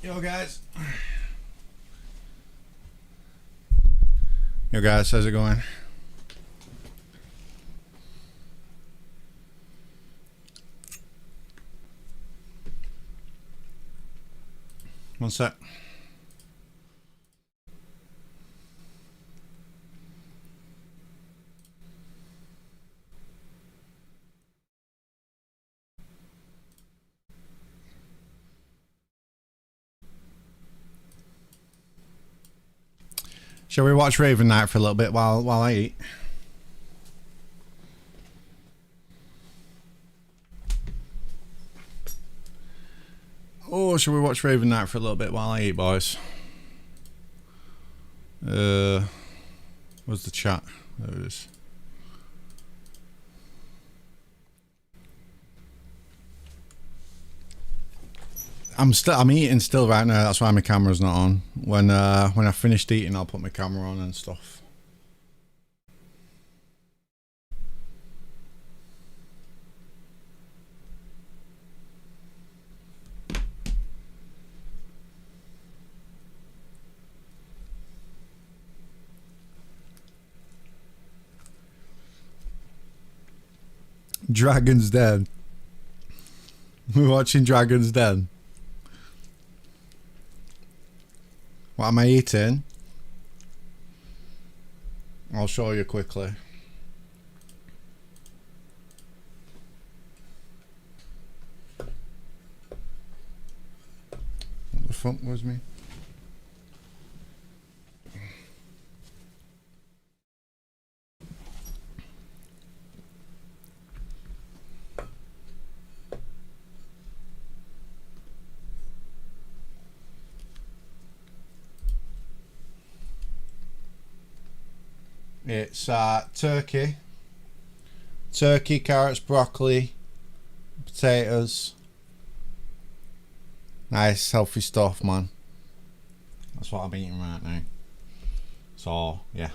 Yo guys. Yo guys, how's it going? One sec. Shall we watch Raven Knight for a little bit while I eat? Oh, shall we watch Raven Knight for a little bit while I eat, boys? Where's the chat? There it is. I'm eating still right now. That's why my camera's not on. When I finished eating, I'll put my camera on and stuff. Dragon's Den. We're watching Dragon's Den. What am I eating? I'll show you quickly. What the fuck was me? It's turkey, carrots, broccoli, potatoes. Nice, healthy stuff, man. That's what I'm eating right now. So yeah,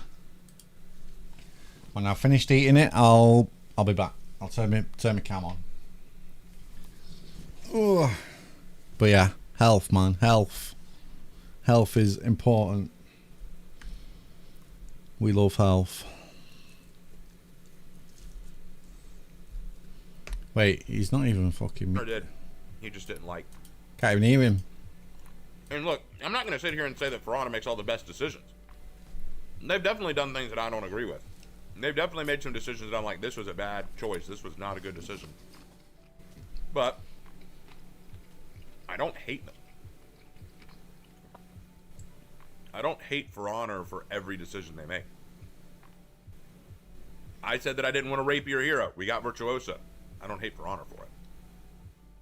when I've finished eating it, I'll be back. I'll turn my cam on. Ooh. But yeah, health, man, health is important. We love health. Wait, he's not even fucking. Or did. He just didn't like. Can't even hear him. And look, I'm not going to sit here and say that Verona makes all the best decisions. They've definitely done things that I don't agree with. They've definitely made some decisions that I'm like, this was a bad choice. This was not a good decision. But I don't hate them. I don't hate For Honor for every decision they make. I said that I didn't want to rape your hero. We got Virtuosa. I don't hate For Honor for it.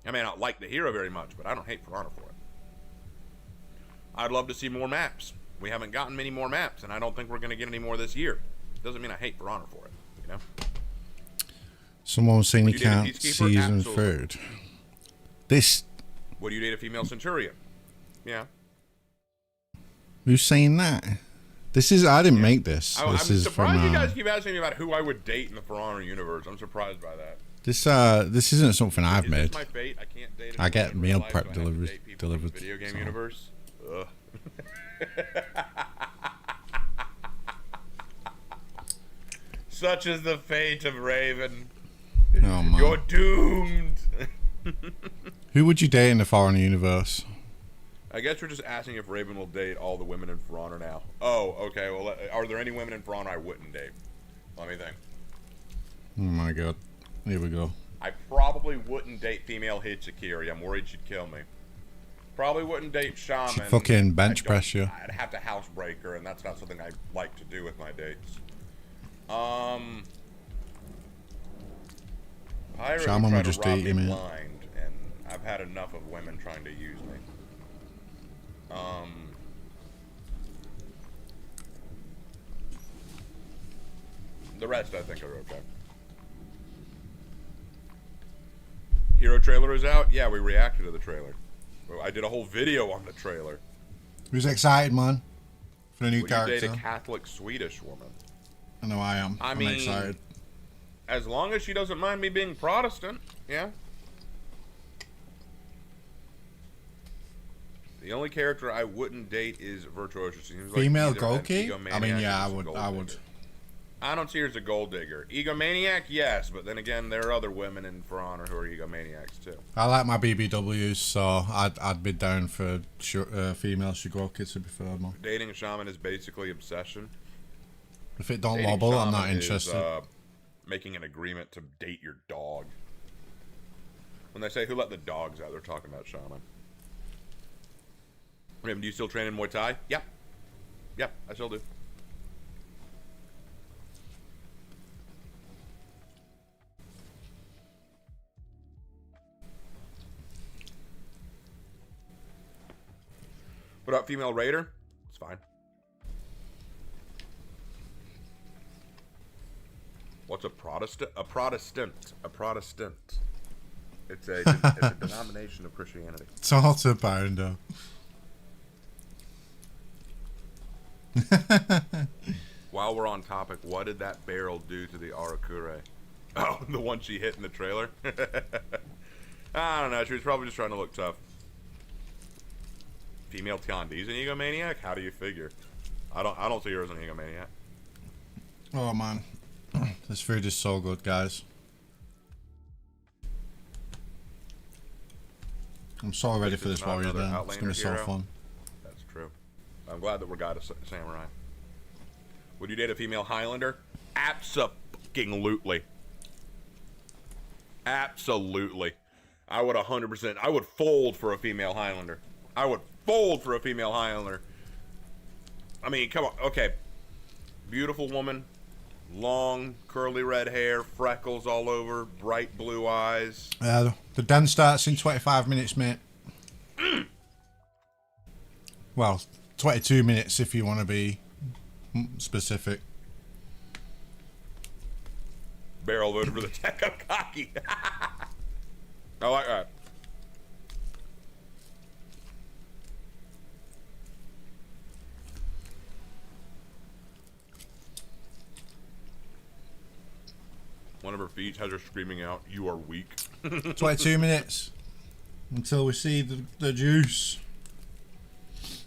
I may not like the hero very much, but I don't hate For Honor for it. I'd love to see more maps. We haven't gotten many more maps, and I don't think we're going to get any more this year. Doesn't mean I hate For Honor for it, you know? Someone was saying he can't season food. This. Would you date a female centurion? Yeah. Who's saying that? This is. I didn't make this. I'm This is surprised from. you guys keep asking me about who I would date in the For Honor universe. I'm surprised by that. This isn't something I've made. Is this my fate? I can't date. I get meal prep delivered. Video game universe. Ugh. Such is the fate of Raven. Oh man. You're doomed. Who would you date in the foreign universe? I guess we're just asking if Raven will date all the women in For Honor now. Oh, okay. Well, are there any women in For Honor I wouldn't date? Let me think. Oh my god. Here we go. I probably wouldn't date female Hitsukiri. I'm worried she'd kill me. Probably wouldn't date Shaman. She'd fucking bench press you. I'd have to housebreak her, and that's not something I like to do with my dates. Shaman would just date you, man. Blind, and I've had enough of women trying to use me. The rest I think are okay. Hero trailer is out? Yeah, we reacted to the trailer. I did a whole video on the trailer. Who's excited, man? For the new Would character. you date a Catholic Swedish woman? I know I am. I'm excited. As long as she doesn't mind me being Protestant, yeah. The only character I wouldn't date is Virtuoso. Seems like Female either an Goki? I mean, egomaniac yeah, or just a gold I would. digger. I don't see her as a gold digger. Egomaniac, yes, but then again, there are other women in For Honor who are egomaniacs too. I like my BBWs, so I'd be down for female Shigoki to be fair, man. Dating a shaman is basically obsession. If it don't Dating wobble, I'm shaman not interested. Is, making an agreement to date your dog. When they say who let the dogs out, they're talking about shaman. Do you still train in Muay Thai? Yep. Yep, I still do. What up, female raider? It's fine. What's a Protestant? A Protestant. A Protestant. It's a denomination of Christianity. Total pounder. While we're on topic, what did that barrel do to the Arakure? Oh, the one she hit in the trailer? I don't know. She was probably just trying to look tough. Female Tiandi's an egomaniac? How do you figure? I don't see her as an egomaniac. Oh man, this food is so good, guys. I'm so ready for this warrior then. It's gonna be so fun. That's true. I'm glad that we're got a samurai. Would you date a female Highlander? Abso-fucking-lutely. Absolutely. I would 100%. I would fold for a female Highlander. I would fold for a female Highlander. I mean, come on. Okay. Beautiful woman. Long, curly red hair. Freckles all over. Bright blue eyes. The dance starts in 25 minutes, mate. Well, 22 minutes if you want to be specific. Barrel voted for the Tekakaki. I like that. One of her feet has her screaming out, "You are weak." 22 minutes until we see the juice.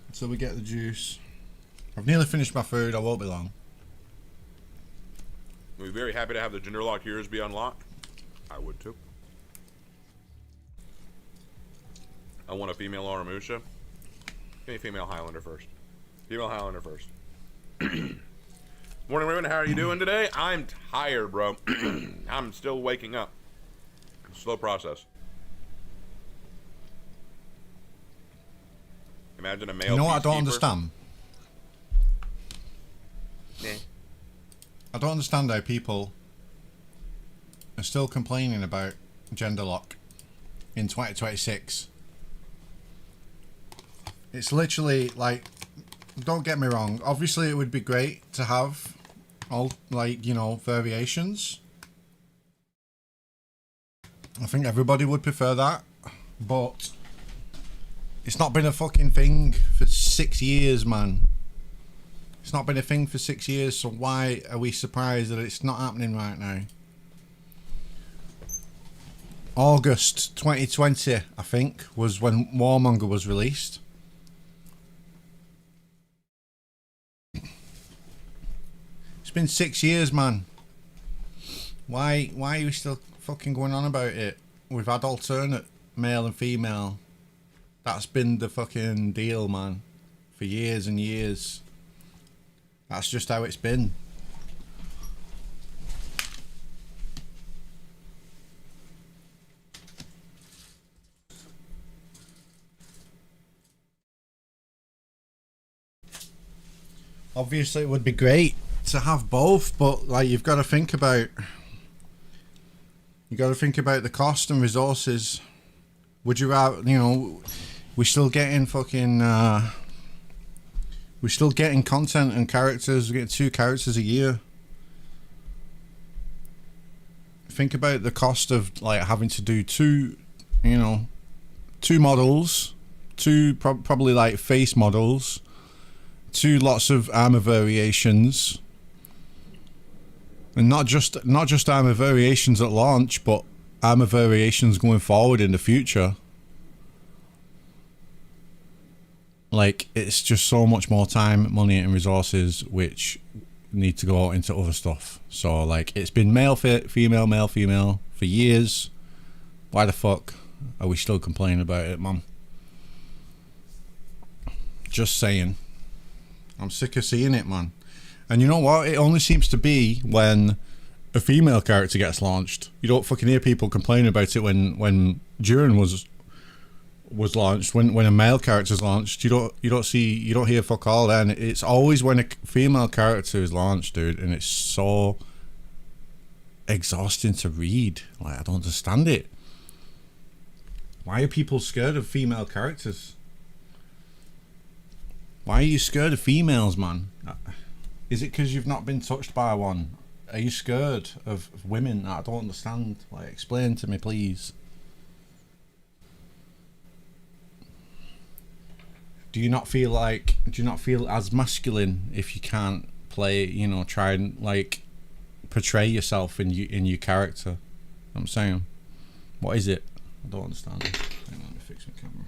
Until we get the juice. I've nearly finished my food. I won't be long. We're very happy to have the gender lock heroes be unlocked. I would too. I want a female Aramusha. Give me a female Highlander first. Female Highlander first. Morning, Raven. How are you doing today? I'm tired, bro. I'm still waking up. Slow process. Imagine a male. You know what I don't peacekeeper. understand? Nah. I don't understand how people are still complaining about gender lock in 2026. It's literally like, don't get me wrong, obviously it would be great to have all, like, you know, variations. I think everybody would prefer that, but it's not been a fucking thing for 6 years, man. It's not been a thing for 6 years, so why are we surprised that it's not happening right now? August 2020, I think, was when Warmonger was released. It's been 6 years, man. Why are you still fucking going on about it? We've had alternate male and female. That's been the fucking deal, man, for years and years. That's just how it's been. Obviously it would be great to have both, but like you've got to think about the cost and resources. Would you rather, you know, we're still getting fucking we're still getting content and characters. We're getting 2 characters a year. Think about the cost of like having to do 2 models, 2 probably like face models, 2 lots of armor variations, and not just armor variations at launch, but armor variations going forward in the future. like, it's just so much more time, money, and resources which need to go out into other stuff. So, like, it's been male, female for years. Why the fuck are we still complaining about it, man? Just saying. I'm sick of seeing it, man. And you know what? It only seems to be when a female character gets launched. You don't fucking hear people complaining about it when Duran was launched. When a male character's launched, you don't hear fuck all then. It's always when a female character is launched, dude, and it's so exhausting to read. Like, I don't understand it. Why are people scared of female characters? Why are you scared of females, man? Is it because you've not been touched by one? Are you scared of women? I don't understand. Like, explain to me, please. Do you not feel as masculine if you can't play, you know, try and, like, portray yourself in your character? I'm saying, what is it? I don't understand. Hang on, let me fix my camera.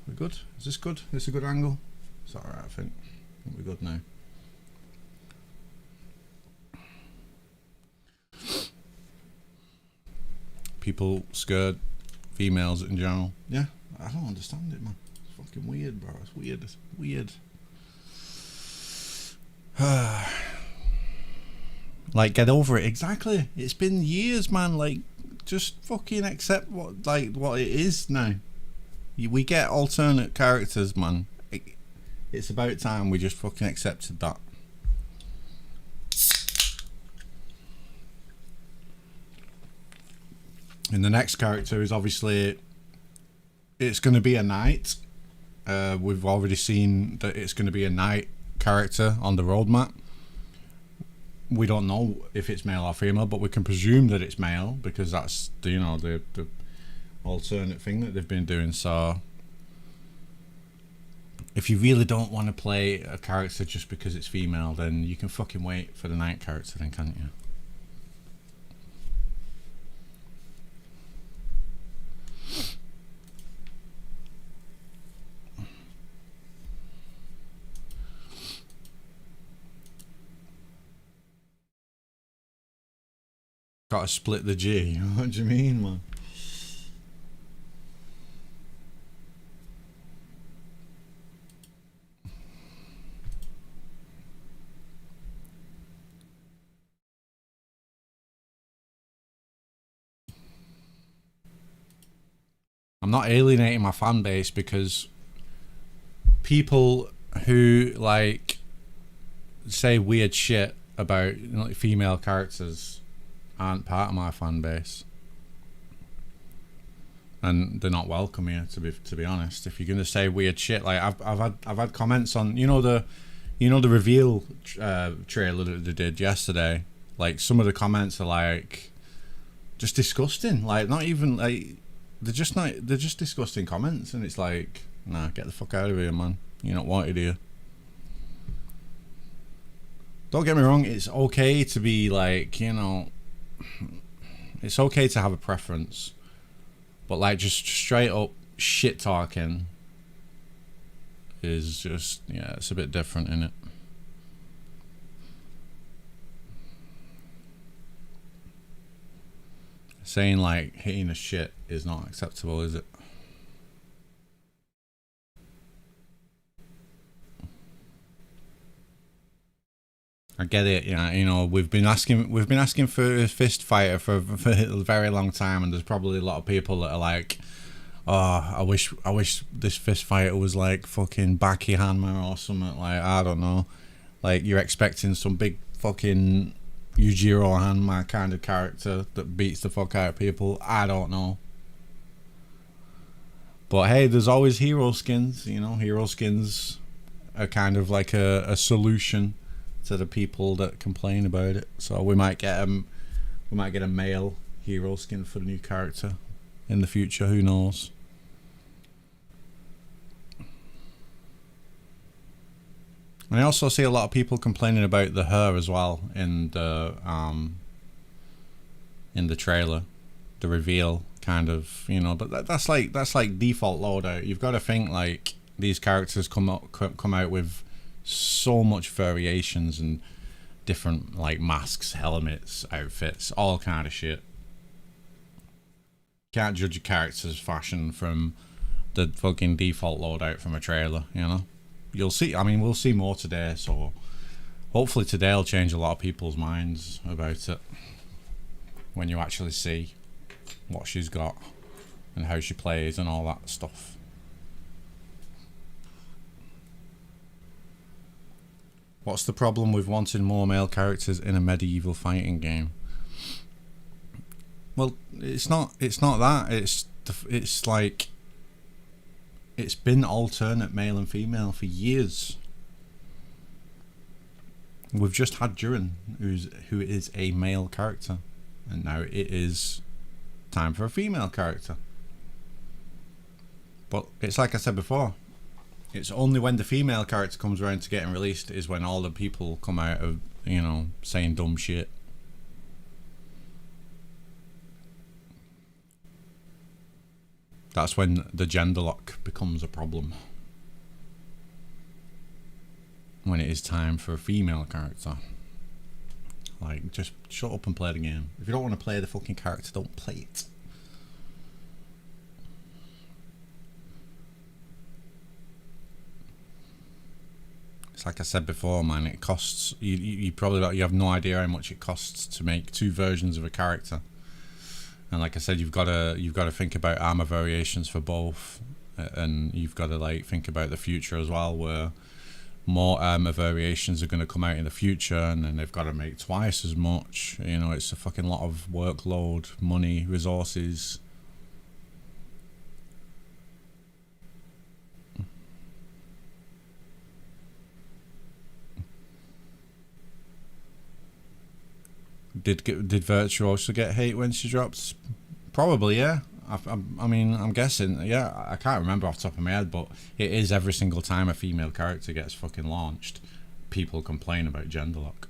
We good? Is this good? Is this a good angle? It's alright, I think. We're good now. People scared, females in general. Yeah, I don't understand it, man. It's fucking weird, bro. It's weird. It's weird. Like, get over it. Exactly. It's been years, man. Like, just fucking accept what it is now. We get alternate characters, man. It's about time we just fucking accepted that. And the next character is obviously, it's going to be a knight. We've already seen that it's going to be a knight character on the roadmap. We don't know if it's male or female, but we can presume that it's male because that's the, you know, the alternate thing that they've been doing. So if you really don't want to play a character just because it's female, then you can fucking wait for the knight character then, can't you? Gotta split the G. What do you mean, man? I'm not alienating my fan base because people who, like, say weird shit about, you know, like, female characters aren't part of my fan base, and they're not welcome here. To be honest, if you're gonna say weird shit, like I've had comments on, you know, the reveal trailer that they did yesterday. Like, some of the comments are like just disgusting. Like, not even like they're just disgusting comments, and it's like, nah, get the fuck out of here, man. You're not wanted here. Don't get me wrong, it's okay to be like, you know, it's okay to have a preference, but like just straight up shit talking is just, yeah, it's a bit different, innit? Saying like hitting a shit is not acceptable, is it? I get it, yeah. You know, we've been asking for a fist fighter for a very long time, and there's probably a lot of people that are like, oh, I wish this fist fighter was like fucking Baki Hanma or something. Like, I don't know, like you're expecting some big fucking Yujiro Hanma kind of character that beats the fuck out of people. I don't know. But hey, there's always hero skins. You know, hero skins are kind of like a solution to the people that complain about it. So we might get a male hero skin for the new character in the future. Who knows? And I also see a lot of people complaining about the hair as well in the trailer, the reveal kind of, you know, but that's like default loadout. You've got to think like these characters come out with so much variations and different like masks, helmets, outfits, all kind of shit. Can't judge a character's fashion from the fucking default loadout from a trailer, you know. You'll see. I mean, we'll see more today, so hopefully today will change a lot of people's minds about it when you actually see what she's got and how she plays and all that stuff. What's the problem with wanting more male characters in a medieval fighting game? Well, it's not that. It's like it's been alternate male and female for years. We've just had Durin, who is a male character, and now it is time for a female character. But it's like I said before, it's only when the female character comes around to getting released is when all the people come out of, you know, saying dumb shit. That's when the gender lock becomes a problem. When it is time for a female character. Like, just shut up and play the game. If you don't want to play the fucking character, don't play it. It's like I said before, man, it costs, you probably, you have no idea how much it costs to make 2 versions of a character. And like I said, you've got to think about armor variations for both, and you've got to like think about the future as well, where more armor variations are going to come out in the future, and then they've got to make twice as much. You know, it's a fucking lot of workload, money, resources. Did Virtuosa get hate when she dropped? Probably, yeah. I mean, I'm guessing, yeah. I can't remember off the top of my head, but it is every single time a female character gets fucking launched, people complain about gender lock.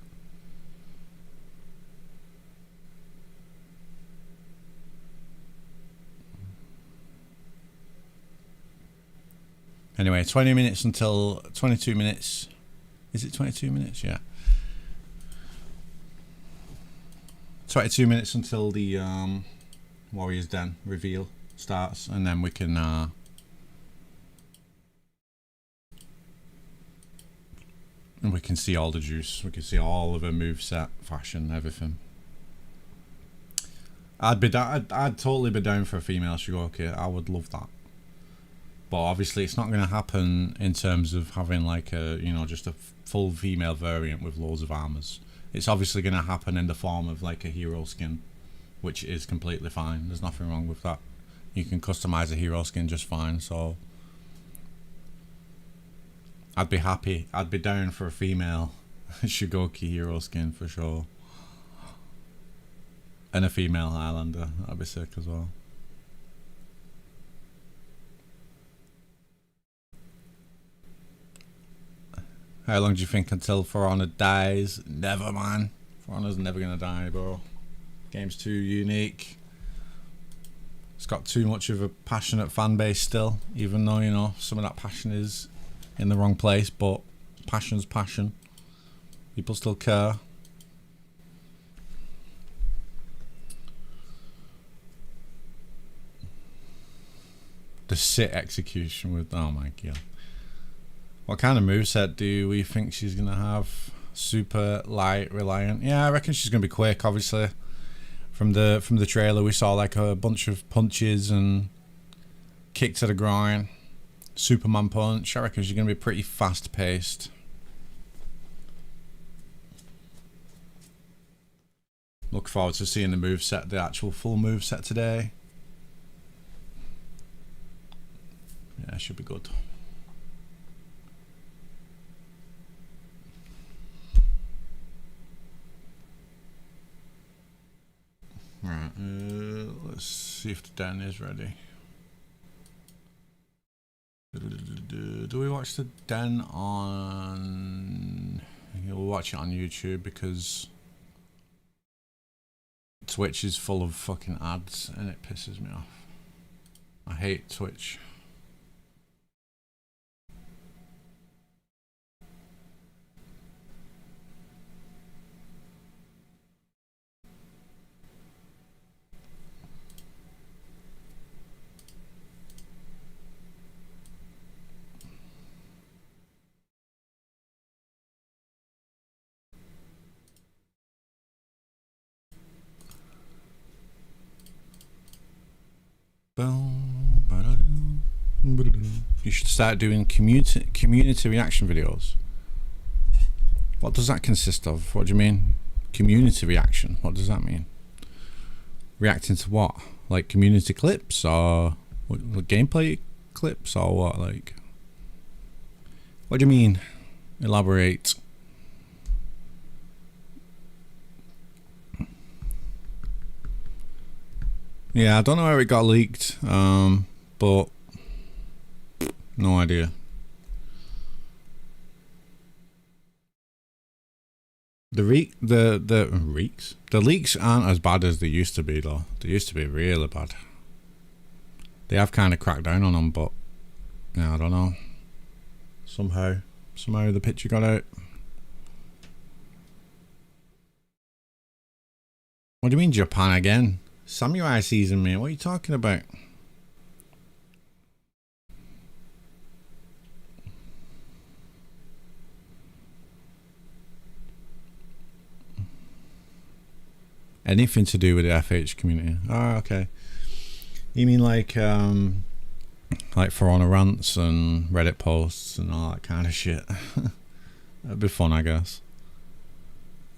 Anyway, 20 minutes until 22 minutes. Is it 22 minutes? Yeah. 22 minutes until the Warriors Den reveal starts, and then we can see all the juice. We can see all of her moveset, fashion, everything. I'd totally be down for a female Shigoki. I would love that. But obviously it's not going to happen in terms of having like a, you know, just a full female variant with loads of armors. It's obviously going to happen in the form of like a hero skin, which is completely fine. There's nothing wrong with that. You can customize a hero skin just fine, so I'd be happy. I'd be down for a female Shigoki hero skin for sure. And a female Highlander. That'd be sick as well. How long do you think until For Honor dies? Never, man. For Honor's never gonna die, bro. Game's too unique. It's got too much of a passionate fan base still, even though, you know, some of that passion is in the wrong place, but passion's passion. People still care. The sit execution with, oh my god. What kind of moveset do we think she's going to have? Super light, reliant? Yeah, I reckon she's going to be quick, obviously. From the trailer, we saw like a bunch of punches and kick to the groin. Superman punch. I reckon she's going to be pretty fast-paced. Look forward to seeing the moveset, the actual full moveset today. Yeah, should be good. Right, let's see if the den is ready. Do we watch the den on... We'll watch it on YouTube because Twitch is full of fucking ads and it pisses me off. I hate Twitch. You should start doing community reaction videos. What does that consist of? What do you mean? Community reaction? What does that mean? Reacting to what? Like community clips or what, gameplay clips or what? Like, what do you mean? Elaborate. Yeah, I don't know how it got leaked, but no idea. The leaks aren't as bad as they used to be though. They used to be really bad. They have kind of cracked down on them, but yeah, I don't know. Somehow the picture got out. What do you mean Japan again? Samurai season, mate. What are you talking about? Anything to do with the FH community? Oh, okay. You mean like For Honor rants and Reddit posts and all that kind of shit? That'd be fun, I guess.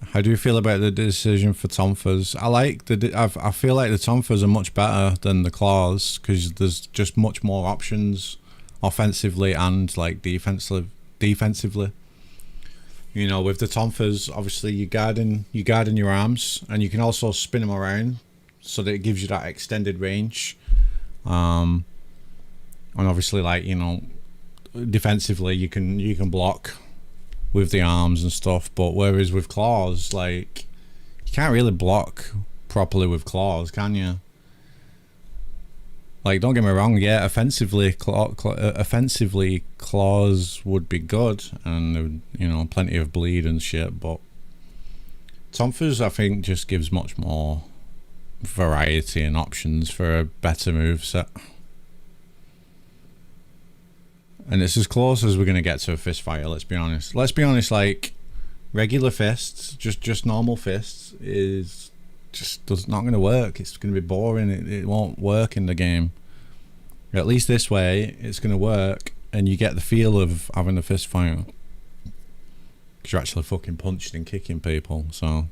How do you feel about the decision for Tonfas? I feel like the Tonfas are much better than the Claws because there's just much more options offensively and like defensively. You know, with the Tonfas, obviously you're guarding your arms, and you can also spin them around so that it gives you that extended range. And obviously, like, you know, defensively you can block with the arms and stuff, but whereas with Claws, like, you can't really block properly with Claws, can you? Like, don't get me wrong, yeah, offensively Claws would be good, and, you know, plenty of bleed and shit, but Tonfas, I think, just gives much more variety and options for a better moveset. And it's as close as we're going to get to a fist fighter, let's be honest. Let's be honest, like, regular fists, just normal fists, is just not going to work. It's going to be boring. It won't work in the game. At least this way, it's going to work, and you get the feel of having a fist fight. Because you're actually fucking punching and kicking people, so...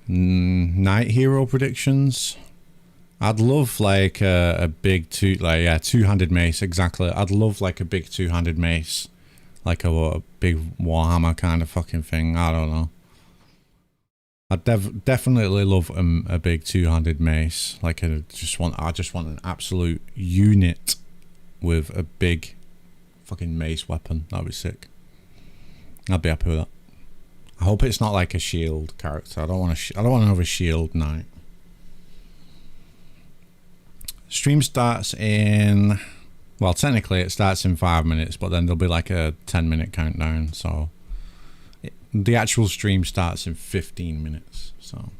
Night hero predictions. I'd love like a big two-handed mace. Exactly. I'd love like a big two-handed mace, like a big Warhammer kind of fucking thing. I don't know. I'd definitely love a big two-handed mace. Like I just want an absolute unit with a big fucking mace weapon. That'd be sick. I'd be happy with that. I hope it's not like a shield character. I don't want to have a shield knight. Stream starts in, well, technically it starts in 5 minutes, but then there'll be like a 10-minute countdown. So the actual stream starts in 15 minutes. So.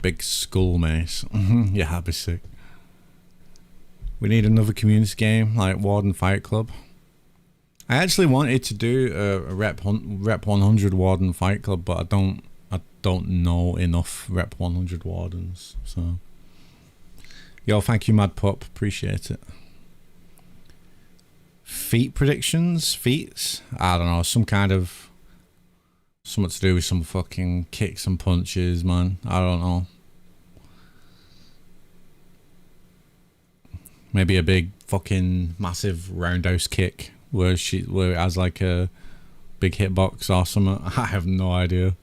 Big skull mace. Yeah, that'd be sick. We need another community game like Warden Fight Club. I actually wanted to do a Rep 100 Warden Fight Club, but I don't know enough Rep 100 Wardens. So, yo, thank you, Mad Pup. Appreciate it. Feat predictions? Feats? I don't know. Some kind of Something to do with some fucking kicks and punches, man. I don't know. Maybe a big fucking massive roundhouse kick where it has like a big hitbox or something. I have no idea.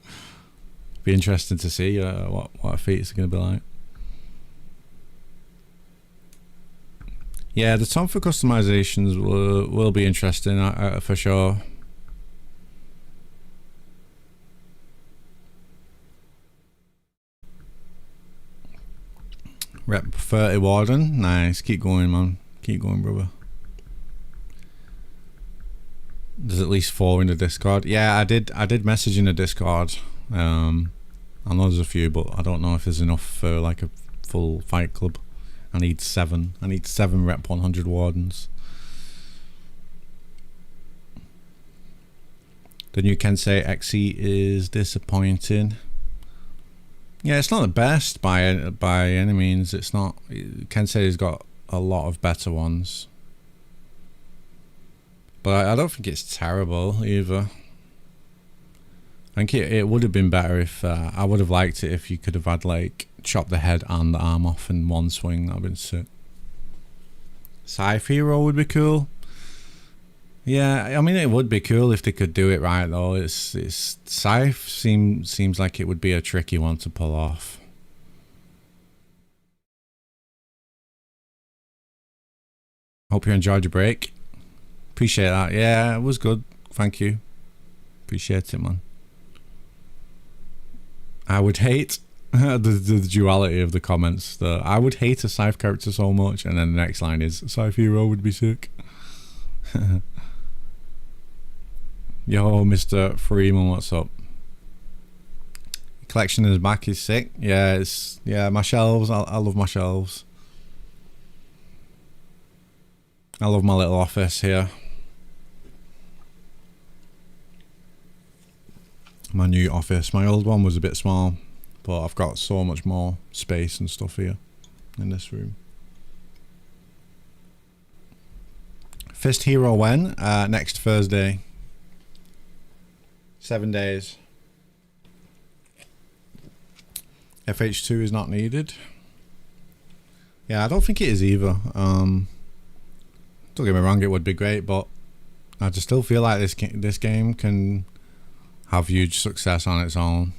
Be interesting to see what her feats are going to be like. Yeah, the time for customizations will be interesting for sure. Rep 30 Warden. Nice. Keep going, man. Keep going, brother. There's at least 4 in the Discord. Yeah, I did message in the Discord. I know there's a few, but I don't know if there's enough for like a full fight club. I need 7. I need 7 Rep 100 Wardens. The new Kensei XE is disappointing. Yeah, it's not the best by any means. It's not. Kensei's got a lot of better ones, but I don't think it's terrible either. I think it would have been better if I would have liked it if you could have had like chop the head and the arm off in one swing. That'd been sick. Scythe Hero would be cool. Yeah, I mean it would be cool if they could do it right though. It's Scythe seems like it would be a tricky one to pull off. Hope you enjoyed your break. Appreciate that. Yeah, it was good. Thank you. Appreciate it, man. I would hate the duality of the comments. I would hate a Scythe character so much, and then the next line is Scythe Hero would be sick. Yo, Mr. Freeman, what's up? Collection is back is sick. Yeah, my shelves. I love my shelves. I love my little office here. My new office. My old one was a bit small, but I've got so much more space and stuff here in this room. Fist Hero when? Next Thursday. 7 days. FH2 is not needed. Yeah, I don't think it is either. Don't get me wrong, it would be great, but I just still feel like this game can have huge success on its own.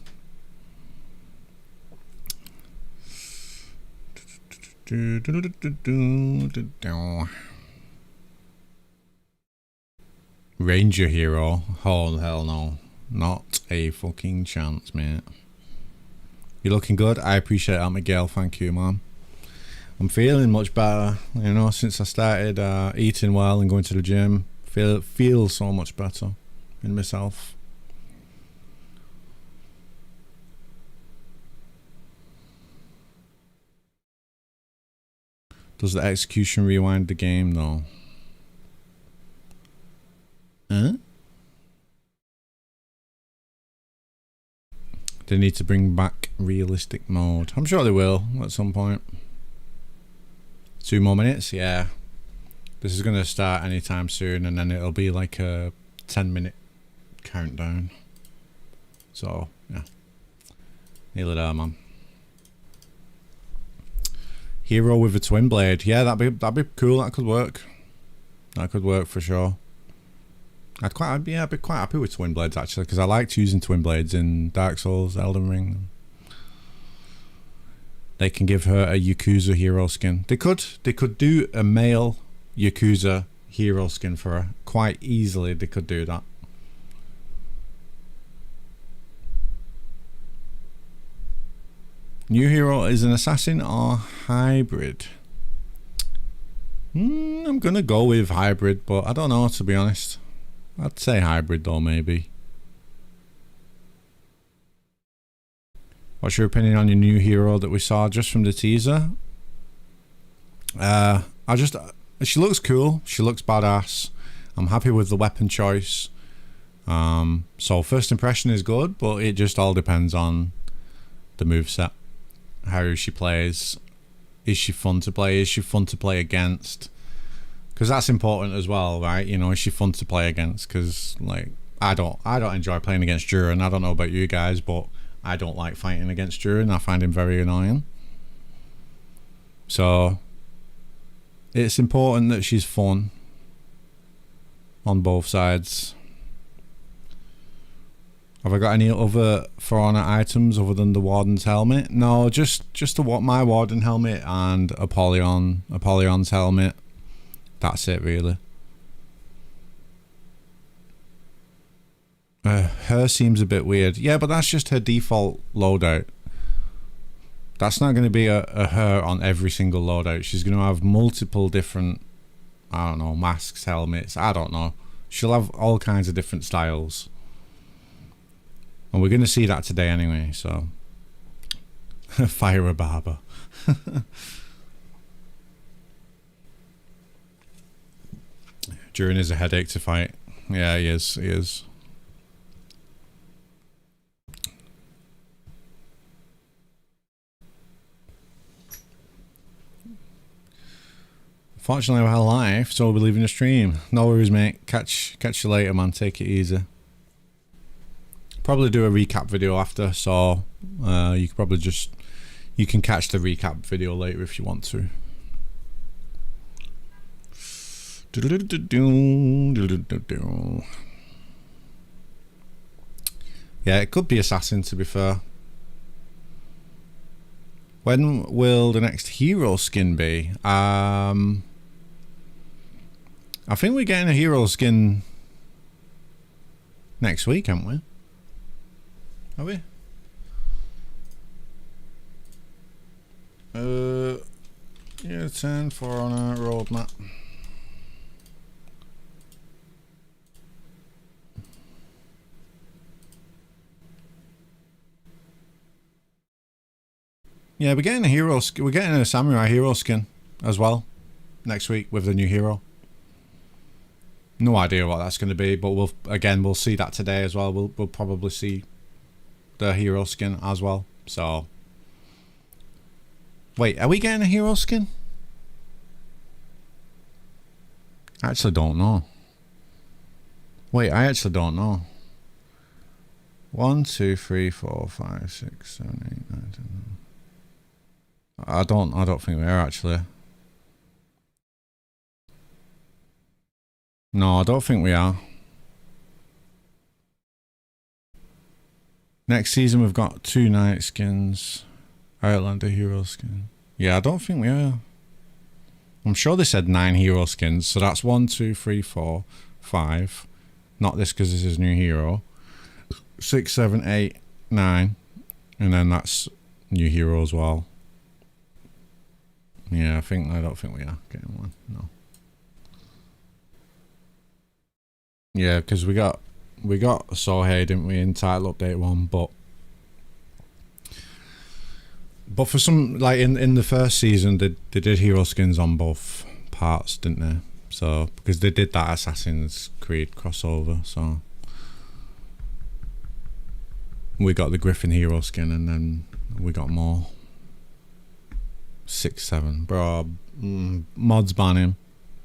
Ranger Hero? Oh hell no. Not a fucking chance, mate. You're looking good. I appreciate that, Miguel. Thank you, man. I'm feeling much better, you know, since I started eating well and going to the gym. Feel so much better in myself. Does the execution rewind the game though? Huh? They need to bring back realistic mode. I'm sure they will at some point. 2 more minutes, yeah. This is going to start anytime soon, and then it'll be like a 10-minute countdown. So, yeah. Nearly there, man. Hero with a twin blade. Yeah, that'd be cool. That could work. That could work for sure. I'd be quite happy with twin blades actually, because I liked using twin blades in Dark Souls, Elden Ring. They can give her a Yakuza hero skin. They could do a male Yakuza hero skin for her quite easily. They could do that. New hero is an assassin or hybrid? I'm gonna go with hybrid, but I don't know, to be honest. I'd say hybrid though, maybe. What's your opinion on your new hero that we saw just from the teaser? She looks cool. She looks badass. I'm happy with the weapon choice. So first impression is good, but it just all depends on the moveset. How she plays. Is she fun to play? Is she fun to play against? Because that's important as well, right? You know, is she fun to play against? Because, like, I don't enjoy playing against Duran. I don't know about you guys, but I don't like fighting against Duran. I find him very annoying. So it's important that she's fun on both sides. Have I got any other For Honor items other than the Warden's helmet? No, just my Warden helmet and Apollyon's helmet. That's it, really. Her seems a bit weird. Yeah, but that's just her default loadout. That's not going to be a her on every single loadout. She's going to have multiple different, I don't know, masks, helmets. I don't know. She'll have all kinds of different styles. And we're going to see that today anyway, so. Fire a barber. Duran is a headache to fight. Yeah, he is. Fortunately, we're live, so we'll be leaving the stream. No worries, mate. Catch you later, man. Take it easy. Probably do a recap video after, so you could probably you can catch the recap video later if you want to. Yeah, it could be Assassin, to be fair. When will the next hero skin be? I think we're getting a hero skin next week, aren't we? Are we? Yeah, 10 for on a roadmap. Yeah, we're getting a hero. We're getting a samurai hero skin as well next week with the new hero. No idea what that's going to be, but we'll see that today as well. We'll probably see the hero skin as well. So, wait, are we getting a hero skin? I actually don't know. Wait, I actually don't know. 1, 2, 3, 4, 5, 6, 7, 8, 9, 10. I don't think we are actually. No, I don't think we are. Next season we've got 2 night skins. Outlander hero skin. Yeah, I don't think we are. I'm sure they said 9 hero skins, so that's 1, 2, 3, 4, 5. Not this because this is new hero. 6, 7, 8, 9. And then that's new hero as well. Yeah, I don't think we are getting one. No. Yeah, because we got Sohei, didn't we, in title update 1, but for some, like in the first season they did hero skins on both parts, didn't they? So because they did that Assassin's Creed crossover, so we got the Griffin hero skin and then we got more. 6, 7, bro. Mods ban him.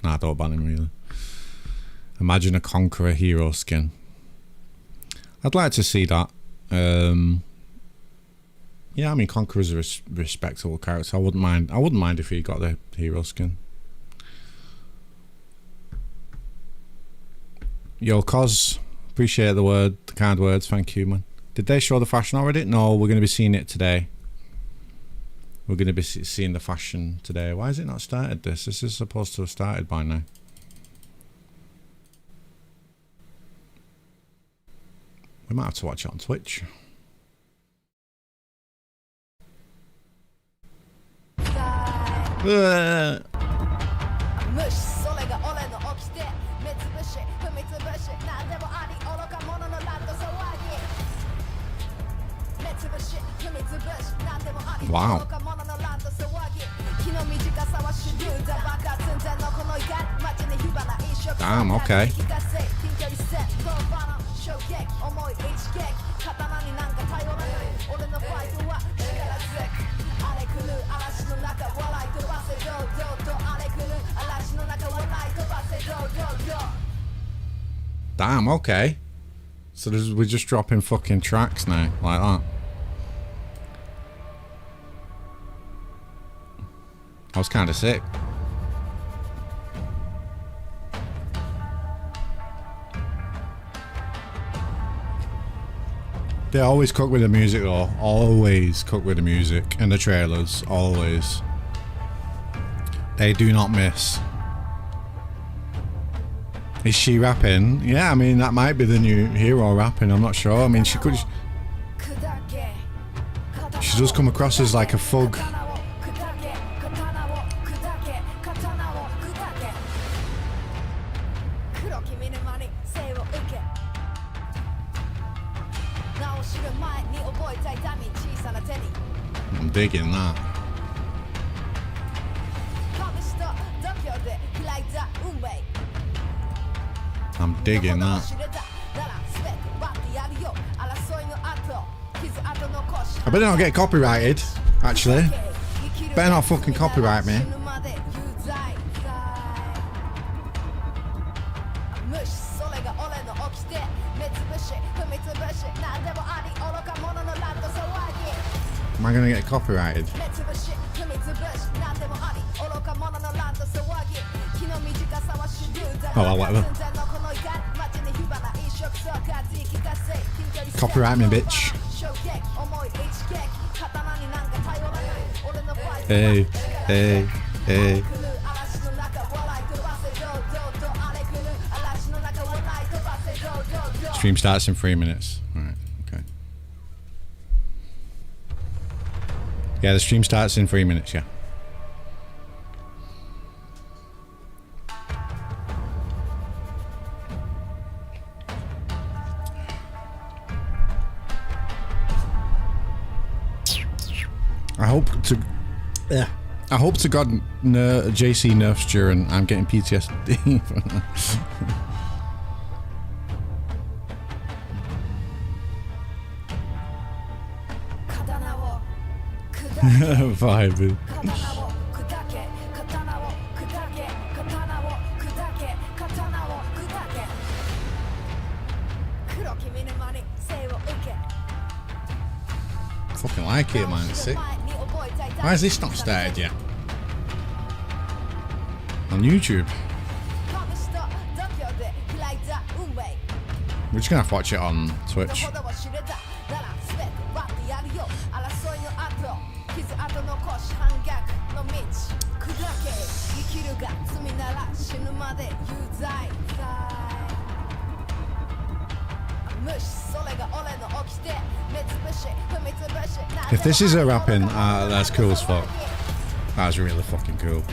Nah, don't ban him really. Imagine a Conqueror hero skin. I'd like to see that. Yeah, I mean Conqueror's a respectable character. I wouldn't mind if he got the hero skin. Yo, Cos, appreciate the kind words. Thank you, man. Did they show the fashion already? No, we're going to be seeing it today. We're going to be seeing the fashion today. Why has it not started this? This is supposed to have started by now. We might have to watch it on Twitch. Wow. Damn, okay. Damn, okay. So we're just dropping fucking tracks now, like that. I was kind of sick. They always cook with the music though. Always cook with the music and the trailers. Always. They do not miss. Is she rapping? Yeah, I mean that might be the new hero rapping. I'm not sure. I mean she could. She does come across as like a thug. I'm digging that. I'm digging that. I better not get copyrighted, actually. Better not fucking copyright me. Am I gonna get copyrighted? Oh well, whatever. Copyright me, bitch. Hey, hey, hey. Stream starts in 3 minutes. Alright, okay. Yeah, the stream starts in 3 minutes, yeah. I hope to God JC nerfs during. I'm getting PTSD. 5. Fucking like it, man. It's sick. Why is this not started yet? On YouTube. We're just gonna have to watch it on Twitch. If this is a rapping, that's cool as fuck. That's really fucking cool.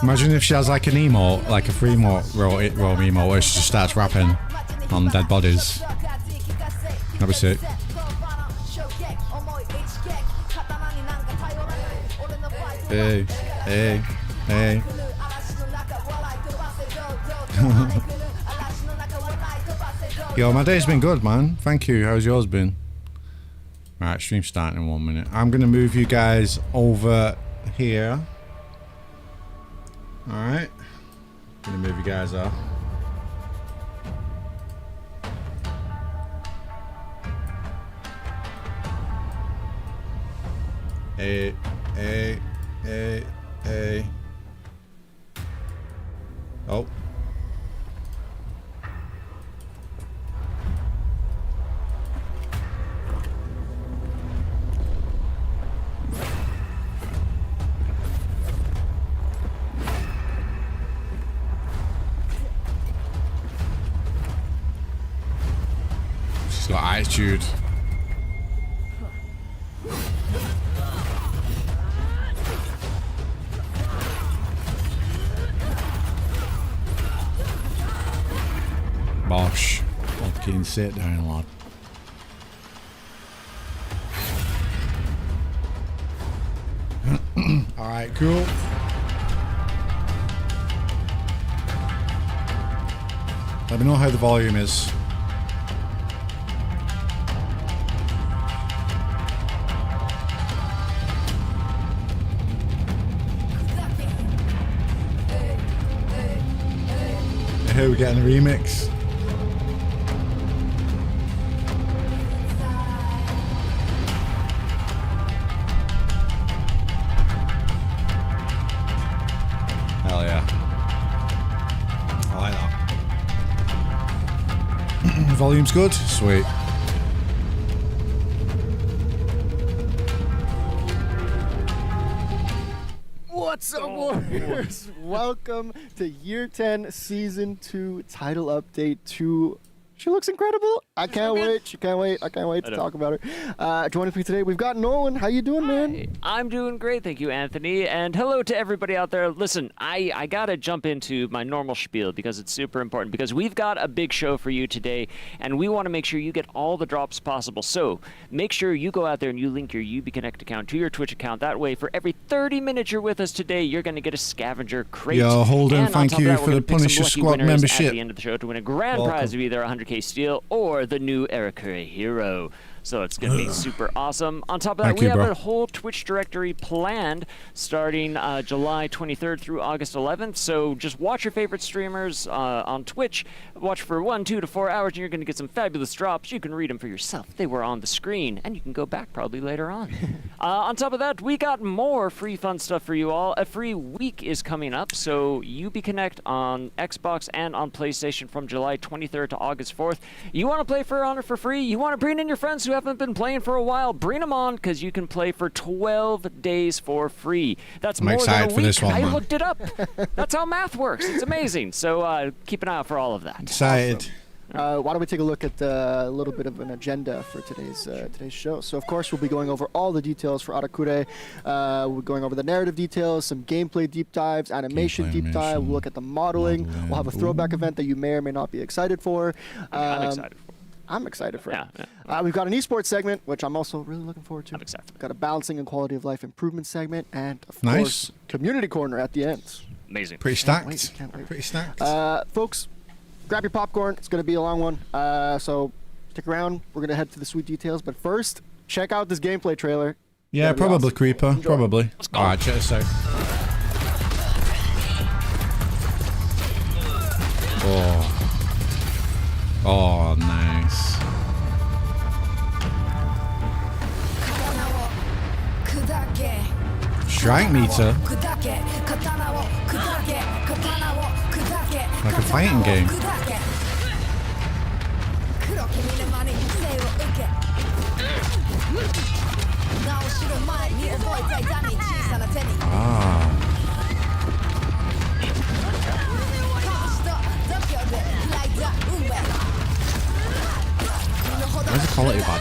Imagine if she has like an emote, like a free emote, roll emote, where she just starts rapping on dead bodies. That'd be sick. Hey, hey, hey. Yo, my day's been good, man. Thank you. How's yours been? Right, stream starting in 1 minute. I'm gonna move you guys over here. Alright. Gonna move you guys off. Hey, hey, hey, hey. Oh. She's got attitude. Bosh. Fucking sit down, lad. Alright, cool. Let me know how the volume is. Here we're getting a remix. Hell yeah. I like that. Volume's good? Sweet. What's up, Warriors? Welcome to Year 10 Season 2 title update 2. She looks incredible. I can't wait. She can't wait. I can't wait to talk about her. Joining me today, we've got Nolan. How you doing, man? I'm doing great, thank you, Anthony. And hello to everybody out there. Listen, I gotta jump into my normal spiel because it's super important, because we've got a big show for you today, and we want to make sure you get all the drops possible. So make sure you go out there and you link your UBConnect account to your Twitch account. That way, for every 30 minutes you're with us today, you're going to get a scavenger crate. Yo, Holden, and thank you for the Punisher Squad membership. At the end of the show to win a grand prize of either 100k steel or the new Eric Curry hero. So it's going to be super awesome. On top of that, we have a whole Twitch directory planned starting July 23rd through August 11th. So just watch your favorite streamers on Twitch. Watch for 1, 2 to 4 hours, and you're going to get some fabulous drops. You can read them for yourself. They were on the screen, and you can go back probably later on. On top of that, we got more free fun stuff for you all. A free week is coming up, so UBConnect on Xbox and on PlayStation from July 23rd to August 4th. You want to play For Honor for free? You want to bring in your friends who haven't been playing for a while? Bring them on, because you can play for 12 days for free. That's more than a week. For this one, I looked it up. That's how math works. It's amazing. So keep an eye out for all of that. Excited. Awesome. Why don't we take a look at a little bit of an agenda for today's show. So, of course, we'll be going over all the details for Arakure. We're going over the narrative details, some gameplay deep dives, animation deep dive. We'll look at the modeling. We'll have a throwback event that you may or may not be excited for. I'm excited for. I'm excited for it. Yeah. We've got an esports segment, which I'm also really looking forward to. I'm excited. We've got a balancing and quality of life improvement segment, and of course, community corner at the end. Amazing. Pretty stacked. Can't wait. Pretty stacked. Folks, grab your popcorn. It's going to be a long one. So stick around. We're going to head to the sweet details. But first, check out this gameplay trailer. Yeah, probably awesome. Creeper. Enjoy. Probably. Let's go. All right, check this out. Oh, nice. Strike meter. Like a fighting game. Ah. Where's the quality bad?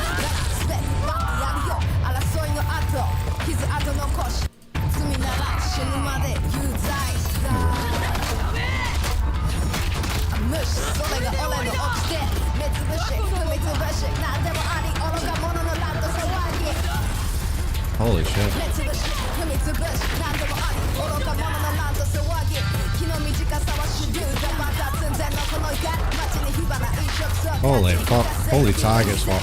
Holy shit. Holy fuck. Holy target swap.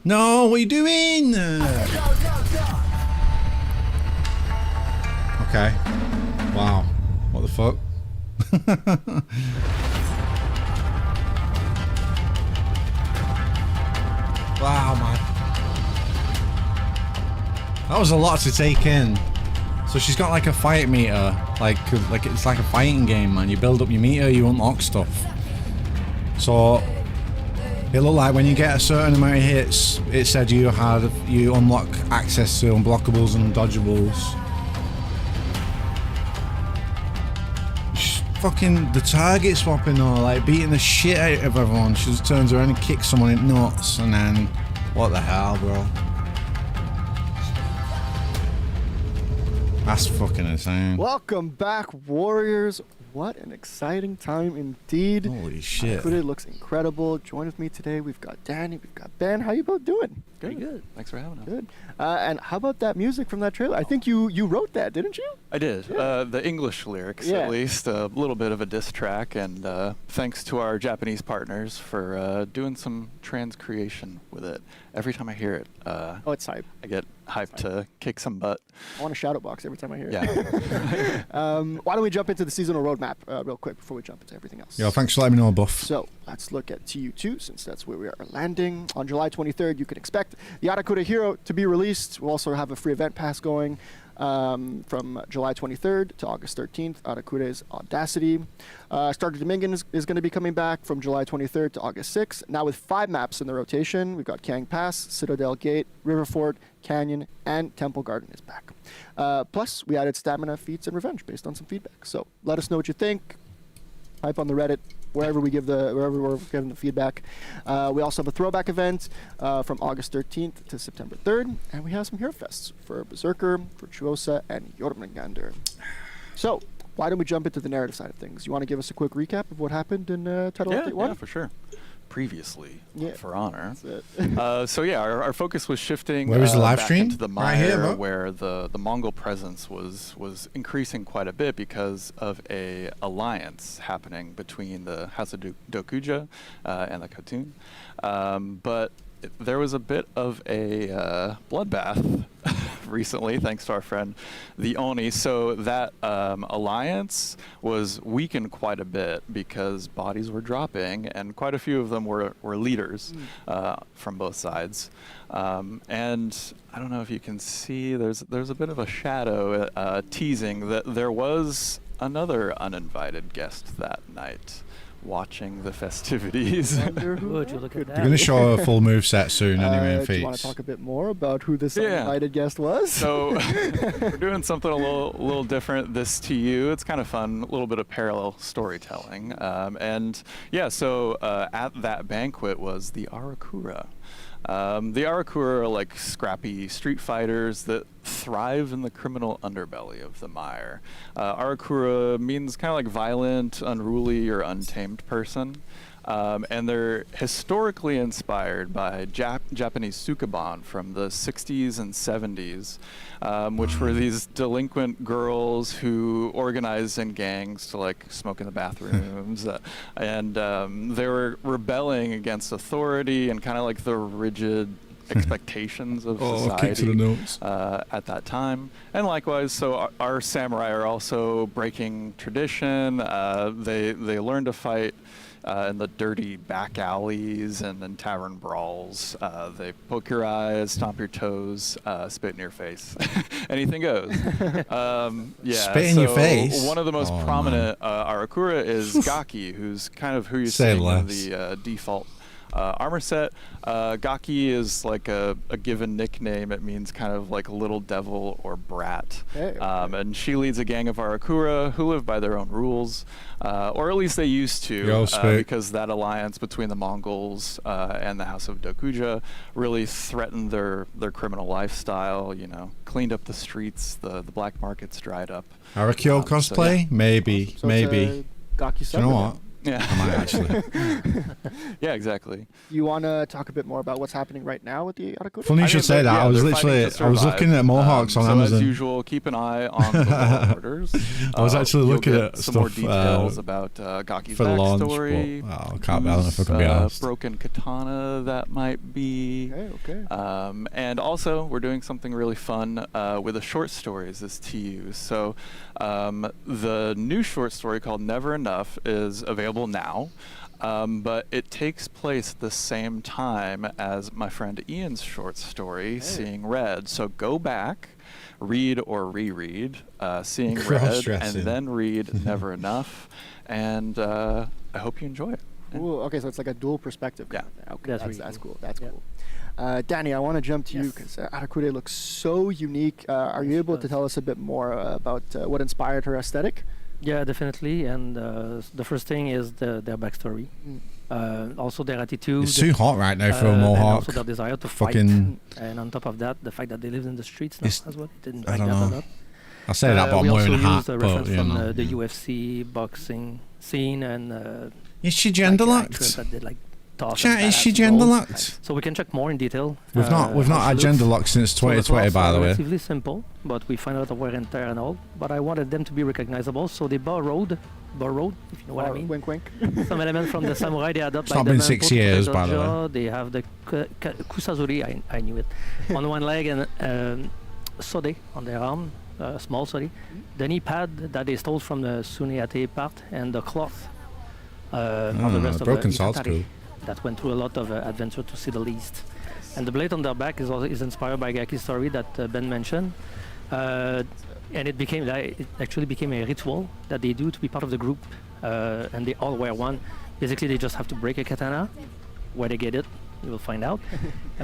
No, what are you doing? Okay. Wow. What the fuck? Wow, man. That was a lot to take in. So she's got like a fight meter, like it's like a fighting game, man. You build up your meter, you unlock stuff. So it looked like when you get a certain amount of hits, it said you unlock access to unblockables and dodgeables. Fucking the target swapping though, like beating the shit out of everyone. She just turns around and kicks someone in the nuts, and then what the hell, bro? That's fucking insane. Welcome back, Warriors. What an exciting time indeed. Holy shit. Arakure looks incredible. Join with me today. We've got Danny, we've got Ben. How you both doing? Pretty good. Thanks for having us. Good. And how about that music from that trailer? I think you wrote that, didn't you? I did. The English lyrics, at least, a little bit of a diss track, and thanks to our Japanese partners for doing some trans-creation with it. Every time I hear it, Oh, it's hype. I get hyped to kick some butt. I want a shadow box every time I hear it. Yeah. Why don't we jump into the seasonal roadmap real quick before we jump into everything else? Yo, thanks for letting me know, Buff. So let's look at TU2, since that's where we are landing. On July 23rd, you can expect the Arakure Hero to be released. We'll also have a free event pass going from July 23rd to August 13th. Arakure's Audacity. Starter Dominion is going to be coming back from July 23rd to August 6th. Now with 5 maps in the rotation, we've got Kang Pass, Citadel Gate, Riverfort, Canyon, and Temple Garden is back. Plus, we added Stamina, Feats, and Revenge based on some feedback. So let us know what you think. Type on the Reddit, wherever we're giving the feedback. We also have a throwback event from August 13th to September 3rd, and we have some Hero Fests for Berserker, Virtuosa, and Jormungandr. So, why don't we jump into the narrative side of things? You want to give us a quick recap of what happened in Title Update 1? Yeah, for sure. Previously, For Honor. That's it. So yeah, our focus was shifting. Where was the live back stream? into the Right here, mire, bro. where the Mongol presence was increasing quite a bit because of a alliance happening between the House of Dokuja and the Khotun. But there was a bit of a bloodbath recently, thanks to our friend the Oni. So that alliance was weakened quite a bit because bodies were dropping, and quite a few of them were leaders from both sides. And I don't know if you can see, there's a bit of a shadow teasing that there was another uninvited guest that night watching the festivities. Would you look at that? They're going to show a full move set soon anyway in Do you want to Feats. talk a bit more about who this Yeah. uninvited guest was? So we're doing something a little different this TU. It's kind of fun, a little bit of parallel storytelling. And yeah, so at that banquet was the Arakura. The Arakura are like scrappy street fighters that thrive in the criminal underbelly of the mire. Arakura means kind of like violent, unruly, or untamed person. And they're historically inspired by Japanese sukeban from the 60s and 70s, which were these delinquent girls who organized in gangs to like smoke in the bathrooms, and they were rebelling against authority and kind of like the rigid expectations of society kick to the nose. at that time. And likewise, so our samurai are also breaking tradition. They learn to fight in the dirty back alleys and in tavern brawls. They poke your eyes, stomp your toes, spit in your face. Anything goes. Spit in your face? One of the most prominent Arakura is Gaki, who's kind of who you're Say seeing in less. the default armor set. Gaki is like a given nickname. It means kind of like little devil or brat. Hey, And she leads a gang of Arakura who live by their own rules, or at least they used to, Yo, Spit. because that alliance between the Mongols and the House of Dokuja really threatened their criminal lifestyle. You know, cleaned up the streets, the black markets dried up. Arakyo cosplay? yeah. Maybe. So maybe. it's a Gaki Do you know Cyberman. what? Yeah, I might actually. yeah, exactly. You want to talk a bit more about what's happening right now with the Arakura? Funny you should say that. I was literally, I was looking at Mohawks on so Amazon. as usual, keep an eye on the law orders. I was actually You'll looking get at some more stuff, details about Gaki's for the launch, backstory. but I can't be. I don't know if I can be asked. Broken katana that might be. Okay. And also, we're doing something really fun with the short stories this TU. So the new short story called Never Enough is available now. But it takes place at the same time as my friend Ian's short story, Seeing Red. So go back, read or reread Seeing Red, and Cross-dressing. then read Never Enough. And I hope you enjoy it. Ooh, okay, so it's like a dual perspective. Yeah. Okay, That's that's, really that's cool. cool. That's Yeah. cool. Danny, I want to jump to you Yes. because Arakure looks so unique. Are you Yes, able it to does. tell us a bit more about what inspired her aesthetic? Yeah, definitely. And the first thing is their backstory. Also their attitude. It's too hot right now for a and Mohawk. also their desire to Fucking- fight. And on top of that, the fact that they lived in the streets now It's- as well. Didn't I like don't that know. a lot. I say that, but I'm we wearing a also hat. used a But reference you from know, the UFC boxing scene and is she gender like, actress locked? that did, like, toss Chat, and is she badass gender roles. locked? So we can check more in detail. We've not how had she gender looks. lock since So the 2020, clothes by are the way. relatively simple, but we find out the wear and tear and all. But I wanted them to be recognizable, so they borrowed, if you know what I mean. Wink, wink. Some element from the samurai they adopt. It's like not the been manpo 6 to years, protect by the way. jaw. They have the kusazuri, I knew it, on one leg, and sode on their arm, small sode. The knee pad that they stole from the suneate part, and the cloth of the rest of broken the sword's ikatari cool. that went through a lot of adventure, to say the least. And the blade on their back is inspired by Gaki's story that Ben mentioned. And it actually became a ritual that they do to be part of the group, and they all wear one. Basically, they just have to break a katana. Where they get it, you will find out.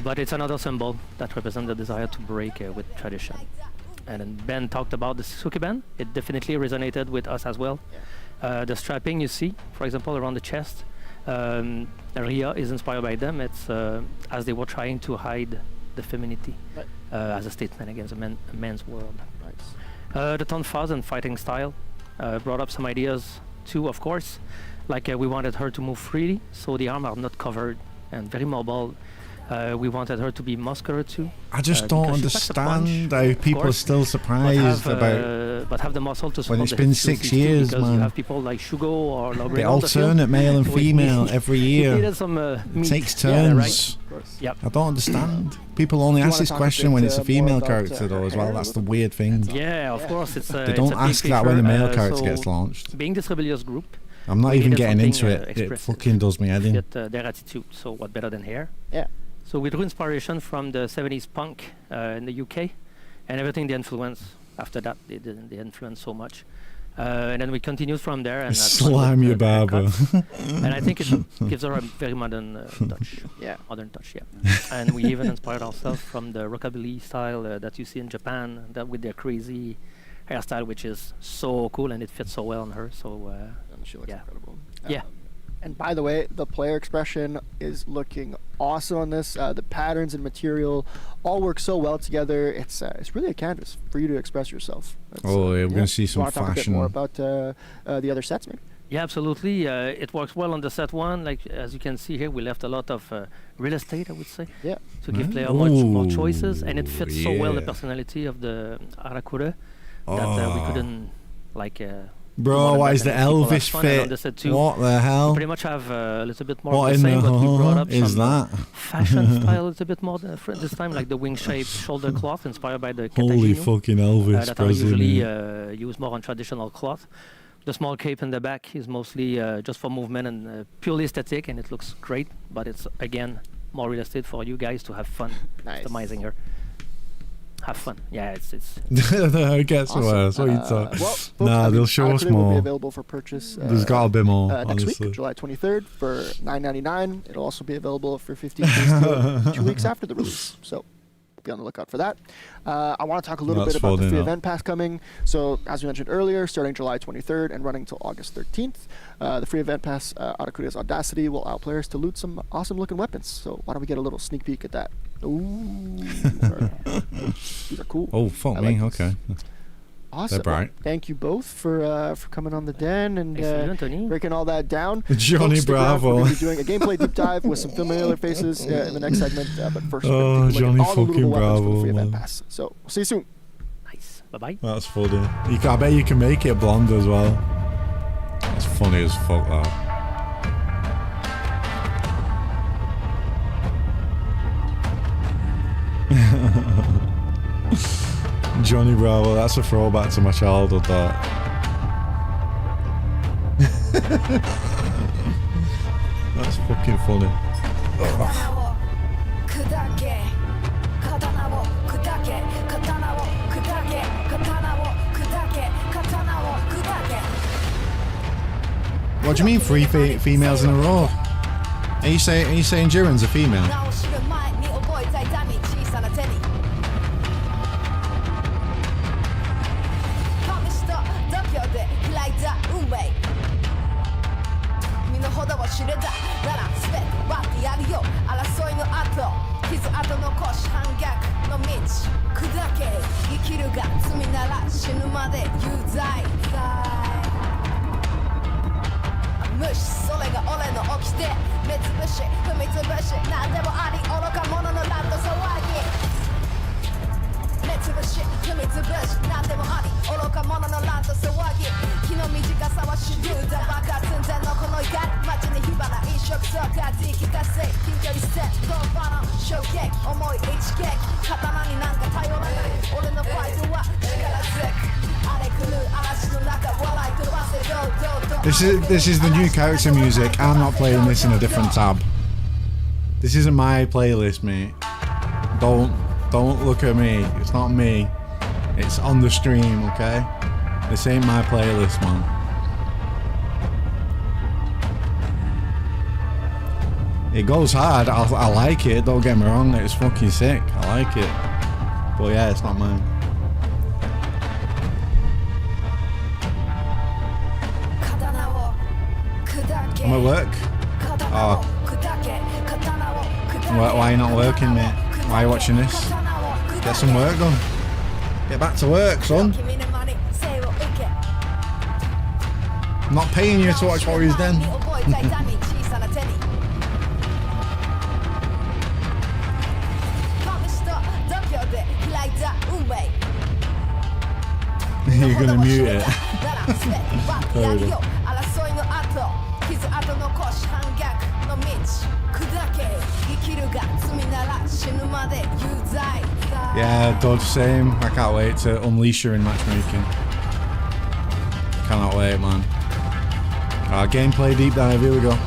But it's another symbol that represents the desire to break with tradition. And then Ben talked about the Sukiban. It definitely resonated with us as well. The strapping you see, for example, around the chest, Ria is inspired by them. It's as they were trying to hide the femininity as a statement against a man's world. Nice. The tonfas and fighting style brought up some ideas too, of course. Like we wanted her to move freely, so the arms are not covered and very mobile. We wanted her to be muscular too. I just don't because she packs a punch, understand how of people are course, still surprised but have the muscle to when support it's the been hip 6 too, years, because man. you have people like Shugo or Logren They on the field. alternate male and So we female every we year. needed some meat. Takes Yeah, turns. right. Yep. I don't understand. People only You ask wanna this talk a question bit, when it's a more female about, character, though, her as well. hair? That's the weird thing. Yeah, of course. It's They it's don't a big ask that when the feature, male character so gets launched. Being this rebellious group, I'm not we even needed getting into something, it. It expressive fucking does me head in. fit their attitude. So what better than hair? Yeah. So we drew inspiration from the 70s punk in the UK, and everything they influenced. After that, they influenced so much. And then we continued from there. And that's one with Slime you, the barber. haircut. And I think it gives her a very modern touch. Yeah. Modern touch, yeah. And we even inspired ourselves from the rockabilly style that you see in Japan, that with their crazy hairstyle, which is so cool and it fits so well on her. So And she looks yeah. incredible. Yeah. And by the way, the player expression is looking awesome on this. The patterns and material all work so well together. It's really a canvas for you to express yourself. It's, Oh, yeah, we're going to see You some want to talk a bit fashion. more about the other sets, maybe? Yeah, absolutely. It works well on the set one. Like as you can see here, we left a lot of real estate, I would say, Yeah. to give player much more Ooh, choices, and it fits so well the yeah. personality of the Arakure that we couldn't like. Bro, what is the Elvis fit? What the hell? Pretty much have a little bit more What of the in same, the but we brought up is some that? fashion style a little bit more different this time, like the wing-shaped shoulder cloth inspired by the Holy Katagino, fucking Elvis that are Presley. usually used more on traditional cloth. The small cape in the back is mostly just for movement and purely aesthetic, and it looks great, but it's, again, more real estate for you guys to have fun Nice. customizing her. Have fun. Yeah, it's I guess Awesome. worse. What you talk? Well, folks, Nah, they'll show us Arakure will be more. available for purchase. There's got to be more, Next honestly. week, July 23rd, for $9.99. It'll also be available for $15 2 weeks after the release. So be on the lookout for that. I want to talk a little That's bit about the funny free now. event pass coming. So as we mentioned earlier, starting July 23rd and running until August 13th, the free event pass Arakure's Audacity will allow players to loot some awesome looking weapons. So why don't we get a little sneak peek at that? Ooh, these are cool. Oh, fuck I me. like this. Okay. Awesome. They're bright. Thank you both for coming on the den and Thanks for you, Anthony. breaking all that down. Johnny Folks, stick around. We're Bravo. going to be doing a gameplay deep dive with some familiar faces in the next segment. But first, we're Oh, going to take a Johnny look at all the fucking lootable weapons for the Bravo, free event man. pass. So, we'll see you soon. Nice. Bye-bye. That's funny. I bet you can make it blonde as well. That's funny as fuck, that. Johnny Bravo, that's a throwback to my childhood, that. That's fucking funny. What do you mean three females in a row? Are you saying Jiren's a female? 傷跡残し反逆の道砕け生きるが罪なら死ぬまで有罪無視それが俺の掟目つぶし踏みつぶし何でもあり愚か者のラッド騒ぎ目つぶし踏みつぶし何でもあり愚か者のランド騒ぎ気の短さは手榴弾爆発寸前のこの怒り街に火花一触そうか言い聞かせ近距離戦ドンバの衝撃重い一撃刀になんか頼らない俺のファイトは力強く This is the new character music. I'm not playing this in a different tab. This isn't my playlist, mate. Don't look at me. It's not me. It's on the stream, okay? This ain't my playlist, man. It goes hard. I like it. Don't get me wrong. It's fucking sick. I like it. But yeah, it's not mine. I'm at work. Oh. Why are you not working, mate? Why are you watching this? Get some work done. Get back to work, son. I'm not paying you to watch Warriors Den. You're gonna mute it. Yeah, Dodge, same. I can't wait to unleash her in matchmaking. Cannot wait, man. Gameplay deep dive, here we go.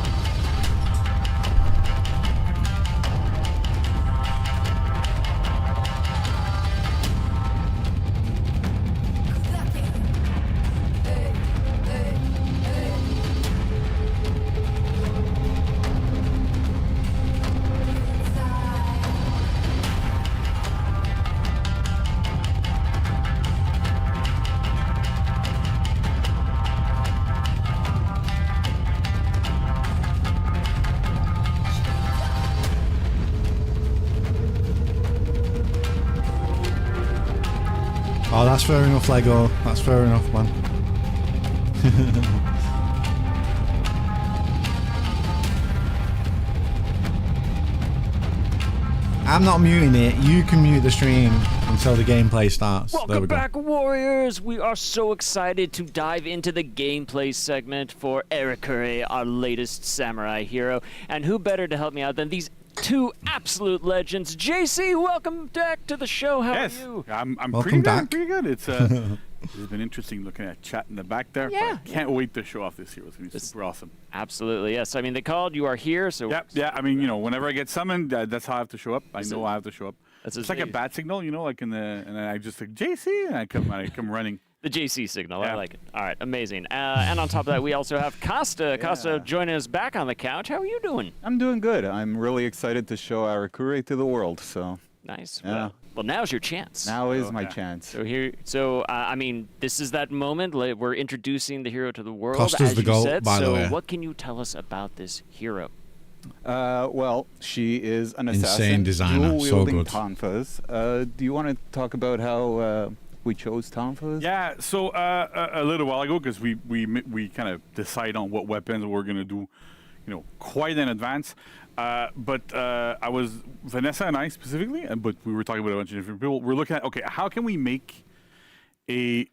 Oh, that's fair enough, Lego. That's fair enough, man. I'm not muting it. You can mute the stream until the gameplay starts. Welcome back, Warriors! We are so excited to dive into the gameplay segment for Erikure, our latest samurai hero. And who better to help me out than these two absolute legends. JC, welcome back to the show. How are you? I'm welcome pretty good. It's it's been interesting looking at chat in the back there. Yeah. Can't wait to show off this hero. It's going to be super awesome. Absolutely, yes. I mean, they called, you are here, so... Yeah. I mean, you know, whenever I get summoned, that's how I have to show up. I know I have to show up. It's like a bat signal, you know, like and then I just like, JC, and I come running. The JC signal, I like it. All right, amazing. And on top of that, we also have Costa. Costa joining us back on the couch. How are you doing? I'm doing good. I'm really excited to show Erikure to the world, so... Nice. Yeah. Well, now's your chance. Now is my chance. So I mean, this is that moment. We're introducing the hero to the world, Costa's as the you goat, said. by the way. So what can you tell us about this hero? Well, she is an Insane assassin, designer, dual-wielding so good. tonfas. Do you want to talk about how we chose tonfas? Yeah, so a little while ago, because we kind of decide on what weapons we're going to do, you know, quite in advance. But I was, Vanessa and I specifically, but we were talking about a bunch of different people. We're looking at, okay, how can we make a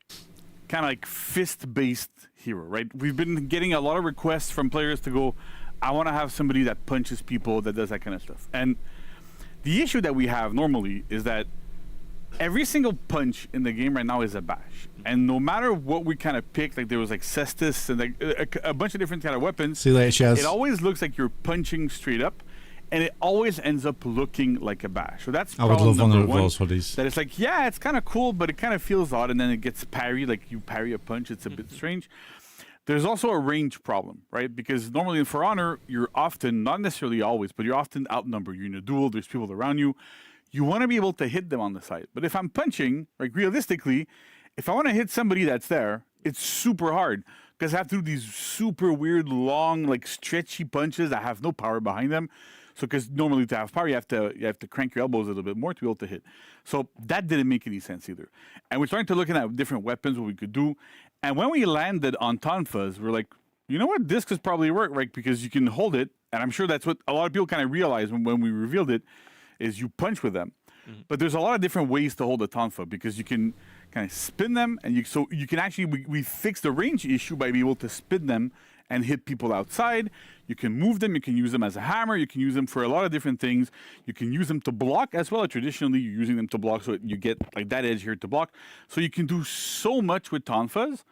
kind of like fist-based hero, right? We've been getting a lot of requests from players to go, I want to have somebody that punches people, that does that kind of stuff. And the issue that we have normally is that every single punch in the game right now is a bash. And no matter what we kind of pick, like there was like Cestus and like a bunch of different kind of weapons. See you later, Chaz. It always looks like you're punching straight up, and it always ends up looking like a bash. So that's I would love one of those one, hoodies. that it's like, yeah, it's kind of cool, but it kind of feels odd, and then it gets parry, like you parry a punch. It's a bit strange. There's also a range problem, right? Because normally in For Honor, you're often, not necessarily always, but you're often outnumbered. You're in a duel, there's people around you. You want to be able to hit them on the side. But if I'm punching, like realistically, if I want to hit somebody that's there, it's super hard because I have to do these super weird, long, like stretchy punches that have no power behind them. So because normally to have power, you have to crank your elbows a little bit more to be able to hit. So that didn't make any sense either. And we're starting to look at different weapons, what we could do. And when we landed on Tonfas, we're like, you know what, this could probably work, right? Because you can hold it, and I'm sure that's what a lot of people kind of realized when we revealed it, is you punch with them. Mm-hmm. But there's a lot of different ways to hold a Tonfa because you can kind of spin them, and you can actually, we fixed the range issue by being able to spin them and hit people outside. You can move them, you can use them as a hammer, you can use them for a lot of different things. You can use them to block as well. Traditionally, you're using them to block, so you get like that edge here to block. So you can do so much with Tonfas.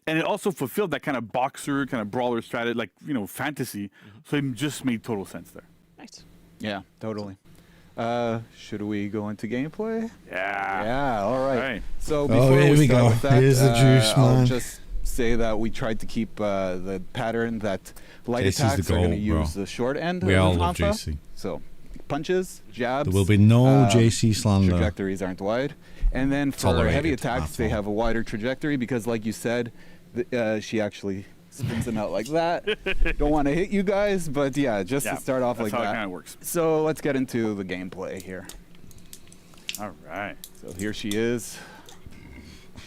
And it also fulfilled that kind of boxer, kind of brawler strategy, like, fantasy. Mm-hmm. So it just made total sense there. Nice. Yeah, totally. Should we go into gameplay? Yeah. Yeah, all right. So before we start with that, here's the juice, man. I'll just say that we tried to keep the pattern that light attacks are going to use the short end. We of all the love Tonfa. JC. So punches, jabs. There will be no JC slander. Trajectories aren't wide. And then for our heavy attacks, they have a wider trajectory because, like you said, she actually spins them out like that. Don't want to hit you guys, but yeah, just to start off like that. That's how it kind of works. So let's get into the gameplay here. All right. So here she is.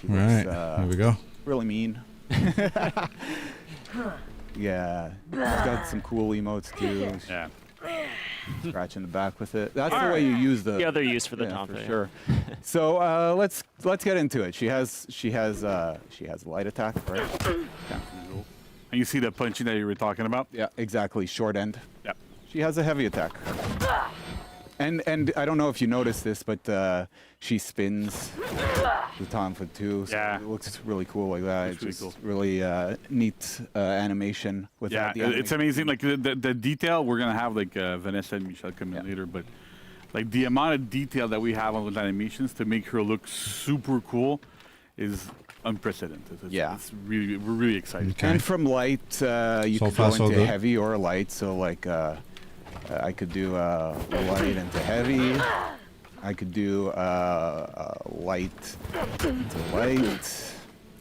She right. Here we go. Really mean. Yeah. She's got some cool emotes too. Yeah. Scratching the back with it. That's the way you use the other use for the Tonfa. For sure. So let's get into it. She has light attack, right? Yeah. And you see the punching that you were talking about? Yeah, exactly. Short end. Yep. She has a heavy attack. And I don't know if you noticed this, but she spins the Tonfa too. So it looks really cool like that. It's really just really neat animation with that. Yeah, it's amazing. Like the detail, we're gonna have like Vanessa and Michelle come in later, but like the amount of detail that we have on those animations to make her look super cool is unprecedented. It's really, we're really excited. Okay. And from light, you can go into heavy or light. So like I could do light into heavy. I could do light into light.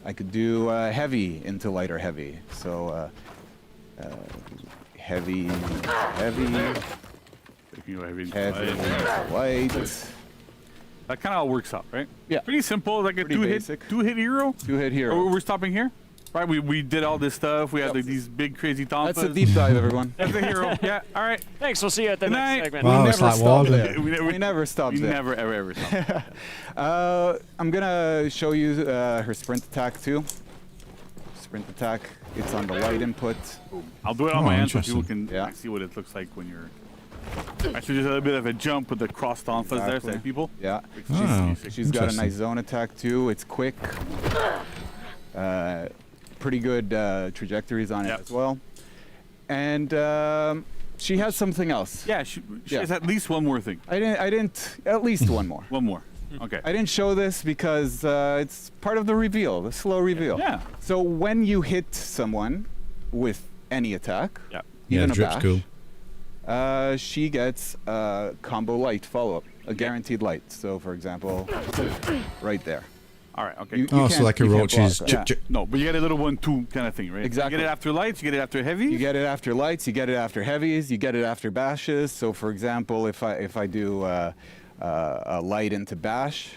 I could do heavy into light or heavy. So heavy into heavy. Heavy into light. That kind of all works out, right? Yeah. Pretty simple, like a two-hit hero. Two-hit hero. We're stopping here, right? We did all this stuff. We had like these big crazy Tonfas. That's a deep dive, everyone. That's a hero. Yeah. All right. Thanks. We'll see you at the next segment. Wow, it's like water. We never stopped there. We never ever stopped. I'm gonna show you her sprint attack too. Sprint attack. It's on the light input. I'll do it on my end so people can see what it looks like when you're. Actually, just a little bit of a jump with the cross Tonfas there, so people. Yeah. She's got a nice zone attack too. It's quick. Pretty good trajectories on it as well. And she has something else. Yeah, she has at least one more thing. I didn't. At least one more. One more. Okay. I didn't show this because it's part of the reveal, the slow reveal. Yeah. So when you hit someone with any attack, even a bash, cool. She gets a combo light follow-up, a guaranteed light. So, for example, right there. All right, okay. So like a roach's... No, but you get a little 1-2 kind of thing, right? Exactly. You get it after lights, you get it after heavies? You get it after lights, you get it after heavies, you get it after bashes. So, for example, if I do a light into bash,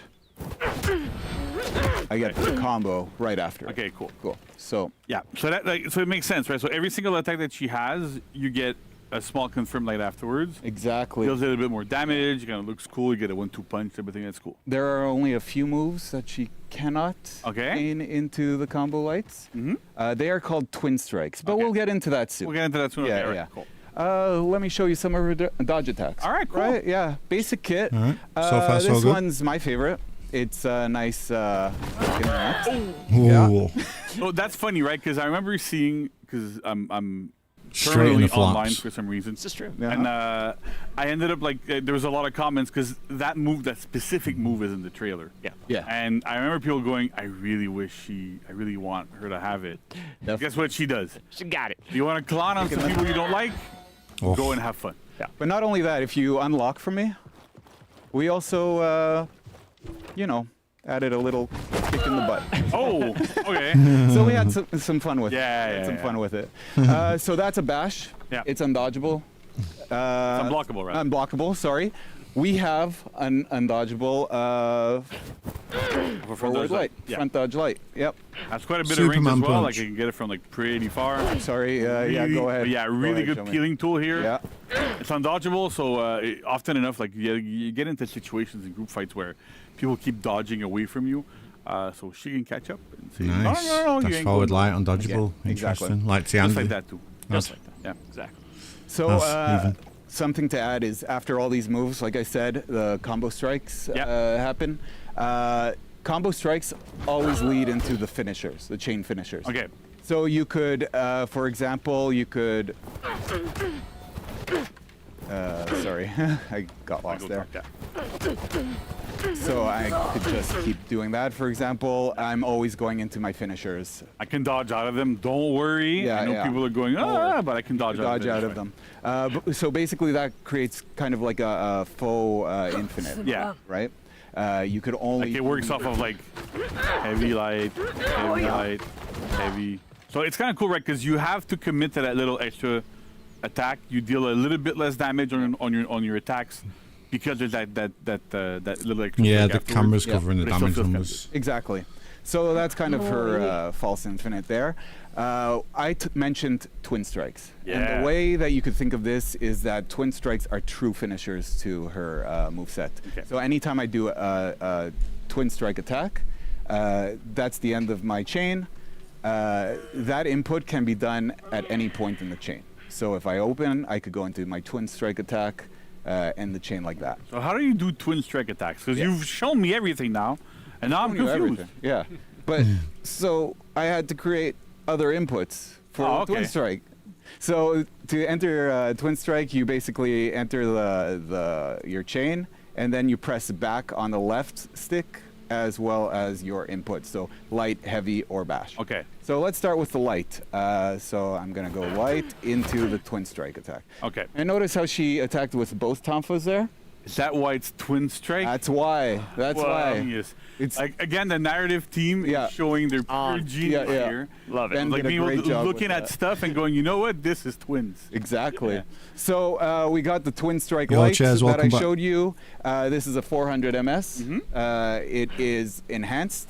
I get the combo right after. Okay, cool. So yeah, so it makes sense, right? So every single attack that she has, you get a small confirmed light afterwards. Exactly. Deals a little bit more damage. Kind of looks cool. You get a 1-2 punch. Everything that's cool. There are only a few moves that she cannot gain into the combo lights. Mm-hmm. They are called twin strikes, but we'll get into that soon. We'll get into that soon. Yeah, okay, yeah. Cool. Let me show you some of her dodge attacks. All right, cool. Right? Yeah, basic kit. All right. So far, so this good. one's my favorite. It's a nice. Ooh. So that's funny, right? Because I remember seeing, because I'm Straight in the online flops. for some reason. This is true. Yeah. And I ended up like there was a lot of comments because that specific move is in the trailer. Yeah. And I remember people going, I really want her to have it. Guess what she does? She got it. You want to clown on some people you don't like? Oh. Go and have fun. Yeah. But not only that, if you unlock from me, we also, added a little kick in the butt. Oh, okay. So we had some fun with it. Yeah, Fun with it. So that's a bash. Yeah. It's undodgeable. unblockable, right? Unblockable, sorry. We have an undodgeable forward light. Yeah. Front dodge light. Yep. That's quite a bit Superman of range as well. punch. Like you can get it from like pretty far. Sorry. Yeah, go ahead. Yeah, Go really ahead, good show me. peeling tool here. Yeah. It's undodgeable, so often enough, like you get into situations in group fights where people keep dodging away from you. So she can catch up and say, Nice. no, you That's ain't forward going. light, undodgeable. Yeah, exactly. Interesting. Like Just Tiandi. like that too. That's- Just like that. Yeah, exactly. So That's even. something to add is after all these moves, like I said, the combo strikes happen. Combo strikes always lead into the finishers, the chain finishers. Okay. So you could, for example, you could. Sorry, I got lost there. So I could just keep doing that. For example, I'm always going into my finishers. I can dodge out of them. Don't worry. Yeah, I know yeah. people are going, but I can dodge Out of them. So basically, that creates kind of like a faux infinite. Yeah. Right. You could only. Like it works off of like heavy light, heavy light, heavy. So it's kind of cool, right? Because you have to commit to that little extra attack. You deal a little bit less damage on your attacks because there's that little extra. Yeah, strike the afterwards. camera's covering the But it still damage feels kinda numbers. Exactly. So that's kind of her false infinite there. I mentioned twin strikes. Yeah. And the way that you could think of this is that twin strikes are true finishers to her moveset. Okay. So anytime I do a twin strike attack, that's the end of my chain. That input can be done at any point in the chain. So if I open, I could go into my twin strike attack, end the chain like that. So how do you do twin strike attacks? Because you've shown me everything now, and now I'm Shown you confused. everything. Yeah. But so I had to create other inputs for twin strike. So to enter twin strike, you basically enter your chain, and then you press back on the left stick as well as your input. So light, heavy, or bash. Okay. So let's start with the light. So I'm gonna go light into the twin strike attack. Okay. And notice how she attacked with both tonfas there. Is that why it's twin strike? That's why. That's why. Yes. It's Like again, the narrative team is showing their pure genius here. Love it. Ben Like did a being great job looking with at that. stuff and going, you know what? This is twins. Exactly. Yeah. So we got the twin strike Yo, light Chaz, that I welcome back. showed you. This is a 400 ms. It is enhanced.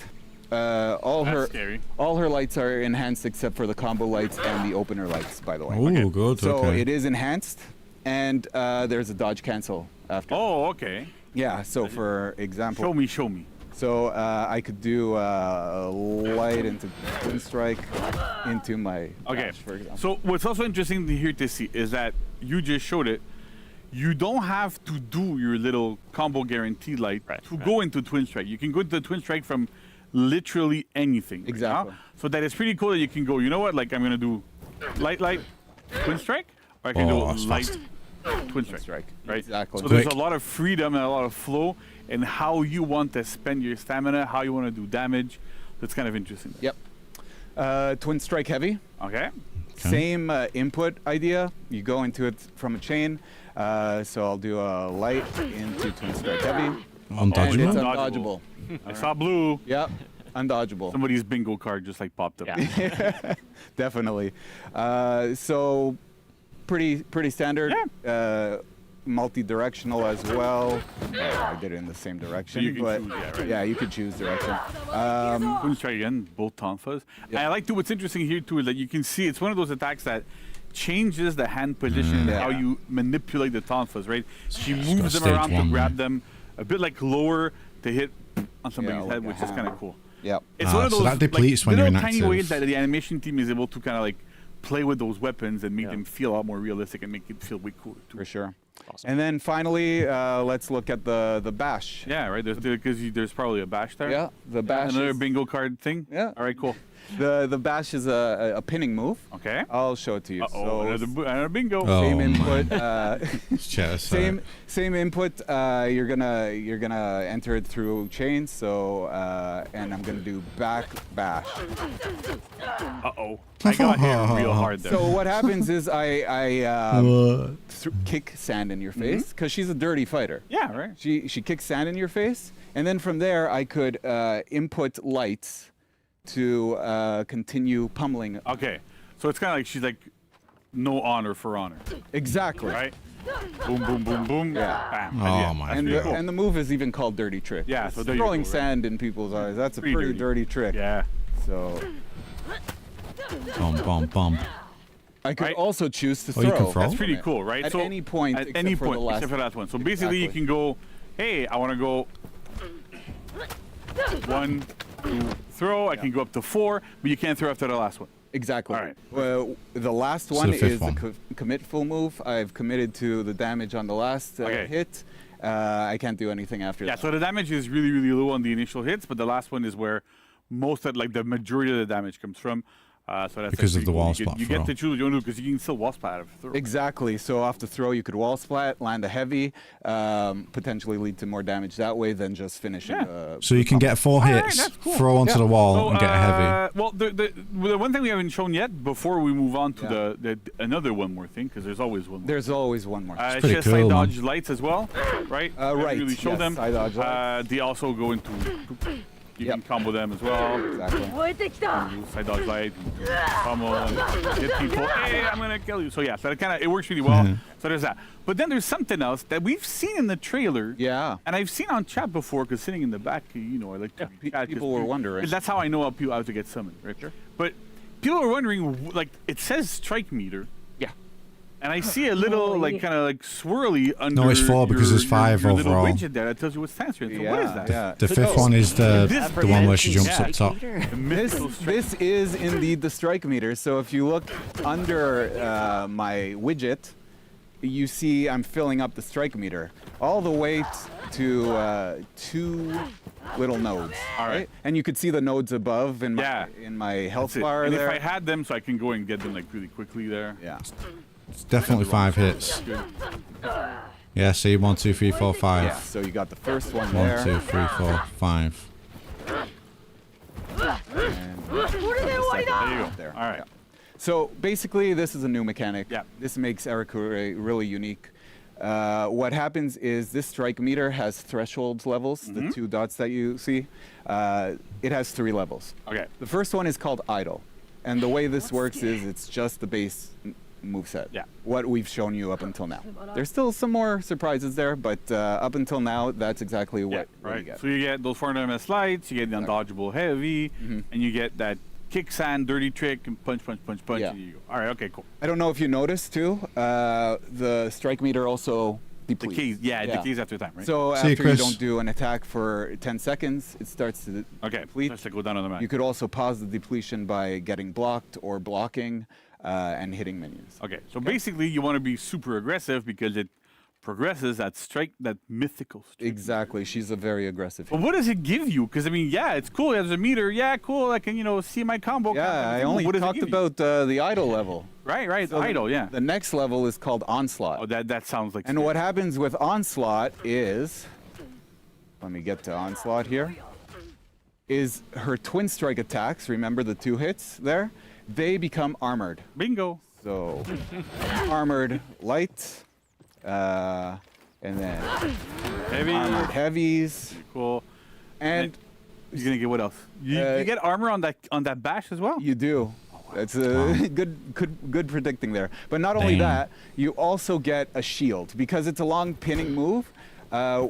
All That's scary. her lights are enhanced except for the combo lights and the opener lights, by the way. Oh, good. So okay. it is enhanced, and there's a dodge cancel after. Oh, okay. Yeah. So for example, Show me. so I could do light into twin strike into my Okay. dash, for example. So what's also interesting to hear to see is that you just showed it. You don't have to do your little combo guaranteed light to go into twin strike. You can go into twin strike from literally anything. right Exactly. now. So that is pretty cool that you can go, you know what, like I'm gonna do light, twin strike, or I can do that's light, fast. twin strike. Right? Exactly. So there's Quick. a lot of freedom and a lot of flow in how you want to spend your stamina, how you want to do damage. That's kind of interesting. Yep. Twin strike heavy. Okay. Same input idea. You go into it from a chain. So I'll do a light into twin strike heavy. And it's Undodgeable? undodgeable. I saw blue. Yep. Undodgeable. Somebody's bingo card just like popped up. Yeah. Definitely. So pretty standard. Yeah. Multi-directional as well. I did it in the same direction, you can but choose, yeah, right. you could choose direction. Let's try again, both tonfas. And I like to, what's interesting here too is that you can see it's one of those attacks that changes the hand position and how you manipulate the tonfas, right? She moves them stage around to one, grab man. them a bit like lower to hit on somebody's like head, a which is kind of hammer. cool. Yep. It's one of so those that depletes like, when you're little tiny inactive. ways that the animation team is able to kind of like play with those weapons and make them feel a lot more realistic and make it feel way cooler too. For sure. And then finally, let's look at the bash. Yeah, right. There's probably a bash there. Yeah, the bash. Another is- bingo card thing. Yeah. All right. Cool. The bash is a pinning move. Okay. I'll show it to you. Oh, another bingo. Oh, Same man. input. Cheers, Same input. You're gonna enter it through chains. So and I'm gonna do back bash. Uh-oh. I got hit real hard there. So what happens is I kick sand in your face because she's a dirty fighter. Yeah, right. She kicks sand in your face, and then from there I could input lights to continue pummeling. Okay. So it's kind of like she's like no honor for honor. Exactly. Right? Boom, boom, boom, boom. Yeah. Bam. Oh, my And God. and the move is even called dirty trick. Yeah, It's so there you throwing go, right? sand in people's eyes. That's a Pretty pretty dirty. dirty trick. Yeah. So Bum, bum, bum. I could Right. also choose to Oh, throw. you can throw? That's pretty cool, right? At any point At except any for point the last except for that one. So basically, you Exactly. can go, hey, I want to go 1, 2, throw. I can go up to 4, but you can't throw after the last one. Exactly. All right. Well, the last So one the fifth is one. the commit full move. I've committed to the damage on the last Okay. hit. I can't do anything after Yeah, that. so the damage is really, really low on the initial hits, but the last one is where most of, like, the majority of the damage comes from. So that's Because of pretty the cool. wall You splat You get throw. to choose what you want to do because you can still wall splat out of throw. Exactly. So off the throw, you could wall splat, land a heavy, potentially lead to more damage that way than just finishing. Yeah. So you can get 4 All right, hits, that's cool. throw onto Yeah. the wall, So, and get a heavy. Well, the one thing we haven't shown yet before we move on to Yeah. the another one more thing, because there's always one more. There's always one more. It's pretty just cool, side man. dodge lights as well, right? We haven't Right, really show yes, them. side dodge lights. They also go into. You Yep. can combo them as well. Exactly. Use side dodge light, pummel, and hit people. Hey, I'm gonna kill you. So yeah, so it works really well. So there's that. But then there's something else that we've seen in the trailer. Yeah. And I've seen on chat before, because sitting in the back, you know, I like to chat 'cause people were wondering. 'cause that's how I know how to get summoned, right? Sure. But people are wondering, like, it says strike meter. Yeah. And I see a little, like, kind of like swirly under. No, it's 4 because there's 5 your little overall. widget there that tells you what stance you're in. So what is that? Yeah. The 5th one is the one where she jumps Yeah. up top. The mythical strike. This is indeed the strike meter. So if you look under my widget, you see I'm filling up the strike meter all the way to 2 little nodes. All right. And you could see the nodes above in my Yeah. health That's it. bar And there. if I had them, so I can go and get them like really quickly there. Yeah. It's definitely 5 hits. Yeah, see, 1, 2, 3, 4, 5. Yeah. So you got the first one 1, there. 2, 3, 4, 5. And the second There you go. there. All right. Yeah. So basically, this is a new mechanic. Yeah. This makes Arakure really unique. What happens is this strike meter has threshold levels, the 2 dots that you see. It has 3 levels. Okay. The first one is called idle. And the way this works is it's just the base moveset. Yeah. What we've shown you up until now. There's still some more surprises there, but up until now, that's exactly Yeah, what you right. get. So you get those 400 MS lights, you get the undodgeable heavy, and you get that kick sand, dirty trick, and punch, punch, punch, punch. Yeah. And you go. All right, okay, cool. I don't know if you noticed too, the strike meter also depletes. Decays, decays after time, right? So See you, after you Chris. don't do an attack for 10 seconds, it starts to okay, deplete. let's go down on the map. You could also pause the depletion by getting blocked or blocking and hitting minions. Okay, so basically you want to be super aggressive because it progresses that strike, that mythical strike. Exactly. She's a very aggressive But hero. what does it give you? Because I mean, yeah, it's cool. It has a meter. Yeah, cool. I can, see my combo. Yeah, I only what does it talked give you? about the idle level. Right, So idle, yeah. The next level is called onslaught. Oh, that sounds like. And what happens with onslaught is, let me get to onslaught here, is her twin strike attacks, remember the 2 hits there? They become armored. Bingo. So, armored light, and then Heavy. armored heavies, Cool. and You're gonna get what else? You get armor on that bash as well. you do. That's good predicting there. But not only Damn. that, you also get a shield because it's a long pinning move. Yeah,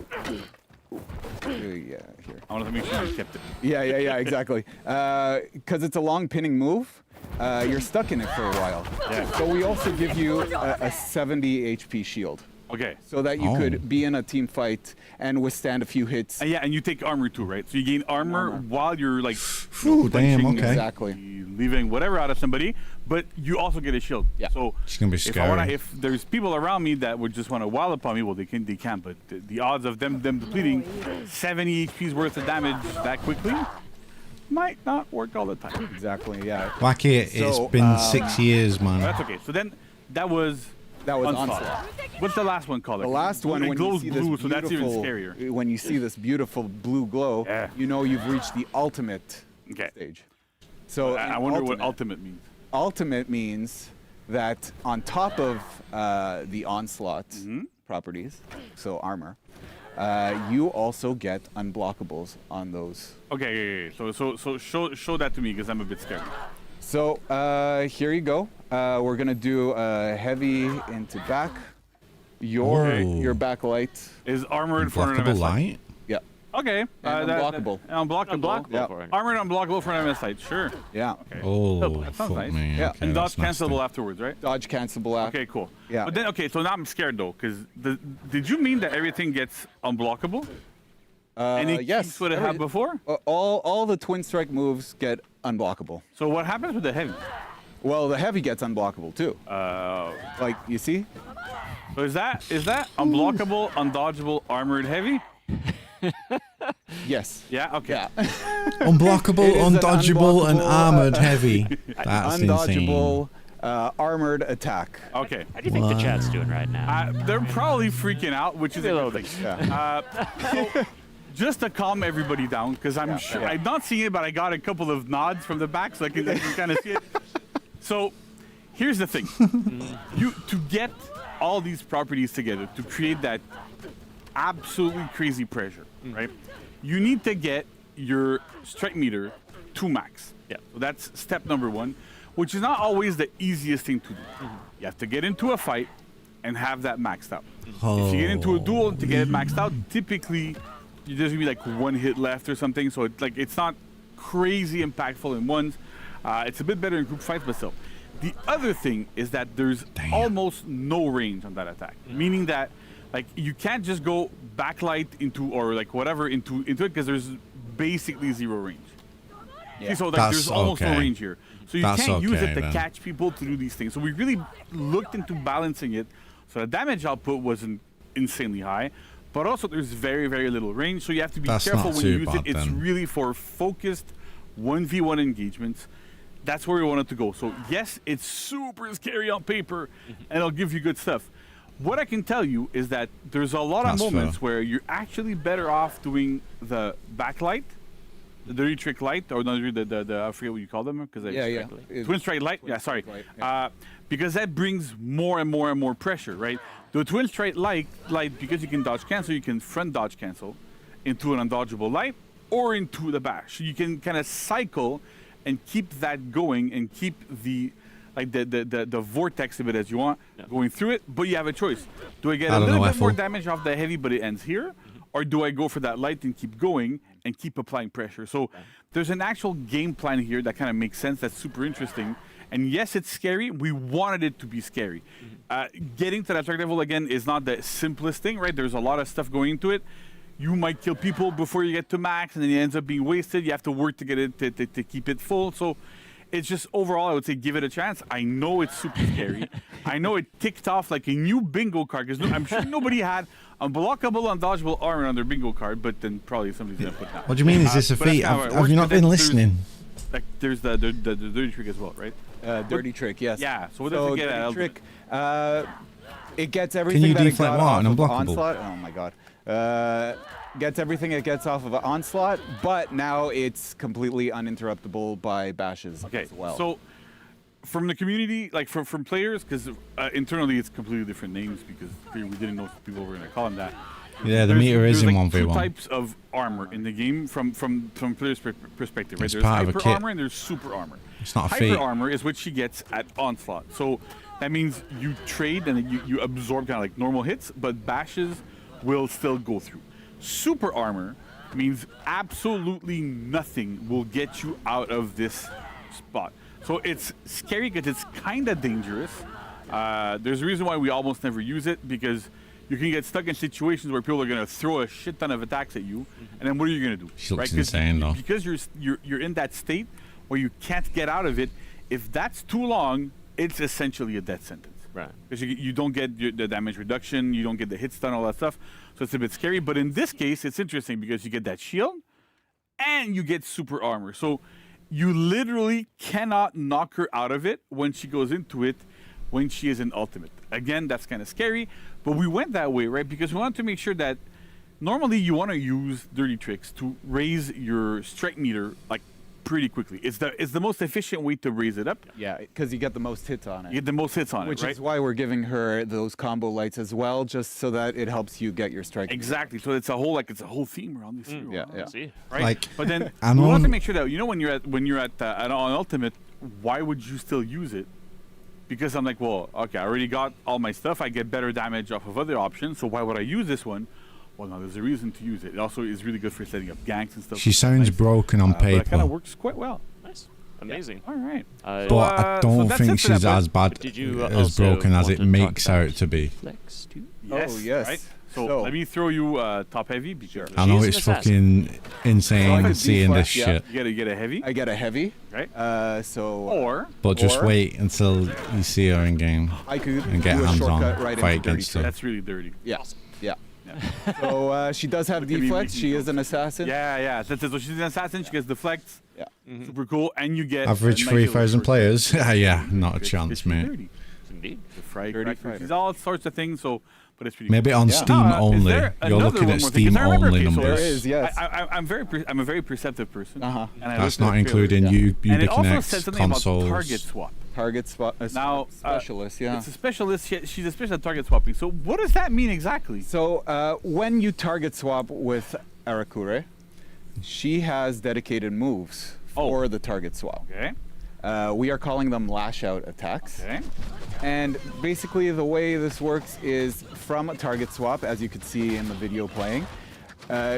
here. I want to make sure you kept it. Yeah, exactly. Because it's a long pinning move, you're stuck in it for a while. Yeah. So we also give you a 70 HP shield. Okay. So that you Oh. could be in a team fight and withstand a few hits. Yeah, and you take armor too, right? So you gain armor while you're like Ooh, damn, punching, okay. Exactly. leaving whatever out of somebody, but you also get a shield. Yeah. So It's gonna be scary. if there's people around me that would just want to wall upon me, well, they can, but the odds of them depleting 70 HP's worth of damage that quickly might not work all the time. Exactly, yeah. Wacky, it's So, been 6 years, man. That's okay. So then that was Onslaught. What's the last one called? The last one, it when you glows see blue, this so that's even beautiful, scarier. when you see this beautiful blue glow, Yeah. you know you've reached the ultimate Okay. stage. So I in wonder what ultimate means. Ultimate means that on top of the onslaught properties, so armor, you also get unblockables on those. Okay. So show that to me because I'm a bit scared. So here you go. We're gonna do heavy into back. Your backlight is armored for an Unblockable MS light. Yeah. Okay. And unblockable. Unblockable. Yeah. Armored unblockable for an MS light. Sure. Yeah. Okay. Oh, that sounds fuck nice. me. Yeah. Okay, And dodge that's nasty. cancelable afterwards, right? Dodge cancelable. Okay, cool. Yeah. But then, okay, so now I'm scared though, because did you mean that everything gets unblockable? And it yes. keeps what it had before? All the twin strike moves get unblockable. So what happens with the heavy? Well, the heavy gets unblockable too. Like you see. So is that unblockable, undodgeable, armored heavy? Yes. Yeah. Okay. Yeah. Unblockable, It is an undodgeable, and unblockable, armored heavy. That's insane. Undodgeable, armored attack. Okay. How do you think the chat's doing right now? They're probably freaking out, which is Maybe a a little good bit. thing. So, just to calm everybody down, because I'm sure I'm not seeing it, but I got a couple of nods from the back, so I can kind of see it. So, here's the thing: to get all these properties together to create that absolutely crazy pressure, right? You need to get your strike meter to max. Yeah. So that's step number one, which is not always the easiest thing to do. You have to get into a fight and have that maxed out. If you get into a duel to get it maxed out, typically there's gonna be like one hit left or something. So it's not crazy impactful in ones. It's a bit better in group fights, but still. The other thing is that there's almost no range on that attack, meaning that like you can't just go backlight into or like whatever into it because there's basically zero range. Yeah. So like That's there's almost no okay. range here. So you That's can't use it okay, to then. catch people to do these things. So we really looked into balancing it so the damage output wasn't insanely high, but also there's very, very little range. So you have to be That's careful not when you too use bad, it. It's then. really for focused 1v1 engagements. That's where we want it to go. So yes, it's super scary on paper and it'll give you good stuff. What I can tell you is that there's a lot That's of moments fair. where you're actually better off doing the backlight, the dirty trick light, or not the I forget what you call them because Yeah. twin strike light. Yeah, sorry. light, yeah. Because that brings more and more and more pressure, right? The twin strike light, because you can dodge cancel, you can front dodge cancel into an undodgeable light or into the bash. You can kind of cycle and keep that going and keep the vortex of it as you want going through it, but you have a choice. Do I get a little bit more damage off the heavy but it ends here? Or do I go for that light and keep going and keep applying pressure? So there's an actual game plan here that kind of makes sense. That's super interesting. And yes, it's scary. We wanted it to be scary. Getting to that strike level again is not the simplest thing, right? There's a lot of stuff going into it. You might kill people before you get to max, and then it ends up being wasted. You have to work to get it to keep it full. So it's just overall, I would say give it a chance. I know it's super scary. I know it ticked off like a new bingo card because I'm sure nobody had unblockable, undodgeable armor on their bingo card, but then probably somebody's gonna put that. What do you mean? Is this a but that's feat? not how it Have works, you but not then been listening? There's the dirty trick as well, right? Dirty trick, yes. Yeah. So what does it get at? dirty trick, it gets everything you that it deflect got what? off An of unblockable? onslaught. Oh my god. Gets everything it gets off of onslaught, but now it's completely uninterruptible by bashes as well. So from the community, like from players, because internally it's completely different names because we didn't know if people were going to call them that. Yeah, the meter is in like 1v1. two types of armor in the game from players' perspective. Right? It's There's part of a hyper kit. armor and there's super armor. It's not a hyper feat. armor is what she gets at onslaught. So that means you trade and you absorb kind of like normal hits, but bashes will still go through. Super armor means absolutely nothing will get you out of this spot. So it's scary because it's kind of dangerous. There's a reason why we almost never use it because you can get stuck in situations where people are going to throw a shit ton of attacks at you, and then what are you going to do? She looks 'Cause insane, though. Because you're in that state where you can't get out of it. If that's too long, it's essentially a death sentence. Right. Because you don't get the damage reduction, you don't get the hit stun, all that stuff. So it's a bit scary. But in this case, it's interesting because you get that shield and you get super armor. So you literally cannot knock her out of it when she goes into it when she is in ultimate. Again, that's kind of scary. But we went that way, right? Because we wanted to make sure that normally you want to use dirty tricks to raise your strike meter like pretty quickly. It's the most efficient way to raise it up. Yeah, because you get the most hits on it. You get the most hits on Which it, right? is why we're giving her those combo lights as well, just so that it helps you get your strike. Exactly. So it's a whole theme around this hero. Yeah. Right. Like, but then I we want to know- make sure that when you're at on ultimate why would you still use it? Because I'm like, well, okay, I already got all my stuff. I get better damage off of other options. So why would I use this one? Well, no, there's a reason to use it. It also is really good for setting up ganks and stuff. She sounds broken on But it kind paper, of works quite well. Nice. Amazing. All right. but I don't that's think it for that, she's but as bad Did you as also broken as want it to talk makes about out to be. Flex too? Yes, Oh, yes. Right? So, So- let me throw you top heavy because I know She's an it's assassin. fucking insane could seeing this deflect, yeah. shit, you gotta get a heavy, I get a heavy. right? So Or but just Or- wait until you see her in game I could and get do a hands on, shortcut right fight into dirty against her. that's really dirty. Yeah. Yeah. So she does have Look at me deflex. making She jokes. is an assassin. Yeah. So she's an assassin. She gets deflects. Yeah. Super cool. And you get Average a nice little 3,000 short- players. Yeah, not a It's chance, pretty mate. dirty. Indeed. The fry Dirty crackers. fighter. She's all sorts of things. So, but it's pretty. Maybe cool. on Yeah. Steam Now, is only. there You're another looking one at more thing? Steam 'Cause I remember, only okay, so numbers. There is, yes. I'm a very perceptive person. Uh-huh. And I That's looked at not the trailer. including yeah. you And it also Connect said something about consoles. target swap. Target spot. Now, specialist. Yeah. It's a specialist. She's a specialist at target swapping. So what does that mean exactly? So when you target swap with Arakure, she has dedicated moves for the target swap. Okay. We are calling them lash out attacks. Okay. And basically the way this works is from a target swap, as you could see in the video playing,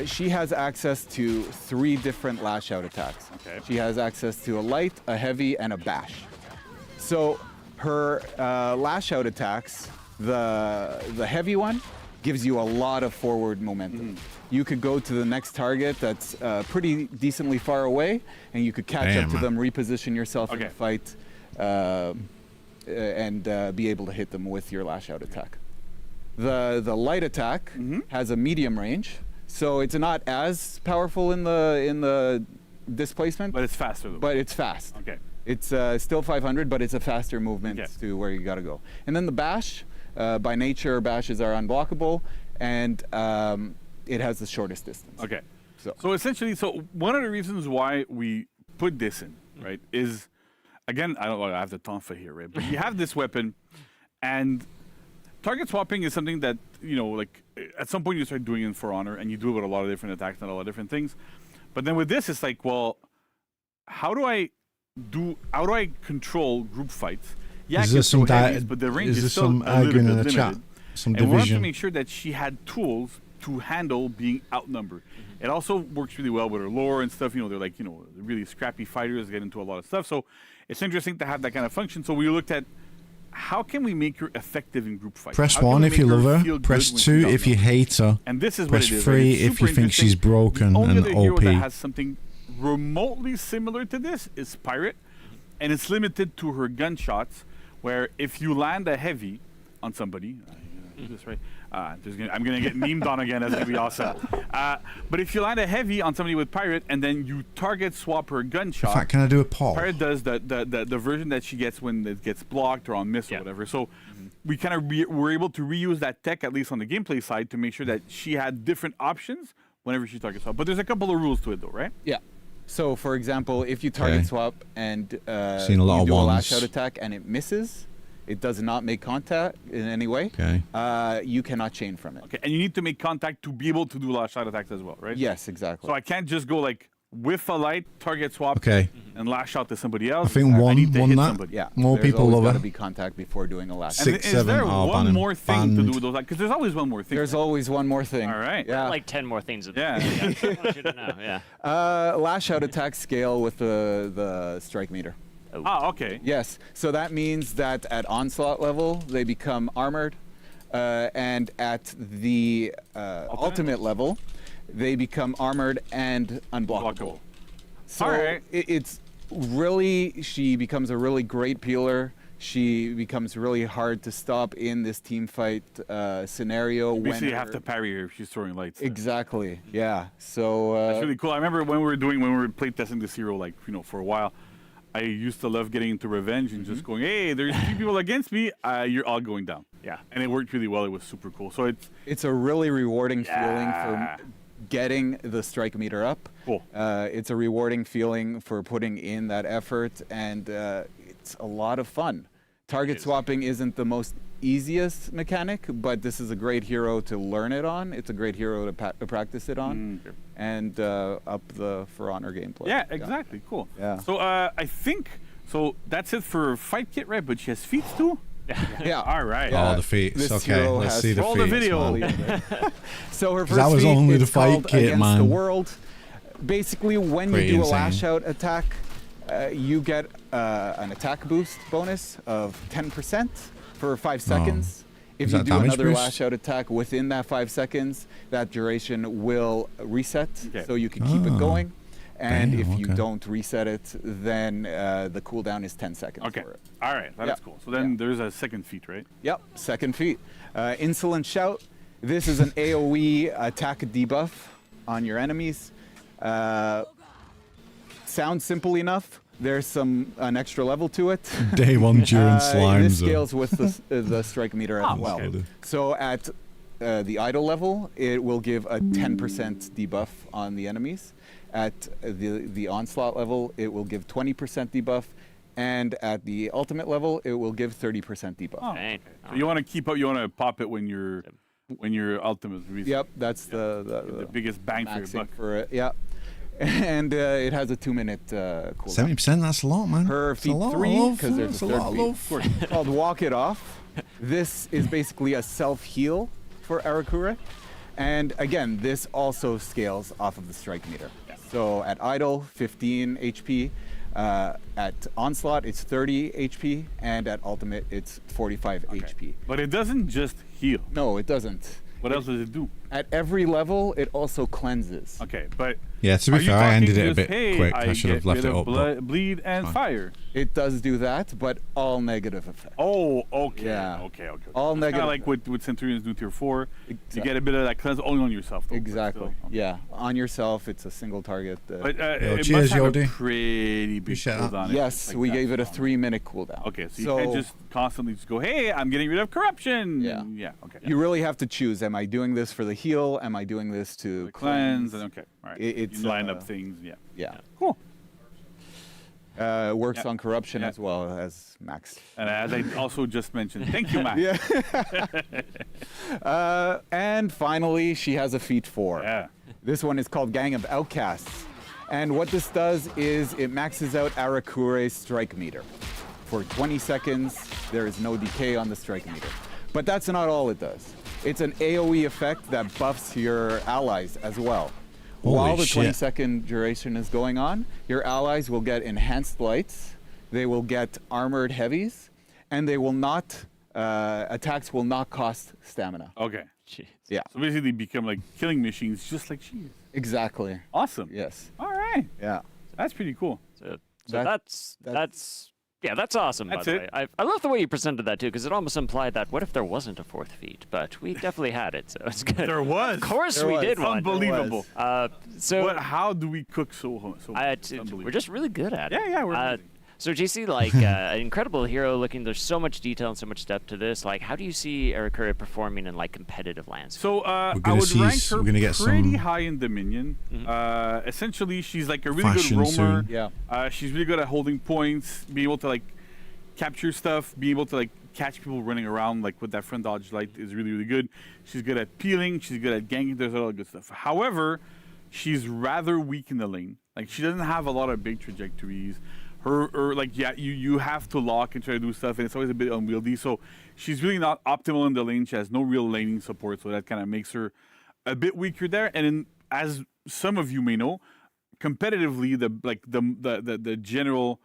she has access to 3 different lash out attacks. Okay. She has access to a light, a heavy, and a bash. So her lash out attacks, the heavy one gives you a lot of forward momentum. You could go to the next target that's pretty decently far away, and you could catch up to them, reposition yourself in the fight, and be able to hit them with your lash out attack. The light attack has a medium range, so it's not as powerful in the displacement, But it's faster though. but it's fast. Okay. It's still 500, but it's a faster movement to where you gotta go. And then the bash, by nature, bashes are unblockable, and it has the shortest distance. Okay. So Essentially, one of the reasons why we put this in, right, is again, I have the tonfa here, right? But you have this weapon, and target swapping is something that, like at some point you start doing in For Honor, and you do it with a lot of different attacks and a lot of different things. But then with this, it's like, well, how do I control group fights? Yeah, Is there some heavies, but the range is is there still some a little arguing bit in the limited. chat? Some And we wanted to division. make sure that she had tools to handle being outnumbered. It also works really well with her lore and stuff. They're like, really scrappy fighters, get into a lot of stuff. So it's interesting to have that kind of function. So we looked at how can we make her effective in group fights? Press How can 1 we if you make love her. feel good Press when 2 she's if you outnumbered? hate her. And this is Press what it is. 3 It's if you super think she's interesting. broken The only and other hero OP. that has something remotely similar to this is Pirate, and it's limited to her gunshots, where if you land a heavy on somebody, do this right. I'm gonna get memed on again. That's gonna be awesome. But if you land a heavy on somebody with Pirate and then you target swap her In gunshot, fact, can I do a poll? Pirate does the version that she gets when it gets blocked or on miss or whatever. So we kind of were able to reuse that tech, at least on the gameplay side, to make sure that she had different options whenever she targets swap. But there's a couple of rules to it though, right? Yeah. So for example, if you target swap and Seen a lot you of do a ones. lash out attack and it misses, it does not make contact in any way. Okay. You cannot chain from it. Okay, and you need to make contact to be able to do lash out attacks as well, right? Yes, exactly. So I can't just go like with a light, target swap, Okay. and lash out to somebody else. I think one need to won hit that. somebody. Yeah. More there's people always love gotta her. be contact before doing a lash. And Six, is 7, there oh, one ban more thing to do banned. with those? Because there's always one more thing. There's always one more thing. All right. Yeah. Like 10 more things. Yeah. I want you to know. Yeah. Lash out attack scale with the strike meter. Oh, okay. Yes. So that means that at onslaught level they become armored, and at the ultimate level they become armored and unblockable. Blockable. So All right. it's really, she becomes a really great peeler. She becomes really hard to stop in this team fight scenario. Basically, you have to parry her if she's throwing lights. Exactly. Yeah. So That's really cool. I remember when we were play testing this hero, like for a while. I used to love getting into revenge and just going, hey, there's 3 people against me. You're all going down. Yeah. And it worked really well. It was super cool. So it's a really rewarding feeling for getting the strike meter up. Cool. It's a rewarding feeling for putting in that effort, and it's a lot of fun. Target swapping isn't the most easiest mechanic, but this is a great hero to learn it on. It's a great hero to practice it on, and up the For Honor gameplay. Yeah, exactly. Cool. Yeah. So I think So that's it for fight kit, right? But she has feats too? Yeah. All right. All the feats. Okay, let's see the roll feats. the video. So her that first was feat only is the fight called kit, Against man. the World. Basically, when Pretty you do insane. a lash out attack, you get an attack boost bonus of 10% for 5 seconds. If Is you that do damage another boost? lash out attack within that 5 seconds, that duration will reset, so you can keep it going. And Damn, if you okay. don't reset it, then the cooldown is 10 seconds Okay. for it. All right. That's cool. So then there's a second feat, right? Yep, second feat. Insolent Shout. This is an AoE attack debuff on your enemies. Sounds simple enough. There's an extra level to it. Day 1 during slimes. This scales with the strike meter as well. okay. So at the idle level, it will give a 10% debuff on the enemies. At the onslaught level, it will give 20% debuff. And at the ultimate level, it will give 30% debuff. Oh, okay. So you want to keep up. You want to pop it when your ultimate reset. Yep, that's the biggest bang for your maxing buck. for it. Yeah. And it has a 2-minute cooldown. 70%, that's a lot, man. Her That's a feat lot of 3, love. because there's That's a a third lot of feat, love. called Walk It Off. This is basically a self-heal for Arakure. And again, this also scales off of the strike meter. So at idle, 15 HP. At onslaught, it's 30 HP. And at ultimate, it's 45 HP. But it doesn't just heal. No, it doesn't. What else does it do? At every level, it also cleanses. Okay, but Yeah, to be are you fair, I talking ended it a just, bit hey, quick. I should have get left rid it of up. but bleed and fine. fire. It does do that, but all negative effects. Oh, okay. Yeah. Okay. All It's negative. kind of like what Centurions do tier 4. You Exactly. get a bit of that cleanse only on yourself. Though, but Exactly. still, okay. Yeah. On yourself, it's a single target. But Yo, it cheers, must have Yodi. a pretty big Appreciate that. cooldown. yes, we gave it a 3-minute cooldown. Okay, so you can't just constantly just go, hey, I'm getting rid of corruption. Yeah. Yeah, okay. You really have to choose. Am I doing this for the heal? Am I doing this to Cleanse. And okay, all right. It's you line up things, yeah. Yeah. Cool. Works Yeah. on corruption Yeah. as well as Max. And as I also just mentioned, thank you, Max. And finally, she has a feat 4. Yeah. This one is called Gang of Outcasts. And what this does is it maxes out Arakure's strike meter. For 20 seconds, there is no decay on the strike meter. But that's not all it does. It's an AoE effect that buffs your allies as well. Holy While the shit. 20-second duration is going on, your allies will get enhanced lights, they will get armored heavies, and they will not, attacks will not cost stamina. Okay. Jeez. Yeah, So basically, they become like killing machines just like she is. exactly. Awesome. Yes. All right. Yeah. That's pretty cool. So That- that's awesome. That's by the it. way, I love the way you presented that too, because it almost implied that what if there wasn't a 4th feat? But we definitely had it, so it's good. There was. Of course, There we was. did one. Unbelievable. So How do we cook so unbelievable? we're just really good at it. Yeah, we're amazing. So JC, like an incredible hero looking. There's so much detail and so much depth to this. Like, how do you see Arakure performing in like competitive landscape? So I gonna would see rank her we're gonna get pretty some high in Dominion. Essentially, she's like a really good fashion roamer. soon. Yeah. She's really good at holding points, being able to like capture stuff, being able to like catch people running around like with that front dodge light is really, really good. She's good at peeling. She's good at ganking. There's a lot of good stuff. However, she's rather weak in the lane. Like she doesn't have a lot of big trajectories. Her like you have to lock and try to do stuff, and it's always a bit unwieldy. So she's really not optimal in the lane. She has no real laning support, so that kind of makes her a bit weaker there. And then, as some of you may know, competitively, the general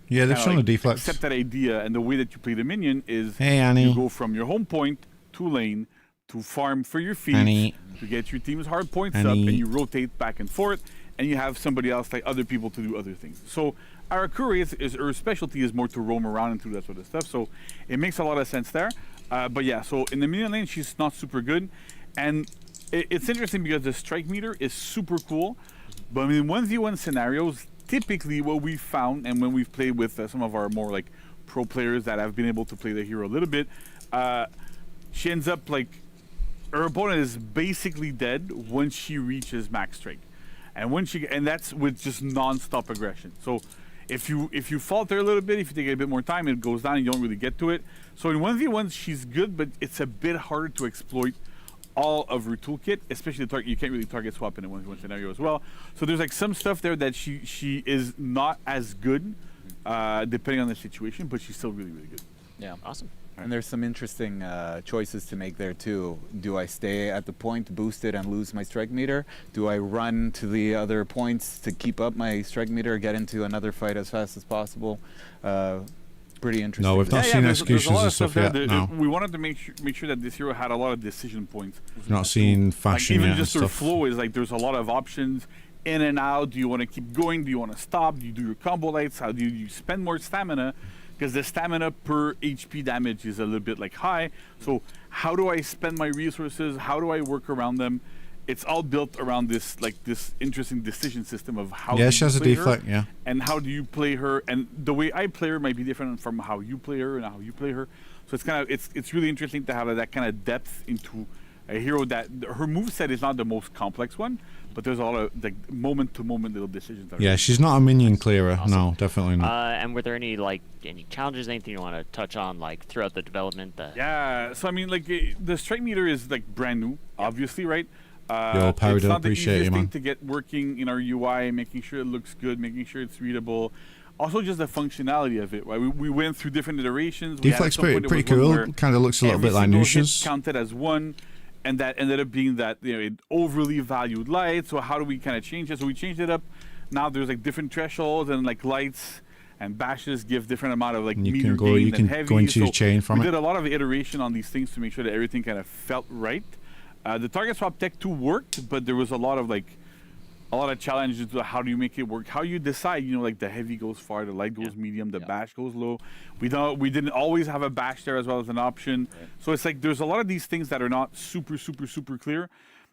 Yeah, they've kinda, shown like, the deflex. accept that idea, and the way that you play the minion is Hey, Annie. you go from your home point to lane to farm for your feet Annie. to get your team's hard points up, Annie. and you rotate back and forth, and you have somebody else, like other people, to do other things. So Arakure is her specialty is more to roam around and do that sort of stuff. So it makes a lot of sense there. But yeah, so in the minion lane, she's not super good, and it's interesting because the strike meter is super cool. But in 1v1 scenarios, typically what we've found, and when we've played with some of our more like pro players that have been able to play the hero a little bit, she ends up like her opponent is basically dead when she reaches max strike, and that's with just non-stop aggression. So if you falter a little bit, if you take a bit more time, it goes down and you don't really get to it. So in 1v1 she's good, but it's a bit harder to exploit all of her toolkit, especially the target. You can't really target swap in a 1v1 scenario as well. So there's like some stuff there that she is not as good depending on the situation, but she's still really, really good. Yeah. Awesome. And there's some interesting choices to make there too. Do I stay at the point, boost it, and lose my strike meter? Do I run to the other points to keep up my strike meter, get into another fight as fast as possible? Pretty interesting. No, we've not seen there's executions a lot and of stuff there. yet. No, We wanted to make sure that this hero had a lot of decision points. we've not seen fashion Like, even yet just and her stuff. flow is like there's a lot of options in and out. Do you want to keep going? Do you want to stop? Do you do your combo lights? How do you spend more stamina? Because the stamina per HP damage is a little bit like high. So how do I spend my resources? How do I work around them? It's all built around this interesting decision system of how. Yeah, do she you has a play her, deflect, yeah. And how do you play her? And the way I play her might be different from how you play her and how you play her. So it's kind of it's really interesting to have that kind of depth into a hero that her moveset is not the most complex one, but there's a lot of like moment to moment little decisions. That Yeah, she's not a minion clearer. Awesome. No, definitely not. And were there any challenges, anything you want to touch on like throughout the development? Yeah, so I mean, like the strike meter is like brand new, obviously, right? Yo, Powder, it's not the appreciate you, easiest man. thing to get working in our UI, making sure it looks good, making sure it's readable. Also, just the functionality of it. Right? We went through different iterations. Deflect's pretty cool. Kind of looks a little bit like Nusha's. Counted as one, and that ended up being that it overly valued light. So how do we kind of change it? So we changed it up. Now there's like different thresholds and like lights and bashes give different amount of like And you meter can go- gain you and can heavy. go into your So chain from we it. did a lot of iteration on these things to make sure that everything kind of felt right. The target swap tech 2 worked, but there was a lot of challenges to how do you make it work, how you decide, like the heavy goes far, the light goes medium, the bash goes low. We didn't always have a bash there as well as an option. Right. So it's like there's a lot of these things that are not super clear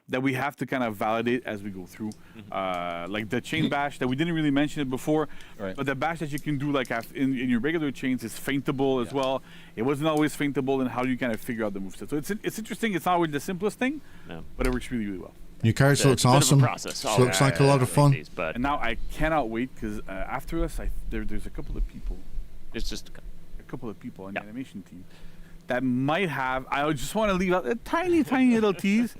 that we have to kind of validate as we go through. Like the chain bash that we didn't really mention it before, right. But the bash that you can do like in your regular chains is feintable as well. It wasn't always feintable, and how do you kind of figure out the moveset? So it's interesting. It's not always the simplest thing, but it works really, really well. Your character looks awesome. She looks like a lot of fun. And now I cannot wait because after us, there's a couple of people. It's just a couple of people on the animation team that might have. I just want to leave out a tiny little tease.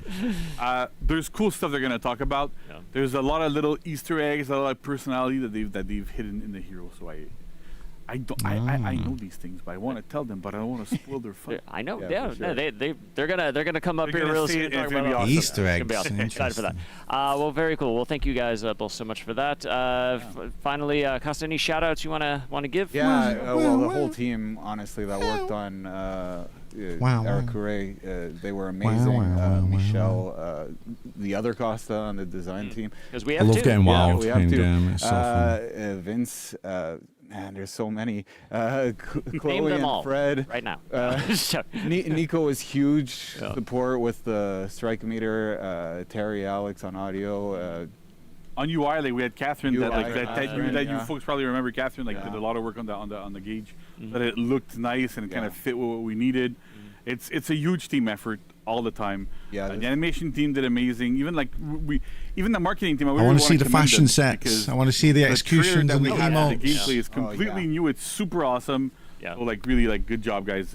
There's cool stuff they're gonna talk about. Yeah. There's a lot of little Easter eggs, a lot of personality that they've hidden in the hero. So I know these things, but I want to tell them, but I don't want to spoil their fun. I know. Yeah, sure. They're gonna come up here real soon. It's gonna be awesome. Easter eggs. Awesome. Excited for that. Well, very cool. Well, thank you guys both so much for that. Finally, Costa, any shout outs you wanna give? Yeah, the whole team, honestly, that worked on Arakure, they were amazing. Michelle, the other Costa on the design team. Because we have I love getting wild we have in to. game. It's so fun. Vince, man, there's so many. Name Chloe them and all Fred. right now. Nico was huge support with the strike meter. Terry, Alex on audio. On UI, like we had Catherine, UI, that you yeah. folks probably remember. Catherine, did a lot of work on the gauge, that it looked nice and it kind of fit what we needed. It's a huge team effort all the time. Yeah, the animation team did amazing. Even the marketing team. I want to see the fashion sets. I want to see the executions and the emotes. The gameplay is completely new. It's super awesome. Yeah. So really good job, guys.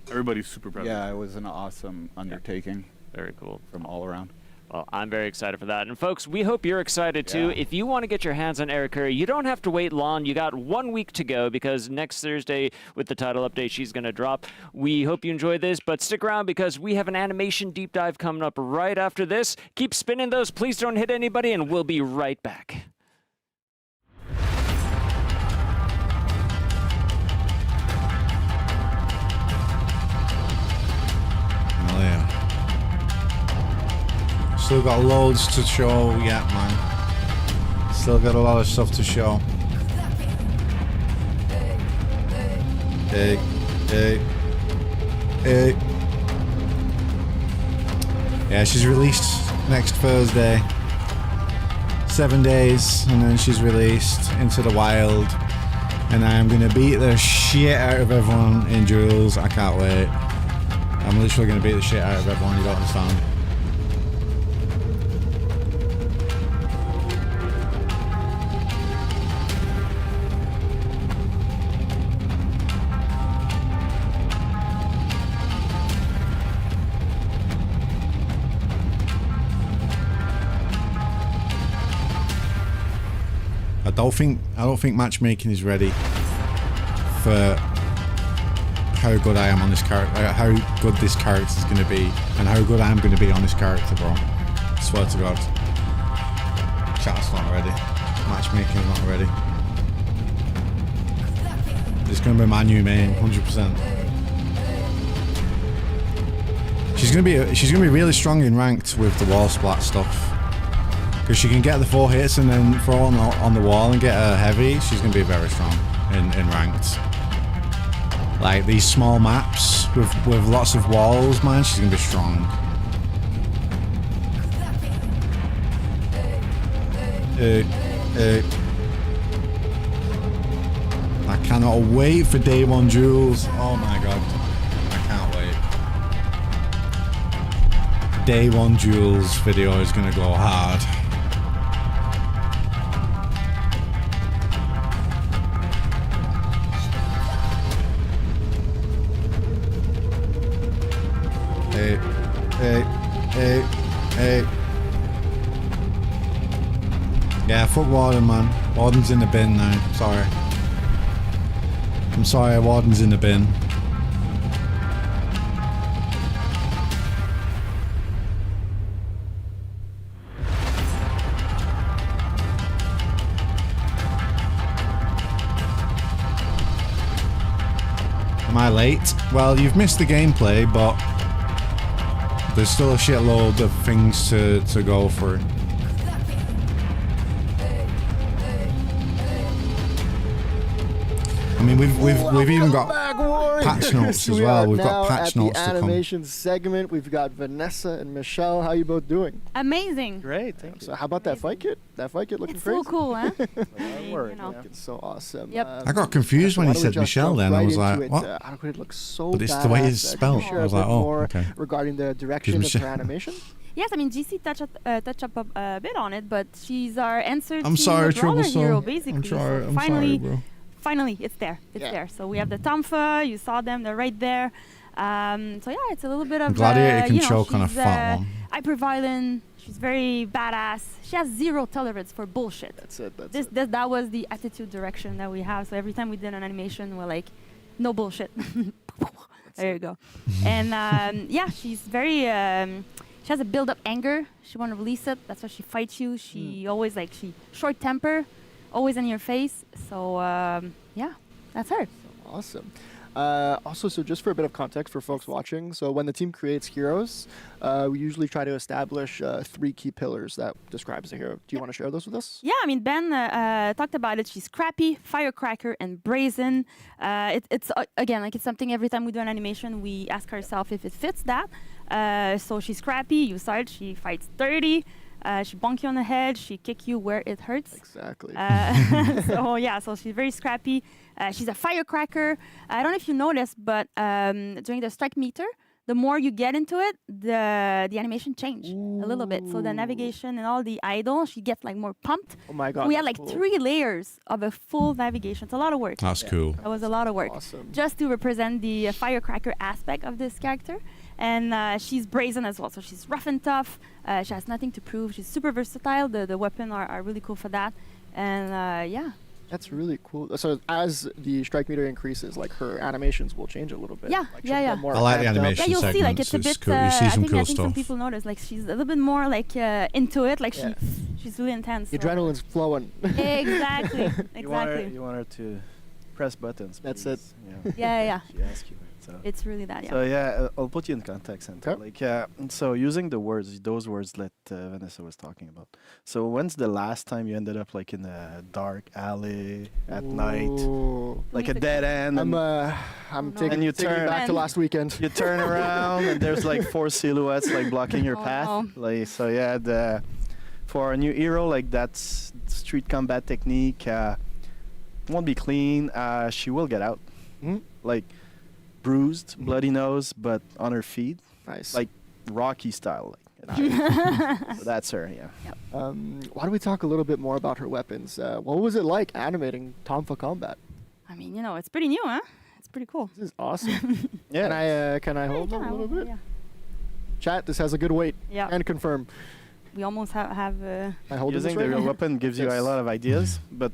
Everybody's super proud. Yeah, it was an awesome undertaking. Very cool from all around. Well, I'm very excited for that. And folks, we hope you're excited too. If you want to get your hands on Arakure, you don't have to wait long. You got 1 week to go because next Thursday with the title update, she's going to drop. We hope you enjoyed this, but stick around because we have an animation deep dive coming up right after this. Keep spinning those. Please don't hit anybody, and we'll be right back. Oh, yeah. Still got loads to show yet, man. Still got a lot of stuff to show. Hey. Yeah, she's released next Thursday. 7 days, and then she's released into the wild. And I'm gonna beat the shit out of everyone in duels. I can't wait. I'm literally gonna beat the shit out of everyone, you don't understand. I don't think matchmaking is ready for how good I am on this character, how good this character is going to be, and how good I am going to be on this character, bro. I swear to God. Chat's not ready. Matchmaking is not ready. It's going to be my new main, 100%. She's going to be really strong in ranked with the wall splat stuff. Because she can get the 4 hits and then throw on the wall and get a heavy. She's going to be very strong in ranked. Like these small maps with lots of walls, man, she's going to be strong. I cannot wait for day 1 duels. Oh my god. I can't wait. Day 1 duels video is going to go hard. Hey. Yeah, fuck Warden, man. Warden's in the bin now. Sorry. I'm sorry, Warden's in the bin. Am I late? Well, you've missed the gameplay, but there's still a shitload of things to go through. I mean, we've even got patch notes as well. We've got patch notes to come. At the animation segment, we've got Vanessa and Michelle. How you both doing? Amazing. Great, thank you. So how about that fight kit? That fight kit looking It's crazy. so cool, huh? It's so awesome. Yep. I got confused when he said Michelle then. I was like, what? It looks so But it's the way it's spelled. Can you share I was a like, bit oh, more okay. regarding the direction of her animation? Yes, I mean GC touch up a bit on it, but she's our answer I'm to sorry, the brawler Troublesome. hero, basically. I'm sorry, So I'm finally, sorry, bro. Finally, it's there. It's there. So we have the Tomfa. You saw them. They're right there. So yeah, it's a little bit of Gladiator can you know, choke on a fat one. Hyper-violent. She's very badass. She has 0 tolerance for bullshit. That's it. That was the attitude direction that we have. So every time we did an animation, we're like, no bullshit. There you go. And yeah, she's very. She has a build-up anger. She want to release it. That's why she fights you. She always she short temper, always in your face. So yeah, that's her. Awesome. Also, so just for a bit of context for folks watching, so when the team creates heroes, we usually try to establish 3 key pillars that describes the hero. Do you want to share those with us? Yeah, I mean, Ben talked about it. She's scrappy, firecracker, and brazen. It's again, it's something every time we do an animation, we ask ourselves if it fits that. So she's scrappy, you saw it, she fights dirty. She bonk you on the head, she kick you where it hurts. Exactly. So yeah, so she's very scrappy. She's a firecracker. I don't know if you noticed, but during the strike meter, the more you get into it, the animation change a little bit. So the navigation and all the idle, she gets more pumped. Oh my god. We had cool. 3 layers of a full navigation. It's a lot of work. That's cool. That was a lot of work. Awesome. Just to represent the firecracker aspect of this character. And she's brazen as well. So she's rough and tough. She has nothing to prove. She's super versatile. The weapons are really cool for that. And yeah. That's really cool. So as the strike meter increases, her animations will change a little bit. Yeah, she'll get more I like the amped up. animation Yeah, you'll see. segments. It's a bit. Cool. You see some I cool think some stuff. people notice. She's a little bit more into it. She's really intense. The adrenaline's flowing. Exactly. Exactly. You want her to press buttons. That's please. it. Yeah. She asks you. So It's really that. Yeah. So yeah, I'll put you in context. And so using those words that Vanessa was talking about. So when's the last time you ended up in a dark alley at night, a dead end? I'm taking you taking turn back to last weekend. You turn around and there's 4 silhouettes blocking your path. No. So yeah, for a new hero that's street combat technique. Won't be clean. She will get out. Bruised, bloody nose, but on her feet. Nice. Rocky style. So that's her, yeah. Yep. Why don't we talk a little bit more about her weapons? What was it like animating Tomfa Combat? I mean, it's pretty new, huh? It's pretty cool. This is awesome. Yeah. Can I hold them a little bit? Yeah. Chat, this has a good weight. Yeah. And confirm. we almost have. I hold Using this the right real now? weapon gives you a lot of ideas, but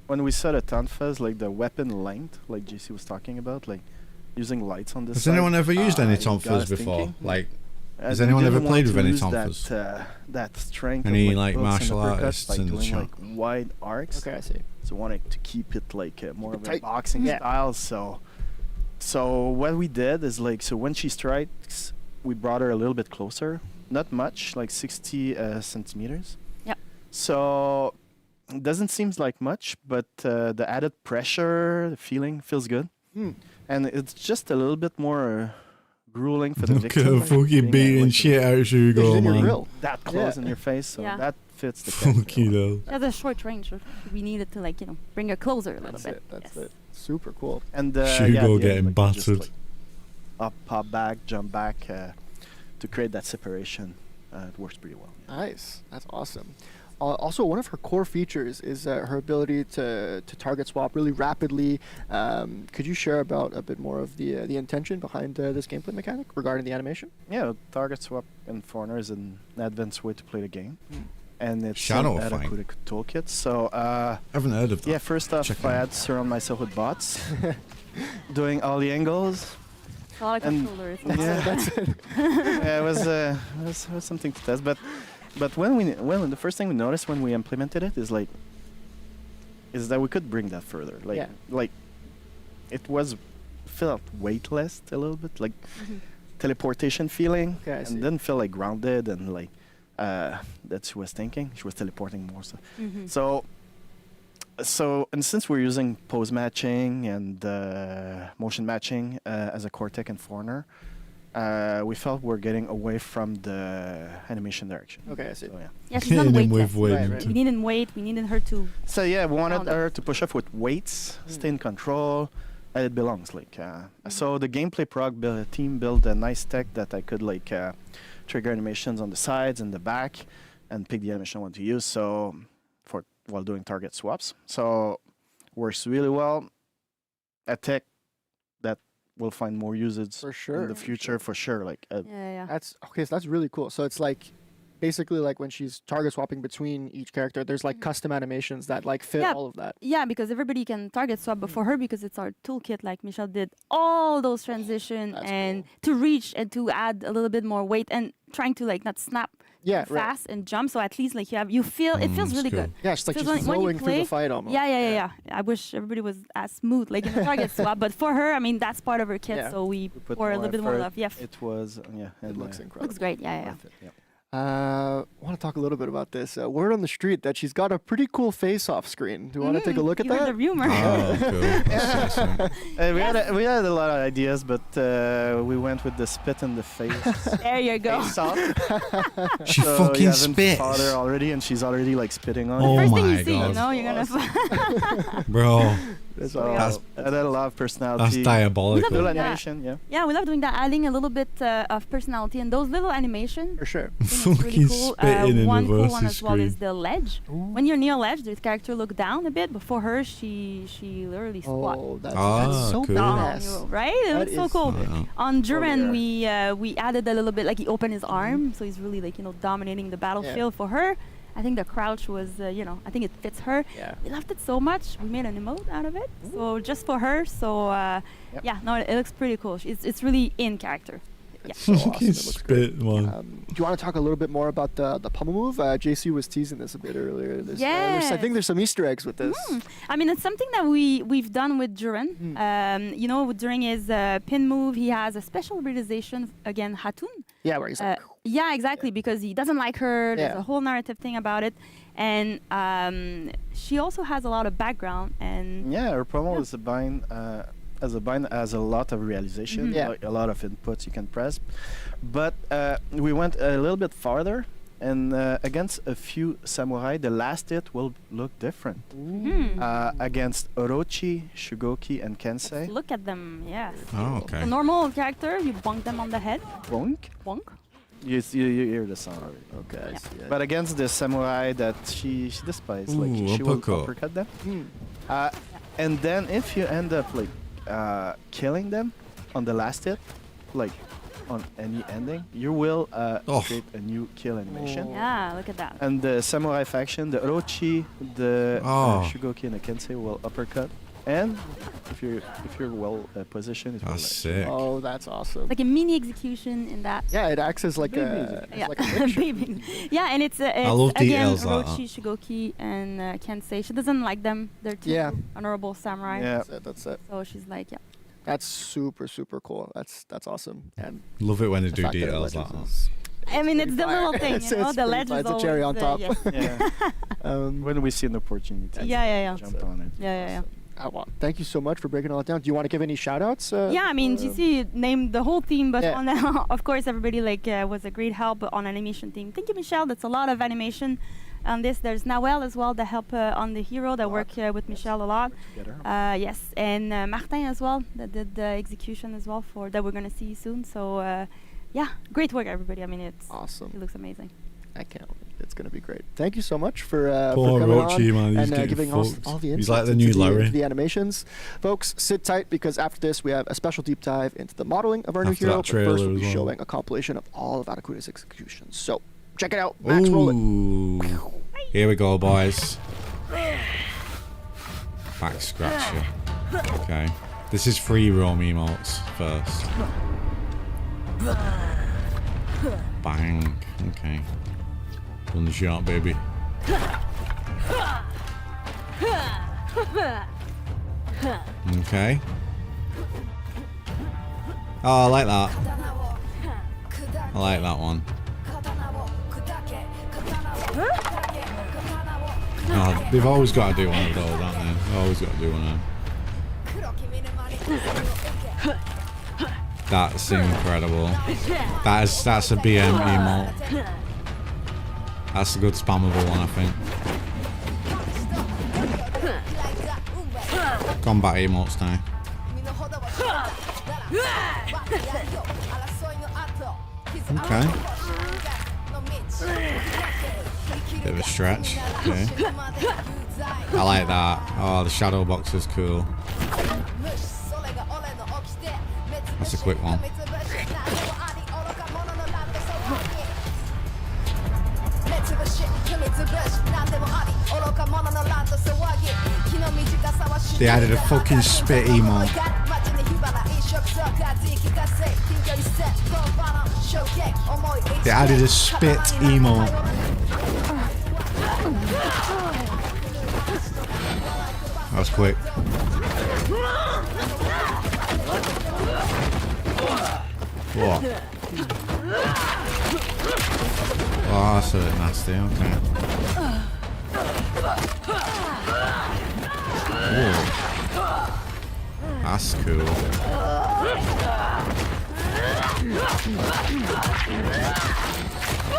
when we saw the Tanfas, like the weapon length, like JC was talking about, like using lights on this. Has side, anyone ever used any it got Tonfas us before? thinking. Like, has We anyone didn't ever want played to with any lose Tonfas? That strength. Any, of, like, hooks and martial uppercuts artists by in the doing chat? like wide arcs. Okay, I see. So we wanted to keep it like more of a tight. boxing Yeah. style. So what we did is like, so when she strikes, we brought her a little bit closer. Not much, like 60 centimeters. Yep. So it doesn't seem like much, but the added pressure, the feeling feels good. And it's just a little bit more grueling for the Look victim. at her like, fucking being, beating like, shit out of Hugo, in your man. grill. that close Yeah. in your face, so Yeah. that fits the Fuck character. you, though. She has a short range. So we needed to bring her closer a little That's bit. it. That's Yes. it. Super cool. And Hugo yeah, at the end, getting like, you just, battered. like, up, pop back, jump back to create that separation. It works pretty well. Nice. That's awesome. Also, one of her core features is her ability to target swap really rapidly. Could you share about a bit more of the intention behind this gameplay mechanic regarding the animation? Yeah, target swap in Foreigner is an advanced way to play the game. And it's Shadow an Fight. Adequate toolkit. So, I haven't heard of that. yeah, first off, Check I it out. had to surround myself with bots, doing all the angles. A lot of And- controllers. Yeah, That's it. yeah, it was something to test. But when the first thing we noticed when we implemented it is that we could bring that further. Like it felt weightless a little bit, like teleportation feeling, Okay, I see. and didn't feel like grounded and like that she was thinking. She was teleporting more stuff. So and since we're using pose matching and motion matching as a core tech in Foreigner, we felt we're getting away from the animation direction. Okay, I see. So, yeah. Yeah, she's not And then weightless. with weight. Right. We needed weight. We needed her to. So yeah, we wanted Grounded. her to push off with weights, stay in control. It belongs. So the gameplay team built a nice tech that I could trigger animations on the sides and the back, and pick the animation I want to use. So while doing target swaps, so works really well. A tech that will find more usage For sure. in the future for sure. Yeah. That's okay. So that's really cool. So it's basically when she's target swapping between each character, there's custom animations that fit Yeah. all of that. Yeah, because everybody can target swap, but for her, because it's our toolkit, like Michel did all those transition That's and to reach and to add a little bit more weight and trying to not snap Yeah, right. fast and jump. So at least you feel it feels that's really cool. good. Yeah, it's like So she's when you flowing through the play- fight almost. Yeah. I wish everybody was as smooth in the target swap, but for her, I mean that's part of her kit, Yeah. so we put pour a little bit more effort. love. Yeah, It was It looks incredible. looks great. Yeah. worth it, yeah. I want to talk a little bit about this. Word on the street that she's got a pretty cool face-off screen. Do you want to take a look at You heard that? the rumor. Oh, cool. That's awesome. We had a lot of ideas, but we went with the spit in the face. There you go. face off. She So fucking you haven't spits. fought her already, and she's already spitting on Oh you. First thing my you see, God. you're gonna. Bro, That's So awesome. it had a lot of personality. that's diabolical. Little Yeah. animation, yeah. Yeah, we love doing that, adding a little bit of personality and those little animations. For sure. It's really Fucking cool. spitting in One the cool one versus as well is screen. the ledge. When you're near a ledge, the character look down a bit. Before her, she literally squat. Oh, that's Ah, so cool. badass. Right? It That looks so is- cool. Wow. On Duran, yeah. we added a little bit, he opened his arm, so he's really dominating the battlefield. For her, I think the crouch was, I think it fits her. Yeah. We loved it so much. We made an emote out of it, so just for her. So it looks pretty cool. It's really in character. It's so awesome. Fucking It looks great. spit, man. Do you want to talk a little bit more about the pummel move? JC was teasing this a bit earlier. I think there's some Easter eggs with this. I mean, it's something that we've done with Duran. During his pin move, he has a special realization again, Hatun. Yeah, where he's like, Yeah, exactly, because he doesn't like her. There's Yeah. a whole narrative thing about it, and she also has a lot of background and. Yeah, her promo is has a lot of realization, Yeah. a lot of inputs you can press. But we went a little bit farther, and against a few samurai, the last hit will look different. Against Orochi, Shugoki, and Kensei. Look at them, yes. Oh, okay. A normal character, you bonk them on the head. Bonk. Bonk. You hear the sound already. okay, I see. But against the samurai that she despises, Ooh, she will uppercut. uppercut them. And then if you end up killing them on the last hit, on any ending, you will create a new kill animation. Yeah, look at that. And the samurai faction, the Orochi, the Shugoki, and the Kensei will uppercut. And if you're well positioned, it will That's sick. Oh, that's awesome. Like a mini execution in that. Yeah, it acts as like a Baby. Yeah, and it's love again details like Orochi, Shugoki, and Kensei. She doesn't like them. They're two honorable samurai. Yeah, that's it. So she's like, yeah. That's super cool. That's awesome. And love it when they do fact that details like Legends that. I mean, it's the little thing, It's- you know. it's The pretty legends. fun. It's a cherry on top. When we see an opportunity, jump on it. Yeah. Thank you so much for breaking all that down. Do you want to give any shout outs? Yeah, I mean, GC named the whole team, but Yeah. on of course, everybody was a great help on animation team. Thank you, Michelle. That's a lot of animation on this. There's Nawel as well that help on the hero that work with Michelle a lot. Yes, and Martin as well that did the execution as well for that we're gonna see soon. So yeah, great work, everybody. I mean, it's awesome. It looks amazing. I can't wait. It's going to be great. Thank you so much for Poor coming Orochi, on man, he's and getting giving us fucked. all the He's insights like the new into Larry. the animations. Folks, sit tight because after this we have a special deep dive into the modeling of our new After hero. that But trailer first we'll as be well. showing a compilation of all of Arakura's executions. So check it out. Max, roll it. Ooh. Here we go, boys. Back scratcher. Okay. This is free roam emotes first. Bang. Okay. Done the shot, baby. Okay. Oh, I like that. I like that one. Oh, they've always got to do one of those, haven't they? They've always got to do one of them. That's incredible. That's a BM emote. That's a good spammable one, I think. Combat emotes now. Okay. Bit of a stretch. Okay. I like that. Oh, the shadow box is cool. That's a quick one. They added a fucking spit emote. They added a spit emote. That was quick. Whoa. Oh, that's a bit nasty, okay. Ooh. That's cool.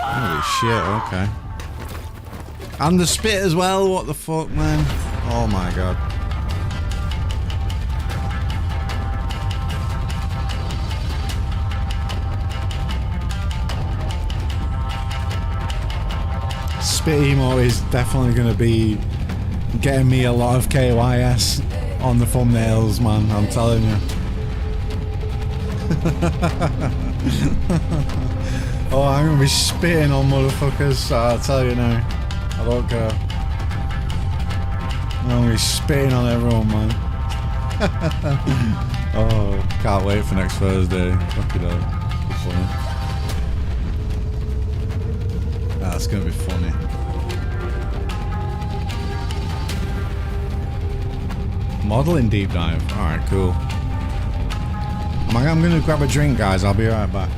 Holy shit, okay. And the spit as well, what the fuck, man? Oh my god. Spit emo is definitely going to be getting me a lot of KYS on the thumbnails, man, I'm telling you. Oh, I'm going to be spitting on motherfuckers, I'll tell you now. I don't care. I'm going to be spitting on everyone, man. Oh, can't wait for next Thursday. Fucking hell. It's funny. That's going to be funny. Modeling deep dive. Alright, cool. I'm going to grab a drink, guys. I'll be right back.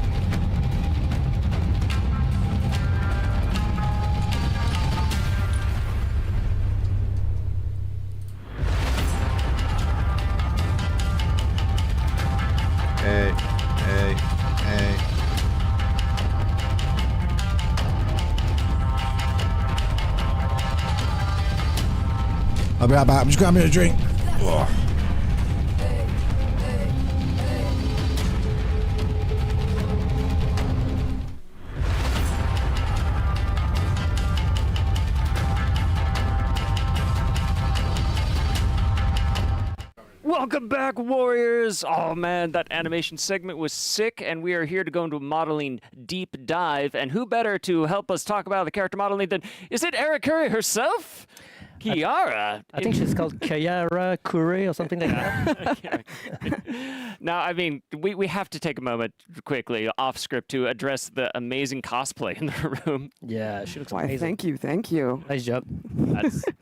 Hey. I'll be right back. I'm just grabbing a drink. Ugh. Welcome back, Warriors! Oh man, that animation segment was sick, and we are here to go into a modeling deep dive. And who better to help us talk about the character modeling than, is it Eric Curry herself? Kiara. I think she's called Kiara Kure or something like that. Now, I mean, we have to take a moment quickly off script to address the amazing cosplay in the room. Yeah, she looks Why, amazing. thank you. Nice job.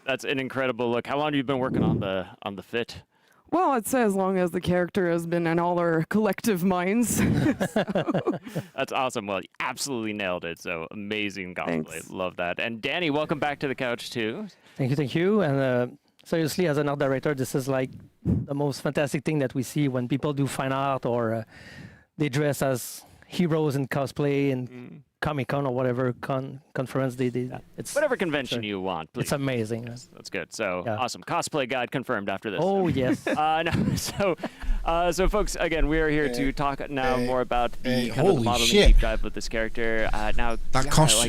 That's an incredible look. How long have you been working on the fit? Well, I'd say as long as the character has been in all our collective minds. That's awesome. Well, you absolutely nailed it. So amazing cosplay. Thanks. Love that. And Danny, welcome back to the couch too. Thank you. And seriously, as an art director, this is like the most fantastic thing that we see when people do fine art or they dress as heroes in cosplay and Comic-Con or whatever conference they did. It's whatever convention you want, please. It's amazing. That's good. So awesome. Cosplay guide confirmed after this. Oh, yes. So folks, again, we are here to talk now more about the kind of the modeling shit. deep dive with this character. Now, That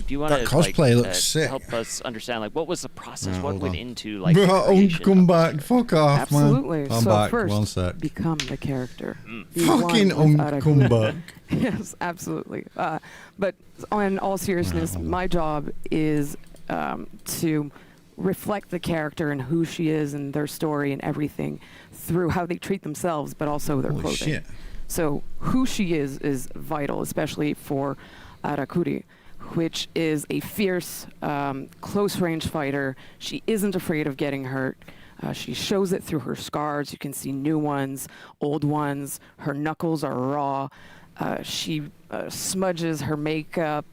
do you want to cosplay looks sick. help us understand what was the process? What hold went on. into Bro, the creation come of back. this Fuck off, Absolutely. man. I'm So back. first, 1 sec. become the character. Be Fucking one with come Arakura. back. Yes, absolutely. But in all seriousness, my job is to reflect the character and who she is and their story and everything through how they treat themselves, but also their Holy clothing. shit. So who she is vital, especially for Arakuri, which is a fierce, close-range fighter. She isn't afraid of getting hurt. She shows it through her scars. You can see new ones, old ones. Her knuckles are raw. She smudges her makeup.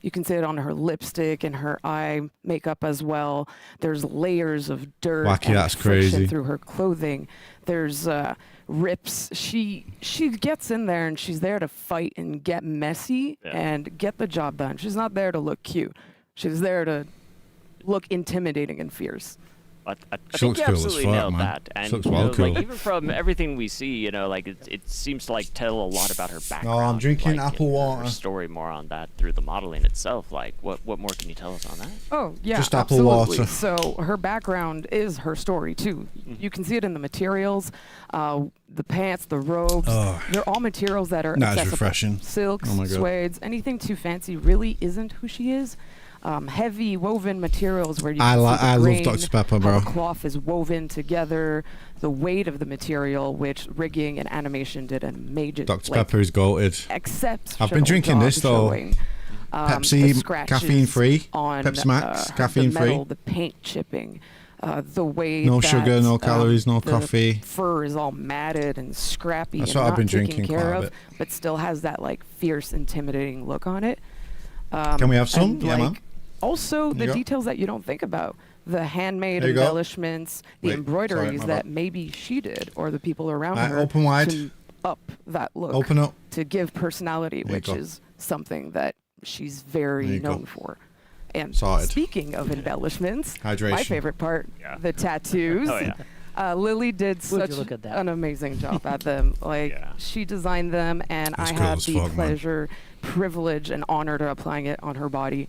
You can see it on her lipstick and her eye makeup as well. There's layers of dirt Wacky, and that's friction crazy. through her clothing. There's rips. She gets in there and she's there to fight and get messy and get the job done. She's not there to look cute. She's there to look intimidating and fierce. I She think looks you cool as absolutely fuck, nailed man. that. And She looks you well know, like cool. even from everything we see, it seems to tell a lot about her background. I'm drinking like, apple and water. Her story more on that through the modeling itself. Like, what more can you tell us on that? Oh, yeah, Just apple absolutely. water. So her background is her story, too. You can see it in the materials, the pants, the robes. They're all materials that are That's accessible. refreshing. Silks, Oh my God. suedes, anything too fancy really isn't who she is. Heavy woven materials where you can see the I love grain, Dr. Pepper, how bro. the cloth is woven together, the weight of the material, which rigging and animation did a major Dr. Pepper is goated. exceptional I've been drinking this, job though. showing, the Pepsi, scratches caffeine-free. on Pepsi Max, the caffeine-free. metal, the paint chipping, the way No that, sugar, no calories, no the coffee. fur is all matted and scrappy That's and what I've not been taken drinking care quite a of, bit. but still has that like fierce, intimidating look on it. Can we have some? And, Yeah, like, man. Also, There the you go. details that you don't think about. The handmade There you go. embellishments, the Wait, embroideries sorry, my that bad. maybe she did or the people around Right, her open wide. to up that look. Open up. To give personality, There you which go. is something that she's very There you known go. for. And Sorted. speaking of embellishments, Hydration. my favorite part, the tattoos. Oh, yeah. Lily did Would such you look at that? an amazing job at them. Like she designed them, and That's I cool have as the fuck, man. pleasure, privilege, and honor to applying it on her body.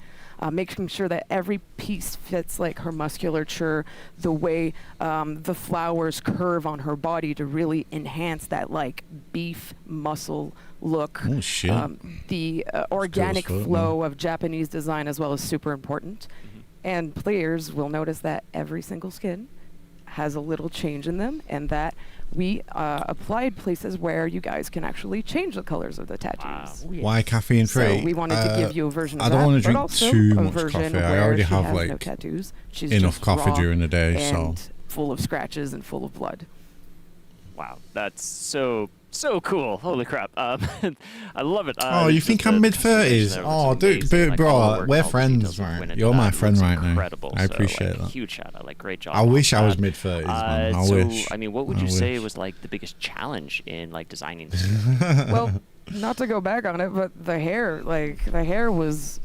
Making sure that every piece fits like her musculature, the way the flowers curve on her body to really enhance that like beef muscle look. Oh, shit. The organic fuck, flow of Japanese design as well is super important. And players will notice that every single skin has a little change in them, and that we applied places where you guys can actually change the colors of the tattoos. Why caffeine free? So we wanted to give you a version of I don't that, want to but drink also too a much version coffee. I where already she have has like no tattoos. She's enough just coffee raw during the day, so and full of scratches and full of blood. Wow, that's so cool. Holy crap. I love it. Oh, you think I'm mid-30s? Oh, dude, bro, we're friends, right? You're my friend right now. Incredible. I appreciate so, that. Huge shout out. Like, great job. I wish on I was that. mid-30s, man. I so, wish. I mean, what would I you say wish. was like the biggest challenge in like designing this? Well, not to go back on it, but the hair was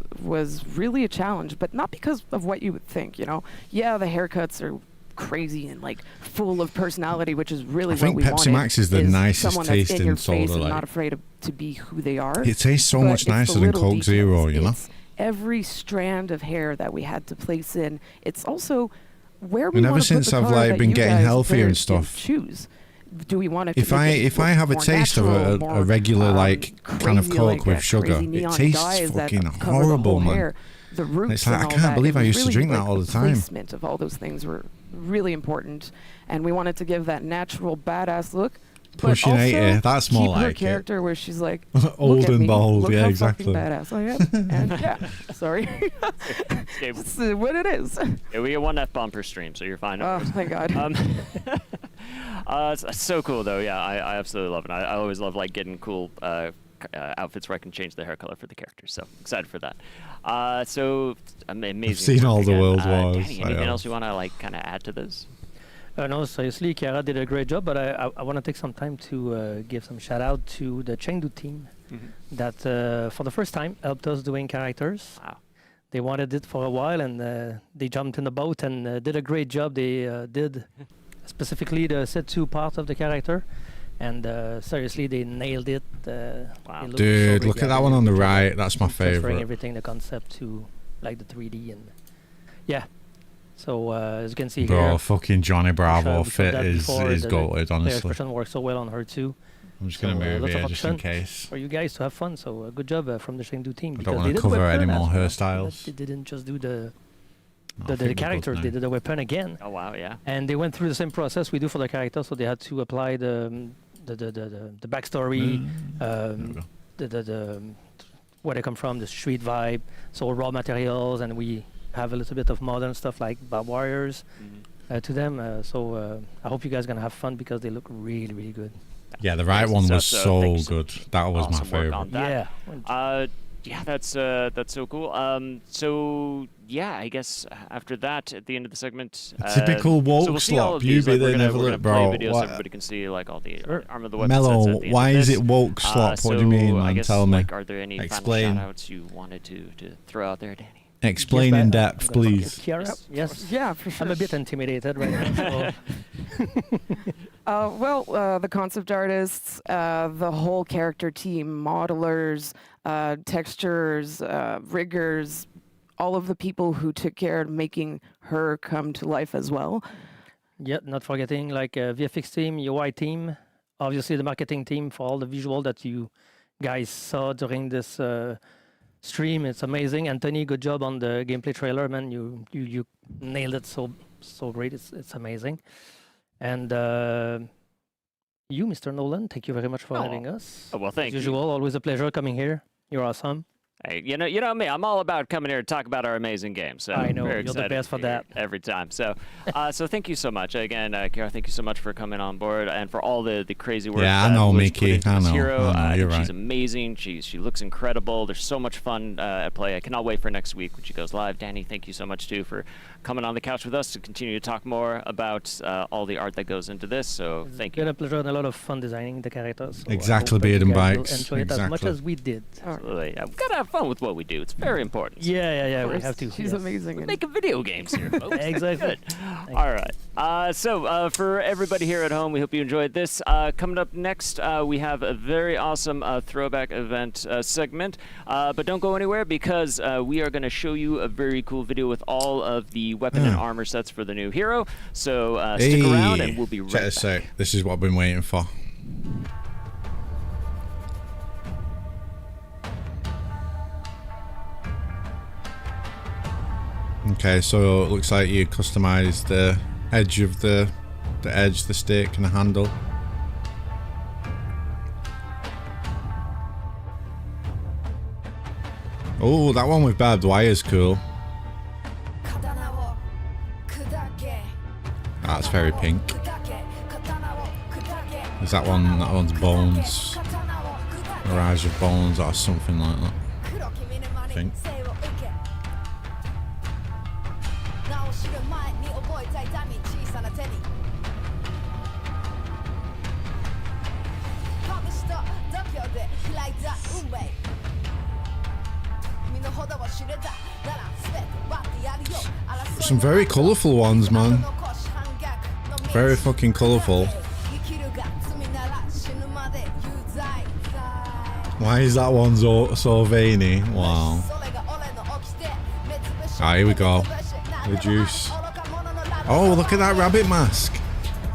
really a challenge, but not because of what you would think, you know? Yeah, the haircuts are crazy and like full of personality, which is really I think what we Pepsi wanted, Max is the nicest someone that's in your tasting face soda, and like. not afraid to be who they are. It tastes so But much it's the nicer than little Coke details. Zero, you know? It's every strand of hair that we had to place in. It's also where we And ever want to put since the I've color like that been you getting guys, healthier and players, can stuff, choose. do we want it? If I have a taste of a regular like can of Coke with sugar, it tastes fucking horrible, man. The roots it's like and I all can't believe I used really to drink that all the time. Placement of all those things were really important, and we wanted to give that natural badass look. Pushing 80, that's more keep like her character where she's like old and bald. Look yeah, how exactly. Badass I am. And yeah, sorry. It's what it is. Yeah, we get one F-bomb per stream, so you're fine. Oh my god. It's so cool though. Yeah, I absolutely love it. I always love like getting cool outfits where I can change the hair color for the characters. So excited for that. So amazing. I've seen all the World Wars. Danny, anything else you want to like kind of add to this? No, seriously, Chiara did a great job, but I want to take some time to give some shout out to the TU2 team that for the first time helped us doing characters. Wow. They wanted it for a while, and they jumped in the boat and did a great job. They did specifically the set 2 part of the character, and seriously, they nailed it. Wow. Dude, look at that one on the right. That's my transferring favorite. everything, the concept to like the 3D and yeah. So as you can see Bro, here, fucking Johnny Bravo we showed fit that is before, goated, the honestly. expression works so well on her too. I'm just gonna move lots of here just in option case. for you guys to have fun. So good job from the TU2 team. I don't because want they to did cover weapon any more as well, hairstyles. but they didn't just do the I think we're characters. good They now. did the weapon again. Oh wow, yeah. And they went through the same process we do for the character. So they had to apply the backstory, the where they come from, the street vibe, so raw materials, and we have a little bit of modern stuff like barbed wires to them. So I hope you guys are gonna have fun because they look really, really good. Yeah, the right one was so good. That was my Awesome work on favorite. that. Yeah, that's so cool. So yeah, I guess after that, at the end of the segment, Typical woke so we'll see all slop. of You these, be like, there, we're gonna never look, play bro. videos so What- everybody can see like all the arm of the weapon Mellow, sets at the end why of is this. it woke slop? What do you mean, I man? guess, Tell me. like, are there any Explain. final shout-outs you wanted to throw out there, Danny? Explain in depth, please. Chiara? Yes. Yeah, for sure. I'm a bit intimidated right now. So. The concept artists, the whole character team, modelers, textures, riggers, all of the people who took care of making her come to life as well. Yeah, not forgetting like VFX team, UI team, obviously the marketing team for all the visual that you guys saw during this stream. It's amazing. Anthony, good job on the gameplay trailer, man. You nailed it so great. It's amazing. And you, Mr. Nolan, thank you very much for having us. Oh, well, thank As you. usual, always a pleasure coming here. You're awesome. Hey, you know me. I'm all about coming here to talk about our amazing game. So I know, very you're the excited best to for be here that. every time. So, so thank you so much again, Chiara. Thank you so much for coming on board and for all the crazy work. Yeah, I that know, was Mickey. put into I this know, hero. I know, you're She's right. amazing. She looks incredible. There's so much fun at play. I cannot wait for next week when she goes live. Danny, thank you so much too for coming on the couch with us to continue to talk more about all the art that goes into this. So thank It's you. been a pleasure and a lot of fun designing the characters. So I Exactly, hope that beard you and guys will bikes. enjoy it as much Exactly. as we did. Absolutely. We've got to have fun with what we do. It's very important. Yeah, we have to. She's yes. amazing. We're making video games here, folks. Exactly. Good. All right. So for everybody here at home, we hope you enjoyed this. Coming up next, we have a very awesome throwback event segment. But don't go anywhere because we are going to show you a very cool video with all of the weapon and armor sets for the new hero. So stick around and we'll be right Check back. this out. This is what I've been waiting for. Okay, so it looks like you customize the edge of the stick and the handle. Oh, that one with barbed wire is cool. That's very pink. Is that one? That one's bones. Mirage of bones or something like that. I think. Some very colourful ones, man. Very fucking colourful. Why is that one so veiny? Wow. Ah, here we go. Reduce. Oh, look at that rabbit mask.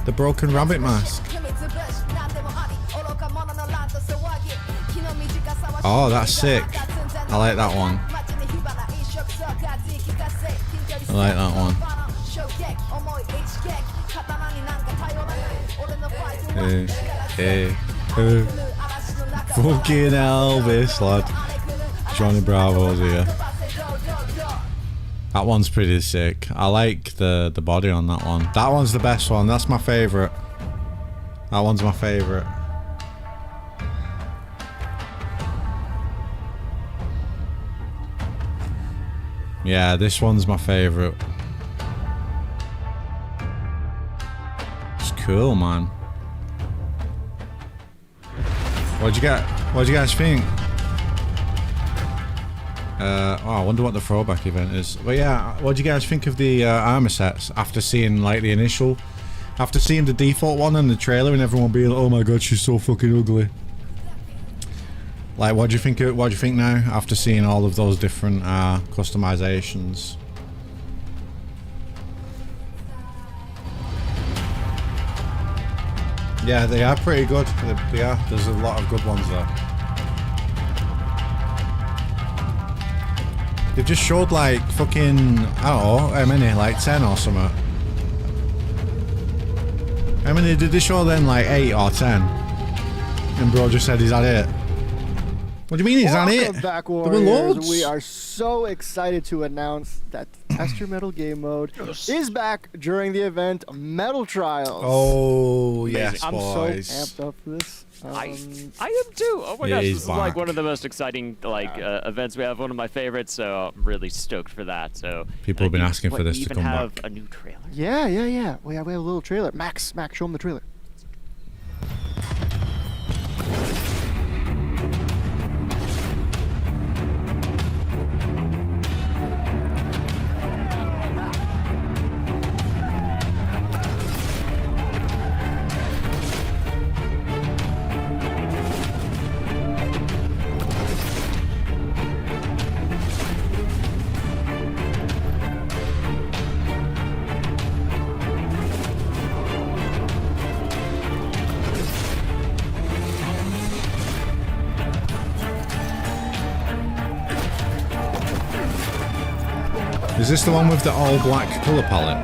The broken rabbit mask. Oh, that's sick. I like that one. I like that one. Fucking Elvis, lad. Johnny Bravo's here. That one's pretty sick. I like the body on that one. That one's the best one. That's my favourite. That one's my favourite. Yeah, this one's my favourite. It's cool, man. What'd you guys think? Oh, I wonder what the throwback event is. But yeah, what do you guys think of the armor sets after seeing like the initial, after seeing the default one and the trailer and everyone being like, oh my god, she's so fucking ugly. Like, what do you think? What do you think now after seeing all of those different customizations? Yeah, they are pretty good. They are. There's a lot of good ones there. They've just showed like fucking, I don't know, how many, like 10 or something. How many did they show then? Like 8 or 10? And bro just said, is that it? What do you mean, is that it? Welcome back, There were Warriors. loads. We are so excited to announce that Test Your Metal game mode is back during the event Metal Trials. Oh, yes, I'm boys. so amped up for this. I am too. Oh my Yeah, gosh, he's this is like back. one of the most exciting events we have. One of my favorites, so I'm really stoked for that. So People have been asking for this to come have back. a new trailer. Yeah. We have a little trailer. Max, show him the trailer. Is this the one with the all black colour palette?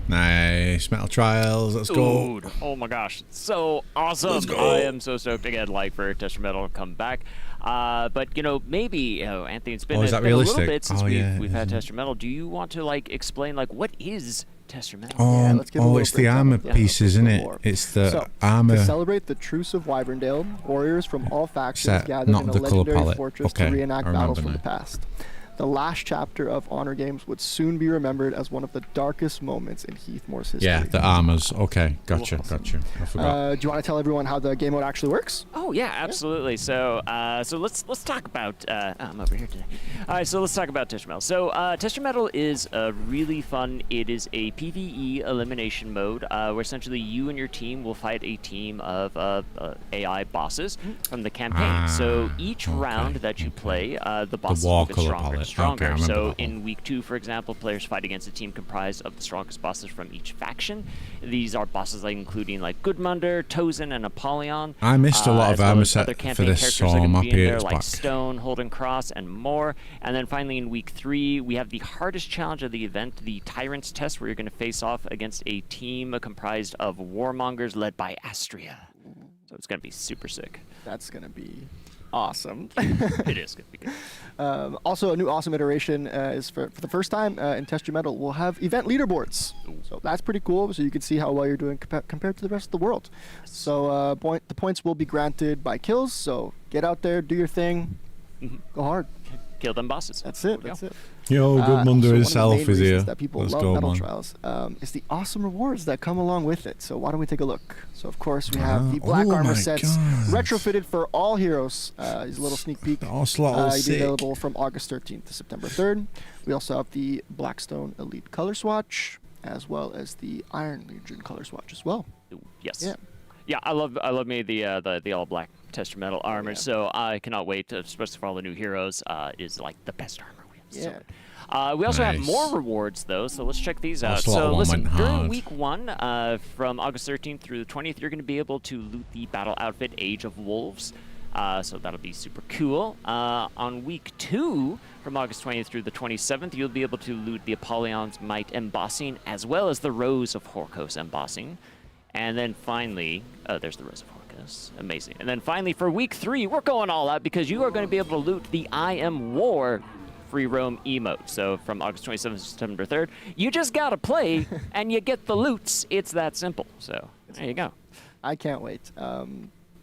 Nice. Metal Trials, let's go. Dude, oh my gosh, so awesome. Let's go. I am so stoked again, like, for Test Your Metal to come back. But, you know, maybe, you know, Anthony, it's been, Oh, is it's that been a realistic? little bit since Oh, yeah, we've had isn't it? Test Your Metal. Do you want to, like, explain, like, what is Test Your Metal? Oh, let's give a little it's the breakdown armor of the pieces, isn't it? lore. It's the So, armor. to celebrate the Truce of Wyverndale, warriors from all factions Set, gathered not in a the colour legendary palette. fortress Okay, to reenact I battles remember from the now. past. The last chapter of Honor Games would soon be remembered as one of the darkest moments in Heathmore's history. Yeah, the armors. Okay, gotcha. I forgot. Do you want to tell everyone how the game mode actually works? Oh yeah, absolutely. So let's talk about. I'm over here today. All right, so let's talk about Test Your Metal. So Test Your Metal is really fun. It is a PvE elimination mode where essentially you and your team will fight a team of AI bosses from the campaign. So each round that you play, the bosses war will get colour stronger palette. and stronger. Okay, I remember So that one. in week 2, for example, players fight against a team comprised of the strongest bosses from each faction. These are bosses like including like Goodmunder, Tozen, and Apollyon. I missed a lot of as well armor as set other for campaign this, characters so that are I'm gonna be in happy there, it's like back. Stone, Holden Cross, and more. And then finally in week 3, we have the hardest challenge of the event, the Tyrant's Test, where you're going to face off against a team comprised of warmongers led by Astria. So it's going to be super sick. That's going to be awesome. It is going to be good. Also, a new awesome iteration is for the first time in Test Your Metal, we'll have event leaderboards. So that's pretty cool, so you can see how well you're doing compared to the rest of the world. So the points will be granted by kills, so get out there, do your thing, go hard. Kill them bosses. That's it. That's it. Yo, So Goodmunder one of the himself main is here. reasons that people Let's love go, Metal man. Trials is the awesome rewards that come along with it. So why don't we take a look? So of course we have the black oh armor my sets God. retrofitted for all heroes. Here's a little sneak peek. Ocelot It'll be sick. available from August 13th to September 3rd. We also have the Blackstone Elite Color Swatch. as well as the Iron Legion color swatch as well. Yes. Yeah. Yeah, I love me the all black tester metal armor. Yeah. So I cannot wait, especially for all the new heroes. It is like the best armor we have. Yeah. We also have Nice. more rewards though, so let's check these out. Also, So one listen, went during hard. week 1, from August 13th through the 20th, you're going to be able to loot the battle outfit Age of Wolves. So that'll be super cool. On week 2, from August 20th through the 27th, you'll be able to loot the Apollyon's Might embossing, as well as the Rose of Horkos embossing. And then finally, there's the Rose of Horkos. Amazing. And then finally, for week 3, we're going all out because you are going to be able to loot the I Am War free roam emote. So from August 27th to September 3rd, you just got to play and you get the loots. It's that simple. So there you go. I can't wait.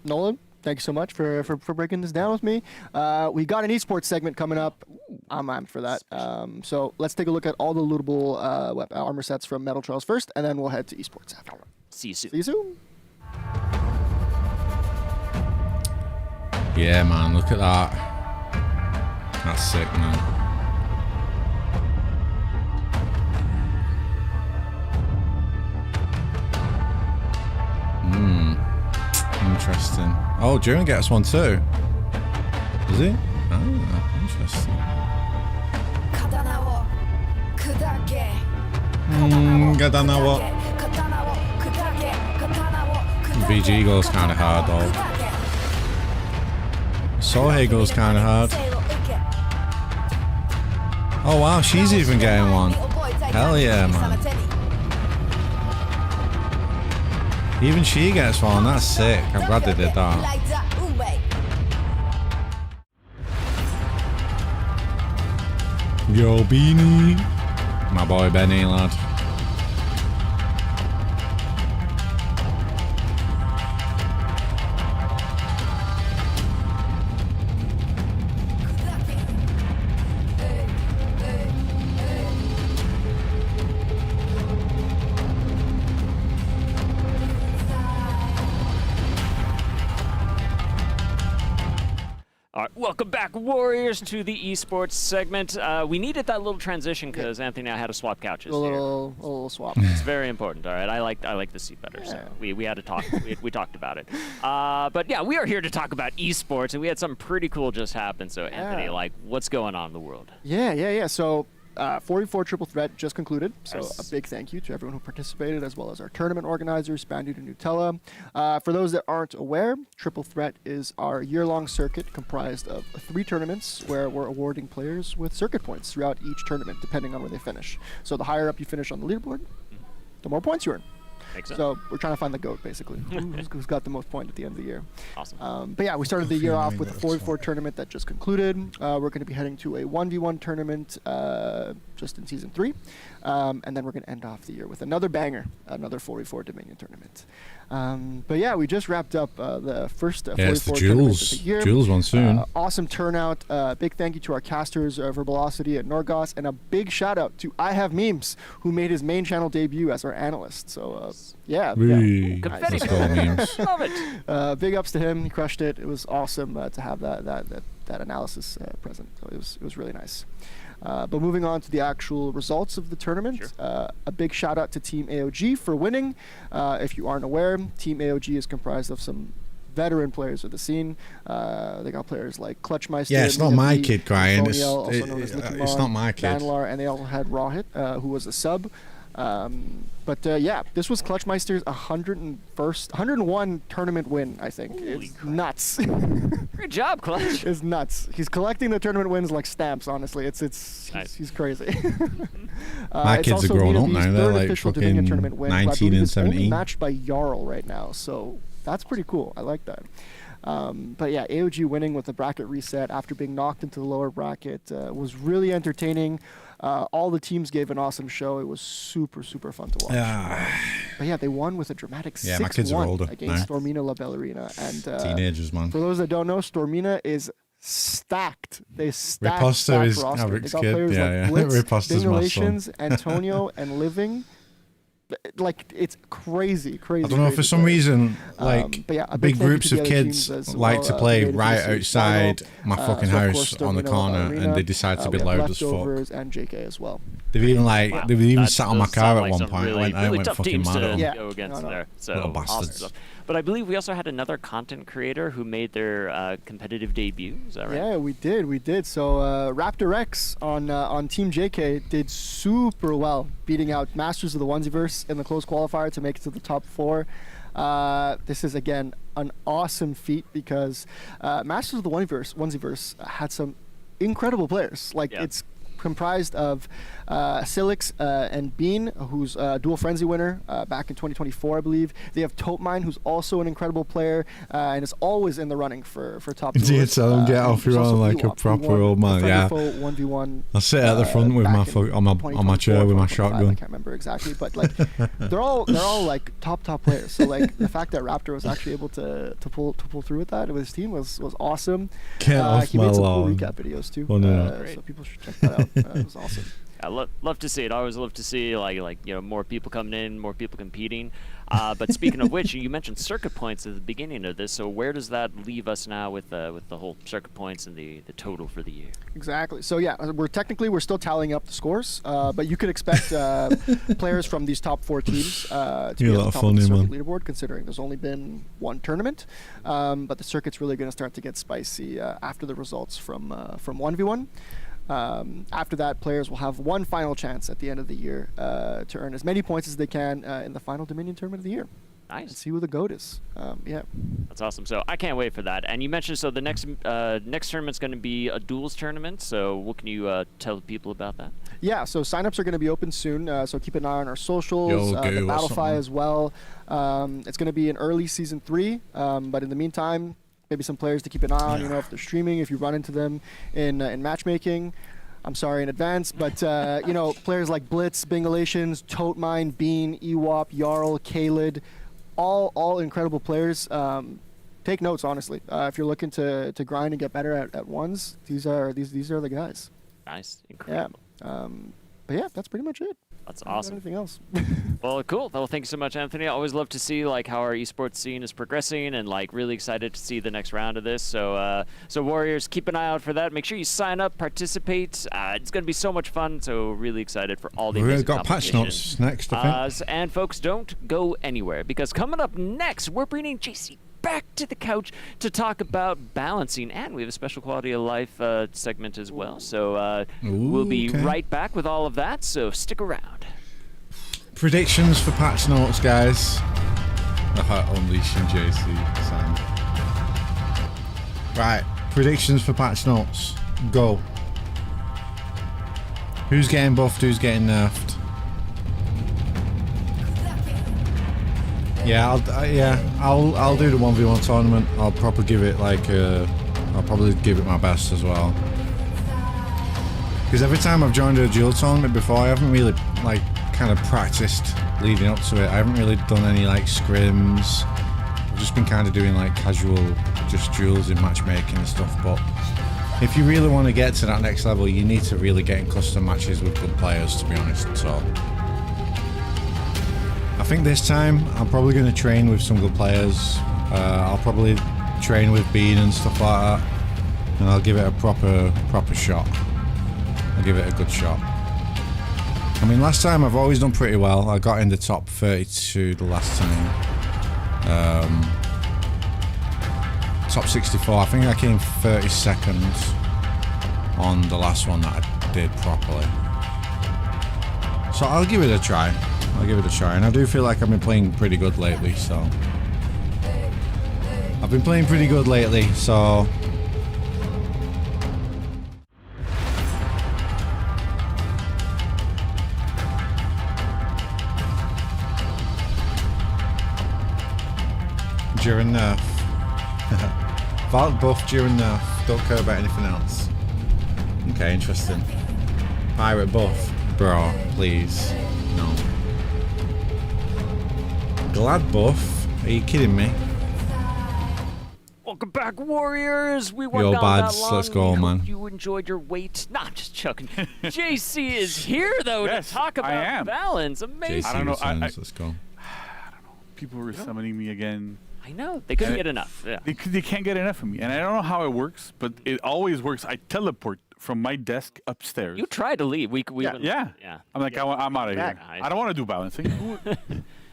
Nolan, thank you so much for breaking this down with me. We got an esports segment coming up. I'm amped for that. So let's take a look at all the lootable armor sets from Metal Trials first, and then we'll head to esports after. See you soon. See you soon. Yeah, man, look at that. That's sick, man. Interesting. Oh, June gets one too. Does he? Oh, interesting. VG goes kind of hard though. Sohei goes kind of hard. Oh wow, she's even getting one. Hell yeah, man. Even she gets one. That's sick. I'm glad they did that. Yo, Beanie. My boy Benny, lad. All right, welcome back, Warriors, to the esports segment. We needed that little transition because Anthony and I had to swap couches. A little swap. It's very important. All right, I like the seat better. So we had to talk. we talked about it. But yeah, we are here to talk about esports, and we had something pretty cool just happen. So Anthony, like, what's going on in the world? Yeah. So 44 Triple Threat just concluded, so Nice. a big thank you to everyone who participated, as well as our tournament organizers, Spandude and Nutella. For those that aren't aware, Triple Threat is our year-long circuit comprised of 3 tournaments where we're awarding players with circuit points throughout each tournament, depending on where they finish. So the higher up you finish on the leaderboard, the more points you earn. Makes sense. So we're trying to find the GOAT, basically, who's got the most points at the end of the year. Awesome. But yeah, we started the year off with a 44 tournament that just concluded. We're going to be heading to a 1v1 tournament just in Season 3. And then we're going to end off the year with another banger, another 44 Dominion tournament. But yeah, we just wrapped up the first 44 it's the tournaments Jules. of the year. Jules one soon. Awesome turnout. Big thank you to our casters, Verbalocity and Norgos, and a big shout out to I Have Memes, who made his main channel debut as our analyst. So yeah. Confetti. Let's go, Memes. Love it. Big ups to him. He crushed it. It was awesome to have that analysis present. So it was really nice. But moving on to the actual results of the tournament, a big shout out to Team AOG for winning. If you aren't aware, Team AOG is comprised of some veteran players of the scene. They got players like Clutchmeister. Yeah, it's not my Miyagi, kid crying. Phoniel, also known as Licky It's Mon, not my kid. Vanlar, and they also had Rawhit, who was a sub. But yeah, this was Clutchmeister's 101 tournament win, I think. It's nuts. Great job, Clutch. It's nuts. He's collecting the tournament wins like stamps, honestly. Nice. He's crazy. My it's kids are also growing up B2B's now. They're third like official Dominion fucking tournament win, who I 19 believe and is only 17. matched by Jarl right now, so that's pretty cool. I like that. But yeah, AOG winning with the bracket reset after being knocked into the lower bracket was really entertaining. All the teams gave an awesome show. It was super, super fun to watch. But yeah, they won with a dramatic 6-1 my kids are older against now. Stormina La Ballerina. And Teenagers, man. for those that don't know, Stormina is stacked. They stacked Riposta that is roster. Havok's They got kid. players Yeah, like yeah. Blitz, Riposta's my son. Dingulations, Antonio, and Living. like it's crazy. I don't know, for some reason, like but yeah, a big thank you groups to the of other kids teams as like well, to play related to right the series outside final. my fucking So of house course, on the Stormino corner, Arena. and they decide to be We have loud as fuck. Leftovers and JK as well. They've even Wow. they've even That sat on my does car sound at like one some point. really, I really went tough fucking teams mad to at them. Yeah. go against No. there. So Little awesome bastards. stuff. But I believe we also had another content creator who made their competitive debut. Is that right? Yeah, we did. So Raptor X on Team JK did super well, beating out Masters of the Onesiverse in the close qualifier to make it to the top 4. This is again an awesome feat because Masters of the Onesiverse had some incredible players. Like it's comprised of Silix and Bean, who's a dual frenzy winner back in 2024, I believe. They have Topemine, who's also an incredible player and is always in the running for top. Do you tell them get off your own like a proper old man? Yeah. 1v1. I'll sit at the front with my on my chair with my shotgun. I can't remember exactly, but like they're all like top players. So like the fact that Raptor was actually able to pull through with that with his team was awesome. Get off he my made some cool lawn. recap videos too, so people should check that out. It was awesome. I love to see it. I always love to see like more people coming in, more people competing. But speaking of which, you mentioned circuit points at the beginning of this. So where does that leave us now with the whole circuit points and the total for the year? Exactly. So yeah, we're still tallying up the scores, but you could expect players from these top 4 teams to be at the top of the circuit leaderboard, considering there's only been one tournament. But the circuit's really going to start to get spicy after the results from 1v1. After that, players will have one final chance at the end of the year to earn as many points as they can in the final Dominion tournament of the year. Nice. And see who the GOAT is. Yeah. That's awesome. So I can't wait for that. And you mentioned the next tournament's going to be a duels tournament. So what can you tell people about that? Yeah. So signups are going to be open soon. So keep an eye on our socials, the Battlefy as well. It's going to be in early season 3. But in the meantime, maybe some players to keep an eye on, if they're streaming, if you run into them in matchmaking. I'm sorry in advance, but players like Blitz, Bingalations, Topemine, Bean, Ewop, Jarl, Kalid, all incredible players. Take notes, honestly. If you're looking to grind and get better at ones, these are the guys. Nice, incredible. Yeah. But yeah, that's pretty much it. That's awesome. Anything else? Well, cool. Well, thank you so much, Anthony. I always love to see how our esports scene is progressing, and really excited to see the next round of this. So, Warriors, keep an eye out for that. Make sure you sign up, participate. It's going to be so much fun. So, really excited for all the amazing We've got patch notes next, I think. And folks, don't go anywhere because coming up next, we're bringing JC back to the couch to talk about balancing, and we have a special quality of life segment as well. So we'll be right back with all of that. So stick around. Predictions for patch notes, guys. Unleashing JC. Right, predictions for patch notes. Go. Who's getting buffed? Who's getting nerfed? Yeah, I'll do the 1v1 tournament. I'll probably give it my best as well. Because every time I've joined a duel tournament before, I haven't really kind of practiced leading up to it. I haven't really done any scrims. I've just been kind of doing casual just duels in matchmaking and stuff. But if you really want to get to that next level, you need to really get in custom matches with good players, to be honest. So I think this time I'm probably going to train with some good players. I'll probably train with Bean and stuff like that, and I'll give it a proper shot. I'll give it a good shot. I mean, last time I've always done pretty well. I got in the top 32 the last time. Top 64. I think I came 32nd on the last one that I did properly. So I'll give it a try. And I do feel like I've been playing pretty good lately, so during nerf. Vault buff during nerf. Don't care about anything else. Okay, interesting. Pirate buff. Bro, please. No. Glad buff? Are you kidding me? Well, Welcome back, warriors. We Yo, weren't gone that bads, long. let's go, We hope man. you enjoyed your wait. Nah, I'm just joking. JC is here though Yes, to talk I about am. balance. Amazing. JC I don't know, returns, let's go. People were summoning me again. I know they couldn't And get enough. Yeah. They can't get enough of me, and I don't know how it works, but it always works. I teleport from my desk upstairs. You tried to leave. We yeah. yeah. I'm like, I'm out of here. Back. I don't want to do balancing.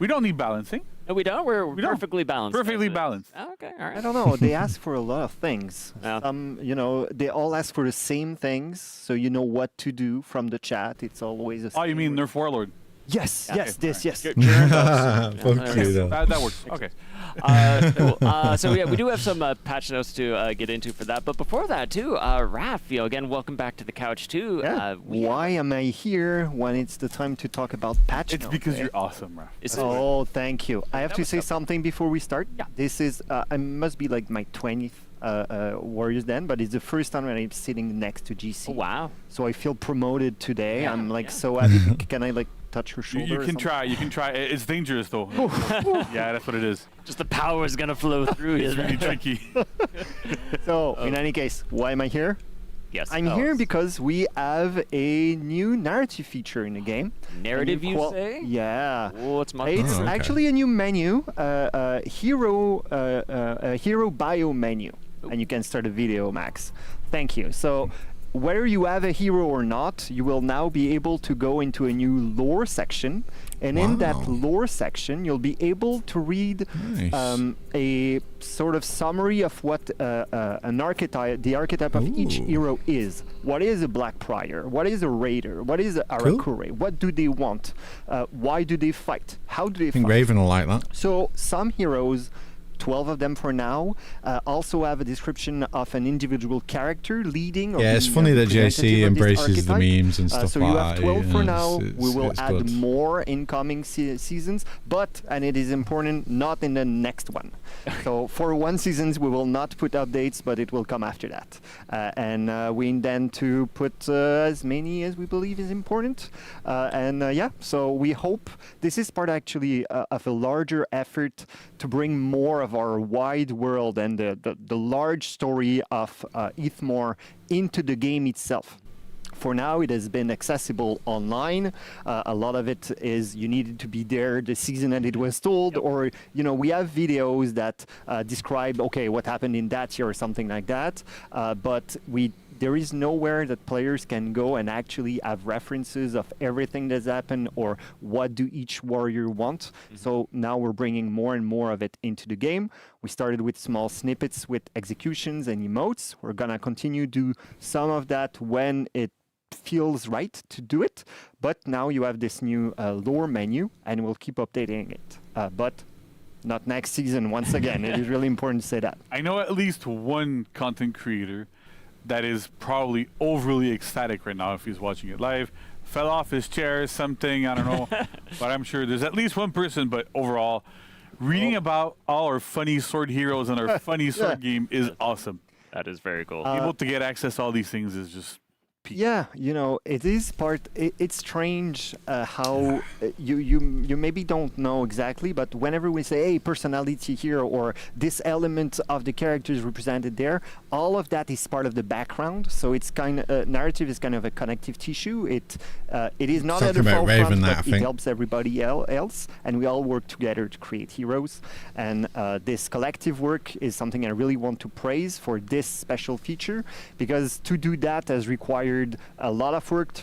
We don't need balancing. No, we don't. We're We don't. perfectly balanced. Perfectly balanced. Oh, okay, all right. I don't know. They ask for a lot of things. Yeah. They all ask for the same things, so you know what to do from the chat. It's always a. Oh, you mean Nerf Warlord? Yes, yes, this, yes. Fuck you, though. That works. Okay. Cool. So yeah, we do have some patch notes to get into for that. But before that, too, Raph, again, welcome back to the couch too. Yeah. Why am I here when it's the time to talk about patch It's notes, because eh? you're awesome, Raph. Oh, thank you. I have to say something before we start. Yeah. This is, I must be like my 20th Warriors Den, but it's the first time when I'm sitting next to GC. Oh, wow. So I feel promoted today. Yeah, I'm like yeah. so happy. Can I like touch her shoulder? You or can something? try. You can try. It's dangerous though. Yeah, that's what it is. Just the power is gonna flow through you. It's really tricky. So in any case, why am I here? Yes. I'm here because we have a new narrative feature in the game. Narrative, A new you say? Yeah. Oh, it's my. It's okay. actually a new menu, hero bio menu, and you can start a video, Max. Thank you. So, whether you have a hero or not, you will now be able to go into a new lore section, and in that Wow. lore section, you'll be able to read Nice. a sort of summary of what an archetype, the archetype of each Ooh. hero is. What is a Black Prior? What is a Raider? What is a Arakure? What do they want? Why do they fight? How do they I think fight? Raven will like that. So some heroes, 12 of them for now, also have a description of an individual character leading. Or Yeah, it's being funny that representative JC of this embraces the archetype. memes and stuff so like you that. have 12 for now. It's- We will it's add good. more in coming seasons, but, and it is important, not in the next one. So for one seasons, we will not put updates, but it will come after that. And we intend to put as many as we believe is important. Yeah, so we hope this is part actually of a larger effort to bring more of our wide world and the large story of Ithmore into the game itself. For now, it has been accessible online. A lot of it is you needed to be there the season that it was told, or we have videos that describe what happened in that year or something like that. But there is nowhere that players can go and actually have references of everything that's happened or what do each warrior want. Mm-hmm. So now we're bringing more and more of it into the game. We started with small snippets with executions and emotes. We're gonna continue to do some of that when it feels right to do it. But now you have this new lore menu and we'll keep updating it. But not next season, once again. It is really important to say that. I know at least one content creator that is probably overly ecstatic right now if he's watching it live. Fell off his chair, something, I don't know. But I'm sure there's at least one person, but overall, reading about all our funny sword heroes and our funny sword game is awesome. That is very cool. Able to get access to all these things is just peak. Yeah, it is part. It's strange how you maybe don't know exactly, but whenever we say, "Hey, personality here," or this element of the character is represented there, all of that is part of the background. So it's kind of narrative is kind of a connective tissue. It is not at the Talking about Raven forefront, there, I but it think. helps everybody else, and we all work together to create heroes. And this collective work is something I really want to praise for this special feature, because to do that has required a lot of work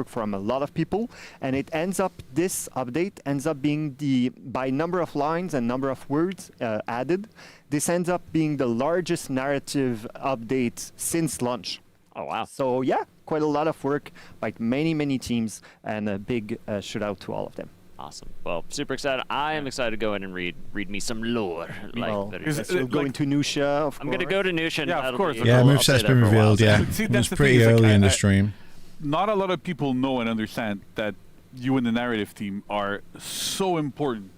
from a lot of people, and this update ends up being by number of lines and number of words added. This ends up being the largest narrative update since launch. Oh wow! So yeah, quite a lot of work by many teams, and a big shout out to all of them. Awesome. Well, super excited. I am excited to go in and read me some lore. We'll go into Nusha, of course. I'm gonna go to Nusha. And Yeah, of that'll course. be- Yeah, I'll moveset's stay there been for a while, revealed, so- yeah. See, It that's was the pretty thing, is, like, early in the I- stream. Not a lot of people know and understand that you and the narrative team are so important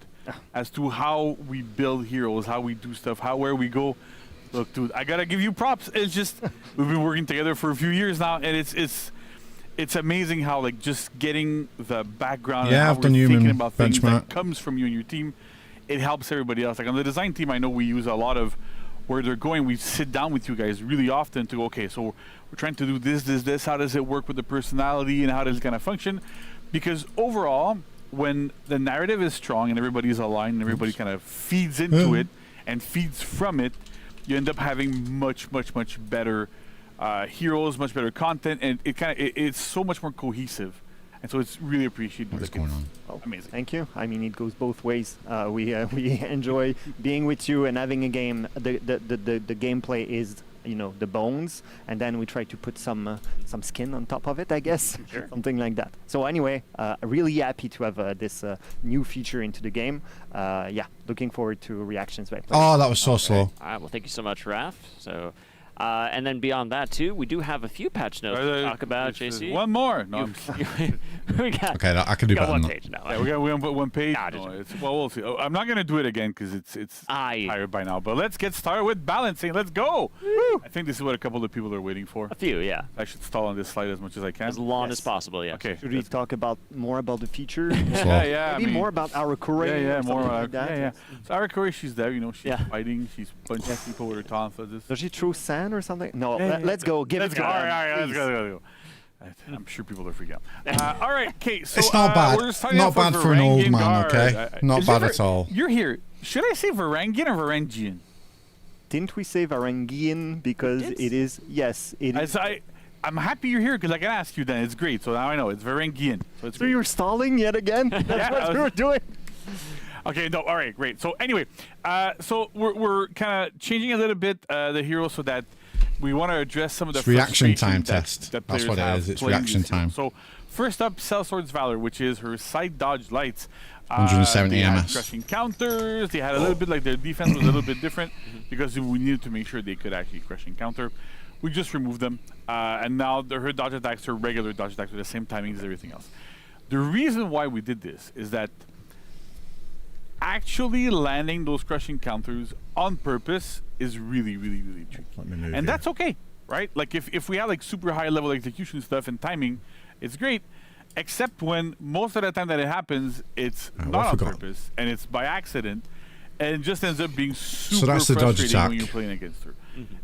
as to how we build heroes, how we do stuff, where we go. Look, dude, I gotta give you props. It's just we've been working together for a few years now, and it's amazing how like just getting the background and Yeah, how I've we're done thinking human about things benchmark. that comes from you and your team. It helps everybody else. Like on the design team, I know we use a lot of where they're going, we sit down with you guys really often to go, okay, so we're trying to do this. How does it work with the personality and how does it kind of function? Because overall, when the narrative is strong and everybody's aligned and everybody kind of feeds into it and feeds from it, you end up having much better heroes, much better content, and it's so much more cohesive. And so it's really appreciated. What's going on? Oh, amazing. Thank you. I mean, it goes both ways. We enjoy being with you and having a game. The gameplay is, you know, the bones, and then we try to put some skin on top of it, I guess. Sure. Something like that. So anyway, really happy to have this new feature into the game. Yeah, looking forward to reactions by players. Oh, that was so slow. All right, well, thank you so much, Raph. So, and then beyond that, too, we do have a few patch notes to talk about, JC. One more. No, we got, okay, I can do better one than page now. Yeah, we got one page. Nah, Well, we'll see. I'm not going to do it again because it's tired by now. But let's get started with balancing. Let's go. Woo! I think this is what a couple of people are waiting for. A few, yeah. I should stall on this slide as much as I can. As long as possible, yeah. Okay. Should we talk more about the feature? Yeah. Maybe more about Arakure. Yeah, more like that. Yeah. So Arakure, she's there. You know, she's fighting. She's punching people with her talents. Does she throw sand or something? No. Let's go. Give it to All them, right, let's please. go. I'm sure people are freaking out. All right, okay. So It's not bad. we're starting Not off with bad for an old Varangian man, Guard. okay? Not Is bad it at all. You're here. Should I say Varangian or Varangian? Didn't we say Varangian because it is? Yes, it is. I'm happy you're here because I can ask you then. It's great. So now I know. It's Varangian. So you're stalling yet again? That's what we were doing. Okay, no, all right, great. So anyway, so we're kind of changing a little bit the hero so that we want to address some of the reaction frustration time that test. That That's players what it have is. It's playing reaction these heroes. time. So first up, Sellsword's Valor, which is her side dodge lights. 170 they had MS. crushing counters. They had a little bit like their defense was a little bit different because we needed to make sure they could actually crush and counter. We just removed them, and now her dodge attacks are regular dodge attacks with the same timing as everything else. The reason why we did this is that actually landing those crushing counters on purpose is really tricky. And that's okay, right? Like if we have like super high level execution stuff and timing, it's great. Except when most of the time that it happens, it's not on purpose and it's by accident, and it just ends up being super that's the dodge frustrating attack. when you're playing against her.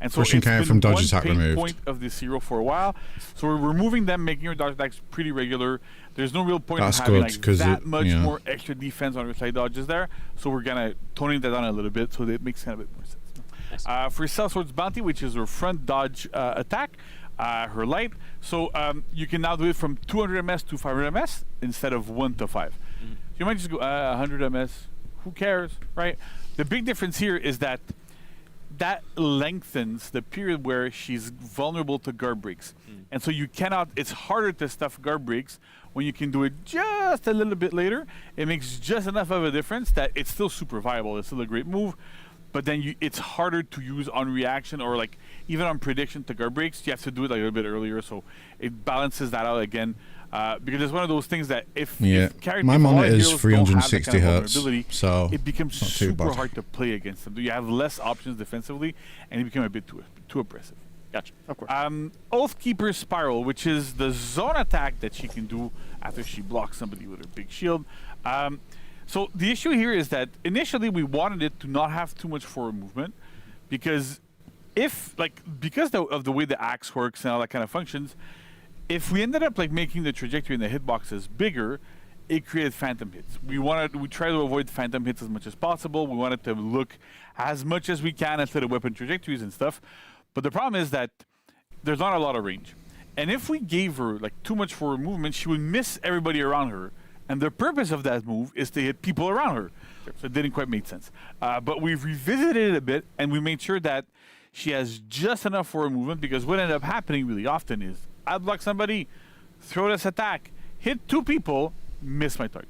And so Crushing it's counter been from dodge one attack pain removed. point of this hero for a while. So we're removing them, making her dodge attacks pretty regular. There's no real point That's of having good, like 'cause that it- much yeah. more extra defense on her side dodges there. So we're gonna toning that down a little bit so that it makes kind of a bit more sense. For Sellsword's Bounty, which is her front dodge attack, her light. So you can now do it from 200 ms to 500 ms instead of 1 to 5. You might just go 100 ms. Who cares, right? The big difference here is that lengthens the period where she's vulnerable to guard breaks. And so you cannot, it's harder to stuff guard breaks when you can do it just a little bit later. It makes just enough of a difference that it's still super viable. It's still a great move. But then it's harder to use on reaction or like even on prediction to guard breaks. You have to do it like a little bit earlier. So it balances that out again. Because it's one of those things that if my monitor is 360 kind of hertz, vulnerability, so it becomes not too super bad. hard to play against them. You have less options defensively, and you become a bit too oppressive. Gotcha. Of course. Oathkeeper Spiral, which is the zone attack that she can do after she blocks somebody with her big shield. So the issue here is that initially we wanted it to not have too much forward movement, because because of the way the axe works and all that kind of functions. If we ended up like making the trajectory and the hitboxes bigger, it created phantom hits. We try to avoid phantom hits as much as possible. We wanted to look as much as we can at the weapon trajectories and stuff. But the problem is that there's not a lot of range. And if we gave her like too much forward movement, she would miss everybody around her. And the purpose of that move is to hit people around her. So it didn't quite make sense. But we've revisited it a bit, and we made sure that she has just enough forward movement, because what ended up happening really often is I'd block somebody, throw this attack, hit 2 people, miss my target.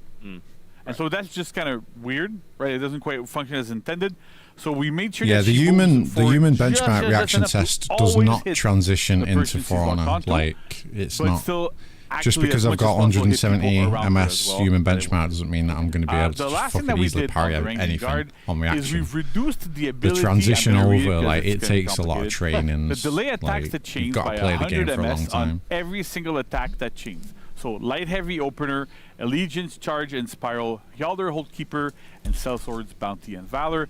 And so that's just kind of weird, right? It doesn't quite function as intended. So we made sure that the she human moves forward benchmark just reaction enough to test does always not hit transition the into person she's For locked Honor. onto, Like it's but not. still Just actually because as I've much got as possible hit 170 people around her MS as well. human benchmark doesn't mean that I'm going to be able The to last thing fucking that we easily did parry on the Varangian anything Guard on is reaction. we've reduced the The ability. transition I'm gonna read over, because like it's it kinda takes a lot of complicated. training. The delay attacks like, that change you've got by to play the 100 game for a long MS time. on every single attack that chains. So light, heavy opener, allegiance, charge, and spiral, Hjalder, Holdkeeper, and Sellsword's Bounty and Valor.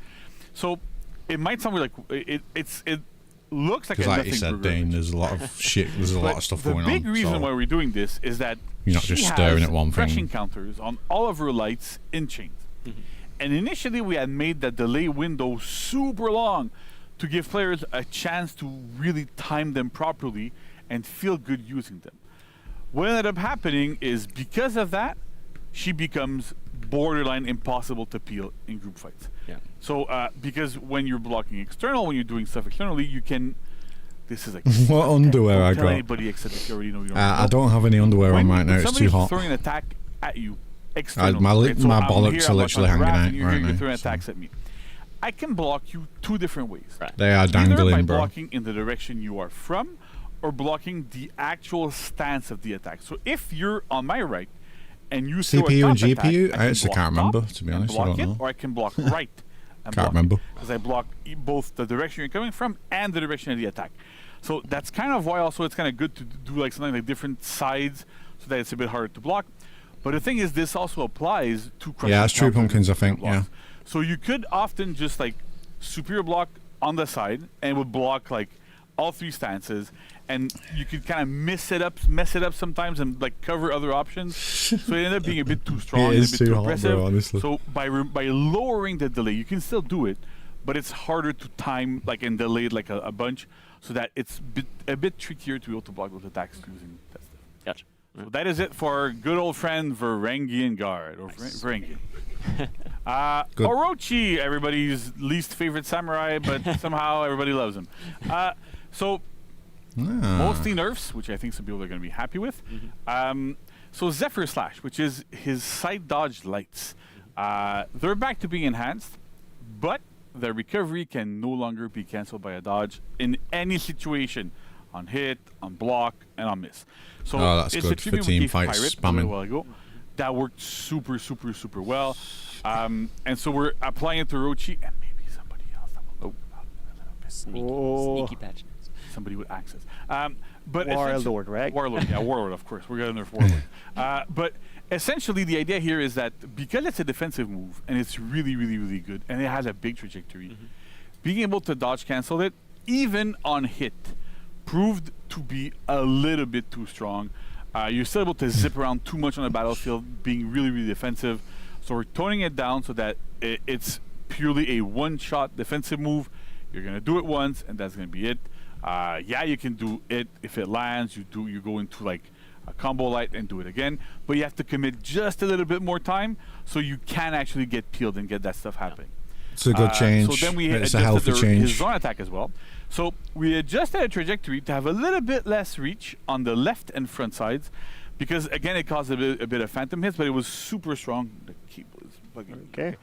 So it might sound like it looks like a like nothing you said, burger. Dane, there's a lot of shit. There's a lot of stuff going on. The big reason so why we're doing this is that you're not she just staring has at one fresh thing. encounters on all of her lights in chains. And initially, we had made the delay window super long to give players a chance to really time them properly and feel good using them. What ended up happening is because of that, she becomes borderline impossible to peel in group fights. Yeah. So because when you're blocking external, when you're doing stuff externally, you can. This is like What underwear don't I tell got? anybody except if you already know you don't. I don't have any underwear on right now. It's too hot. Throwing an attack at you externally. My right? So my I'm bollocks here, are I'm literally on the hanging raft, out and you're right here, you're throwing now. attacks at me. I can block you two different ways. Right. They are Either by dangling, bro. blocking in the direction you are from, or blocking the actual stance of the attack. So if you're on my right, and you throw a CPU and top attack, GPU? I can actually block can't top remember, to be and honest. I block don't it, know. or I can block right. And Can't remember. because I block both the direction you're coming from and the direction of the attack. So that's kind of why also it's kind of good to do like something like different sides, so that it's a bit harder to block. But the thing is, this also applies to crushing Yeah, it's true counters pumpkins, I and think, blocks. yeah. So you could often just like superior block on the side and would block like all three stances, and you could kind of mess it up sometimes and like cover other options. So it ended up being a bit too strong It and is a bit too too hot, aggressive. bro, honestly. So by lowering the delay, you can still do it, but it's harder to time like and delay it like a bunch, so that it's a bit trickier to be able to block those attacks using that stuff. Gotcha. So that is it for our good old friend Varangian Guard, or Varangian. Good. Orochi, everybody's least favorite samurai, but somehow everybody loves him. Mostly nerfs, which I think some people are going to be happy with. So Zephyr Slash, which is his side dodge lights. They're back to being enhanced, but the recovery can no longer be cancelled by a dodge in any situation, on hit, on block, and on miss. So that's it's good a for tribute we team gave fights, Pirate a spamming. little while ago. That worked super well. And so we're applying it to Orochi, and maybe somebody else. Sneaky patch. Somebody with access. But Warlord, right? Warlord, yeah, Warlord, of course. We're going to nerf Warlord. But essentially, the idea here is that because it's a defensive move, and it's really good, and it has a big trajectory, being able to dodge cancel it, even on hit, proved to be a little bit too strong. You're still able to zip around too much on the battlefield, being really defensive. So we're toning it down so that it's purely a one-shot defensive move. You're going to do it once, and that's going to be it. Yeah, you can do it if it lands. You go into like a combo light and do it again, but you have to commit just a little bit more time so you can actually get peeled and get that stuff happening. It's a good change. So then we It's a adjusted healthy change. his zone attack as well. So we adjusted the trajectory to have a little bit less reach on the left and front sides, because again it caused a bit of phantom hits, but it was super strong. The keyboard is bugging. Okay.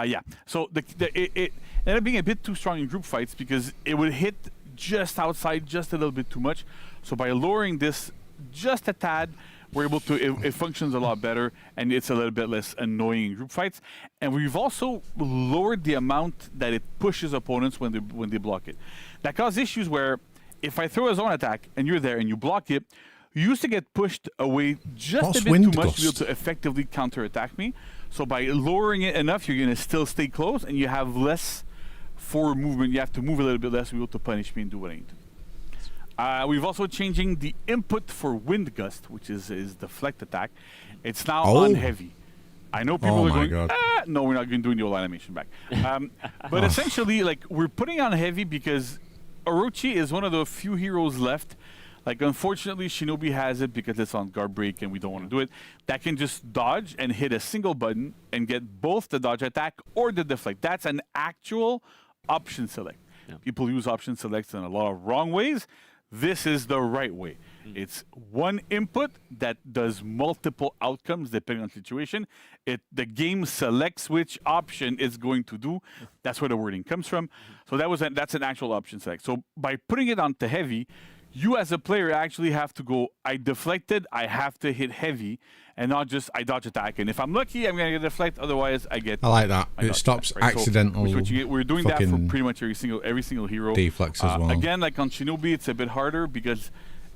Yeah. So it ended up being a bit too strong in group fights because it would hit just outside, just a little bit too much. So by lowering this just a tad, we're able to, it functions a lot better, and it's a little bit less annoying in group fights. And we've also lowered the amount that it pushes opponents when they block it. That caused issues where if I throw a zone attack and you're there and you block it, you used to get pushed away just a bit too much to be able to effectively counterattack me. So by lowering it enough, you're going to still stay close, and you have less forward movement. You have to move a little bit less to be able to punish me and do what I need to do. We've also changing the input for Wind Gust, which is deflect attack. It's now on heavy. I know people are going, no, we're not going to do the old animation back. But essentially, like, we're putting on heavy because Orochi is one of the few heroes left. Like, unfortunately, Shinobi has it because it's on guard break and we don't want to do it. That can just dodge and hit a single button and get both the dodge attack or the deflect. That's an actual option select. Yeah. People use option selects in a lot of wrong ways. This is the right way. It's one input that does multiple outcomes depending on the situation. The game selects which option it's going to do. That's where the wording comes from. So that's an actual option select. So by putting it onto heavy, you as a player actually have to go, I deflected, I have to hit heavy, and not just I dodge attack. And if I'm lucky, I'm going to get deflect. Otherwise, I get. I like that. It stops attack, right? accidental. So, we're doing that for pretty much every single hero. Deflex as well. Again, like on Shinobi, it's a bit harder because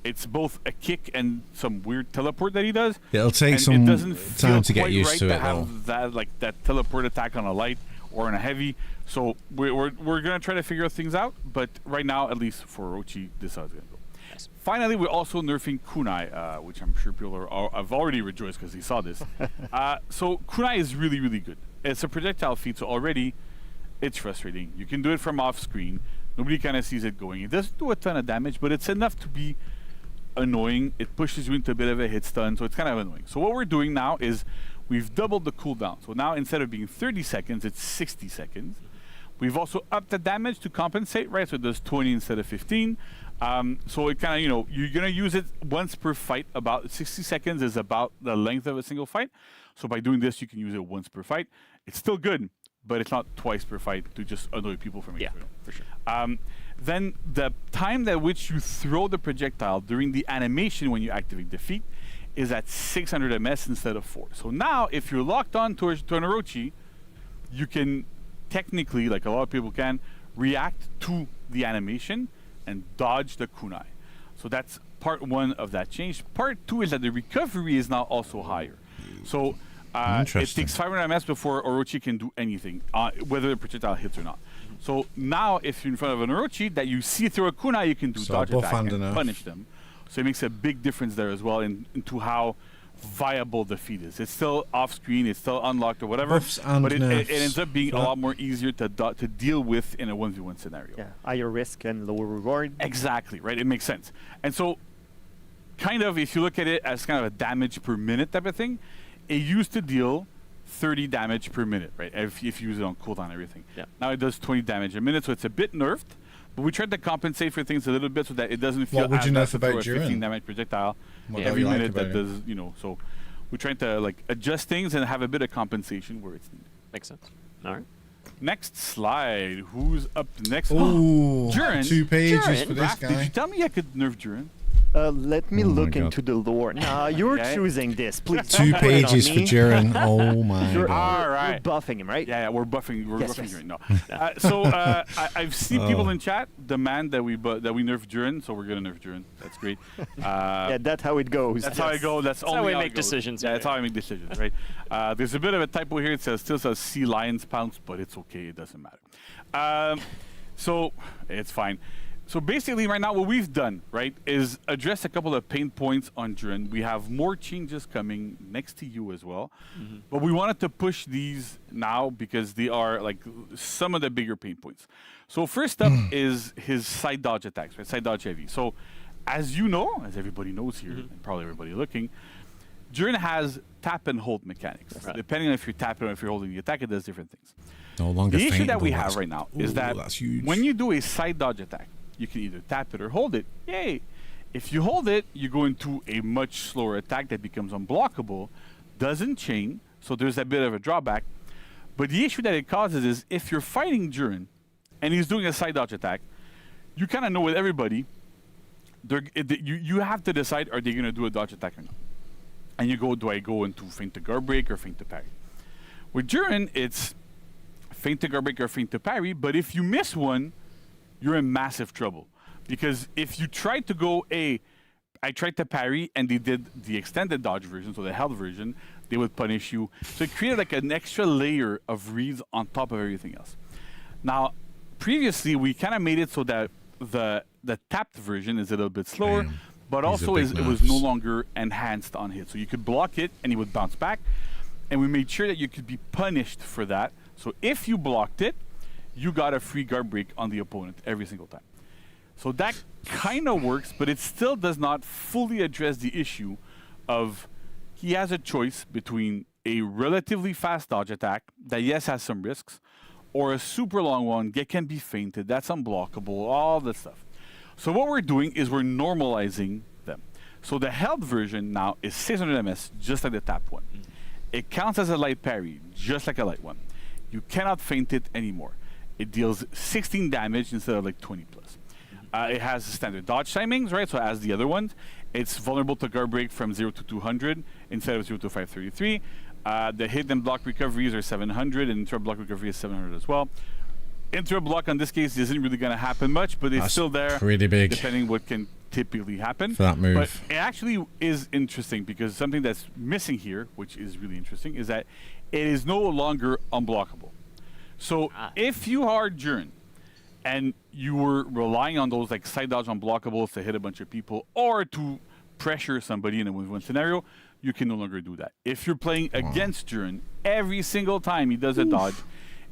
it's both a kick and some weird teleport that he does. It'll take some time to get used to it, have that teleport attack on a light or on a heavy. So we're going to try to figure things out. But right now, at least for Orochi, this is how it's going to go. Yes. Finally, we're also nerfing Kunai, which I'm sure people have already rejoiced because they saw this. So Kunai is really, really good. It's a projectile feat, so already it's frustrating. You can do it from off screen. Nobody kind of sees it going. It doesn't do a ton of damage, but it's enough to be annoying. It pushes you into a bit of a hit stun, so it's kind of annoying. So what we're doing now is we've doubled the cooldown. So now instead of being 30 seconds, it's 60 seconds. We've also upped the damage to compensate, right? So it does 20 instead of 15. So it kind of, you're going to use it once per fight. About 60 seconds is about the length of a single fight. So by doing this, you can use it once per fight. It's still good, but it's not twice per fight to just annoy people from it. For sure. Then the time at which you throw the projectile during the animation when you activate the feat is at 600 ms instead of 4. So now, if you're locked on to an Orochi, you can technically, like a lot of people can, react to the animation and dodge the kunai. So that's part one of that change. Part two is that the recovery is now also higher. So it takes 500 ms before Orochi can do anything, whether the projectile hits or not. So now, if you're in front of an Orochi that you see through a kunai, you can do dodge attack and punish them. So it makes a big difference there as well into how viable the feat is. It's still off screen, it's still unlocked or whatever, but it ends up being a lot more easier to deal with in a 1v1 scenario. Yeah, higher risk and lower reward. Exactly, right? It makes sense. And so, kind of, if you look at it as kind of a damage per minute type of thing, it used to deal 30 damage per minute, right? If you use it on cooldown and everything. Yeah. Now it does 20 damage a minute, so it's a bit nerfed. But we tried to compensate for things a little bit so that it doesn't feel as bad to throw a 15 damage projectile every minute that does, So we're trying to adjust things and have a bit of compensation where it's needed. Makes sense. All right. Next slide. Who's up next? Ooh, Durin. 2 pages Durin. for this guy. Did you tell me I could nerf Durin? Let me look into the lore. No, you're choosing this, please. 2 pages for Jiren. Oh my god. All right. We're buffing him, right? Yeah, we're buffing. We're buffing Jiren. No. So I've seen people in chat demand that we nerf Jiren, so we're gonna nerf Jiren. That's great. Yeah, that's how it goes. That's how it goes. That's how we make decisions. Yeah, that's how I make decisions, right? There's a bit of a typo here. It still says sea lions pounce, but it's okay. It doesn't matter. So it's fine. So basically, right now, what we've done, right, is address a couple of pain points on Jiren. We have more changes coming next to you as well. But we wanted to push these now because they are some of the bigger pain points. So first up is his side dodge attacks, right? Side dodge heavy. So as you know, as everybody knows here, and probably everybody looking, Jiren has tap and hold mechanics. Right. Depending on if you're tapping or if you're holding the attack, it does different things. No longer the issue that we have right now is that huge. When you do a side dodge attack, you can either tap it or hold it. Yay! If you hold it, you go into a much slower attack that becomes unblockable, doesn't chain, so there's a bit of a drawback. But the issue that it causes is if you're fighting Jiren and he's doing a side dodge attack, you kind of know with everybody, you have to decide, are they going to do a dodge attack or not? And you go, do I go into feint to guard break or feint to parry? With Jiren, it's feint to guard break or feint to parry, but if you miss one, you're in massive trouble. Because if you try to go, I tried to parry and they did the extended dodge version, so the held version, they would punish you. So it created an extra layer of reads on top of everything else. Now, previously, we kind of made it so that the tapped version is a little bit slower, but also it was no longer enhanced on hit. So you could block it and it would bounce back. And we made sure that you could be punished for that. So if you blocked it, you got a free guard break on the opponent every single time. So that kind of works, but it still does not fully address the issue of he has a choice between a relatively fast dodge attack that, yes, has some risks, or a super long one that can be feinted, that's unblockable, all that stuff. So what we're doing is we're normalizing them. So the held version now is 600 ms, just like the tapped one. It counts as a light parry, just like a light one. You cannot feint it anymore. It deals 16 damage instead of 20 plus. It has standard dodge timings, right? So as the other ones, it's vulnerable to guard break from 0 to 200 instead of 0 to 533. The hit and block recoveries are 700, and interrupt block recovery is 700 as well. Interrupt block on this case isn't really going to happen much, but it's still there. Pretty big. Depending what can typically happen. For that move. But it actually is interesting because something that's missing here, which is really interesting, is that it is no longer unblockable. So if you are Jern and you were relying on those like side dodge unblockables to hit a bunch of people or to pressure somebody in a win-win scenario, you can no longer do that. If you're playing against Jern, every single time he does a dodge,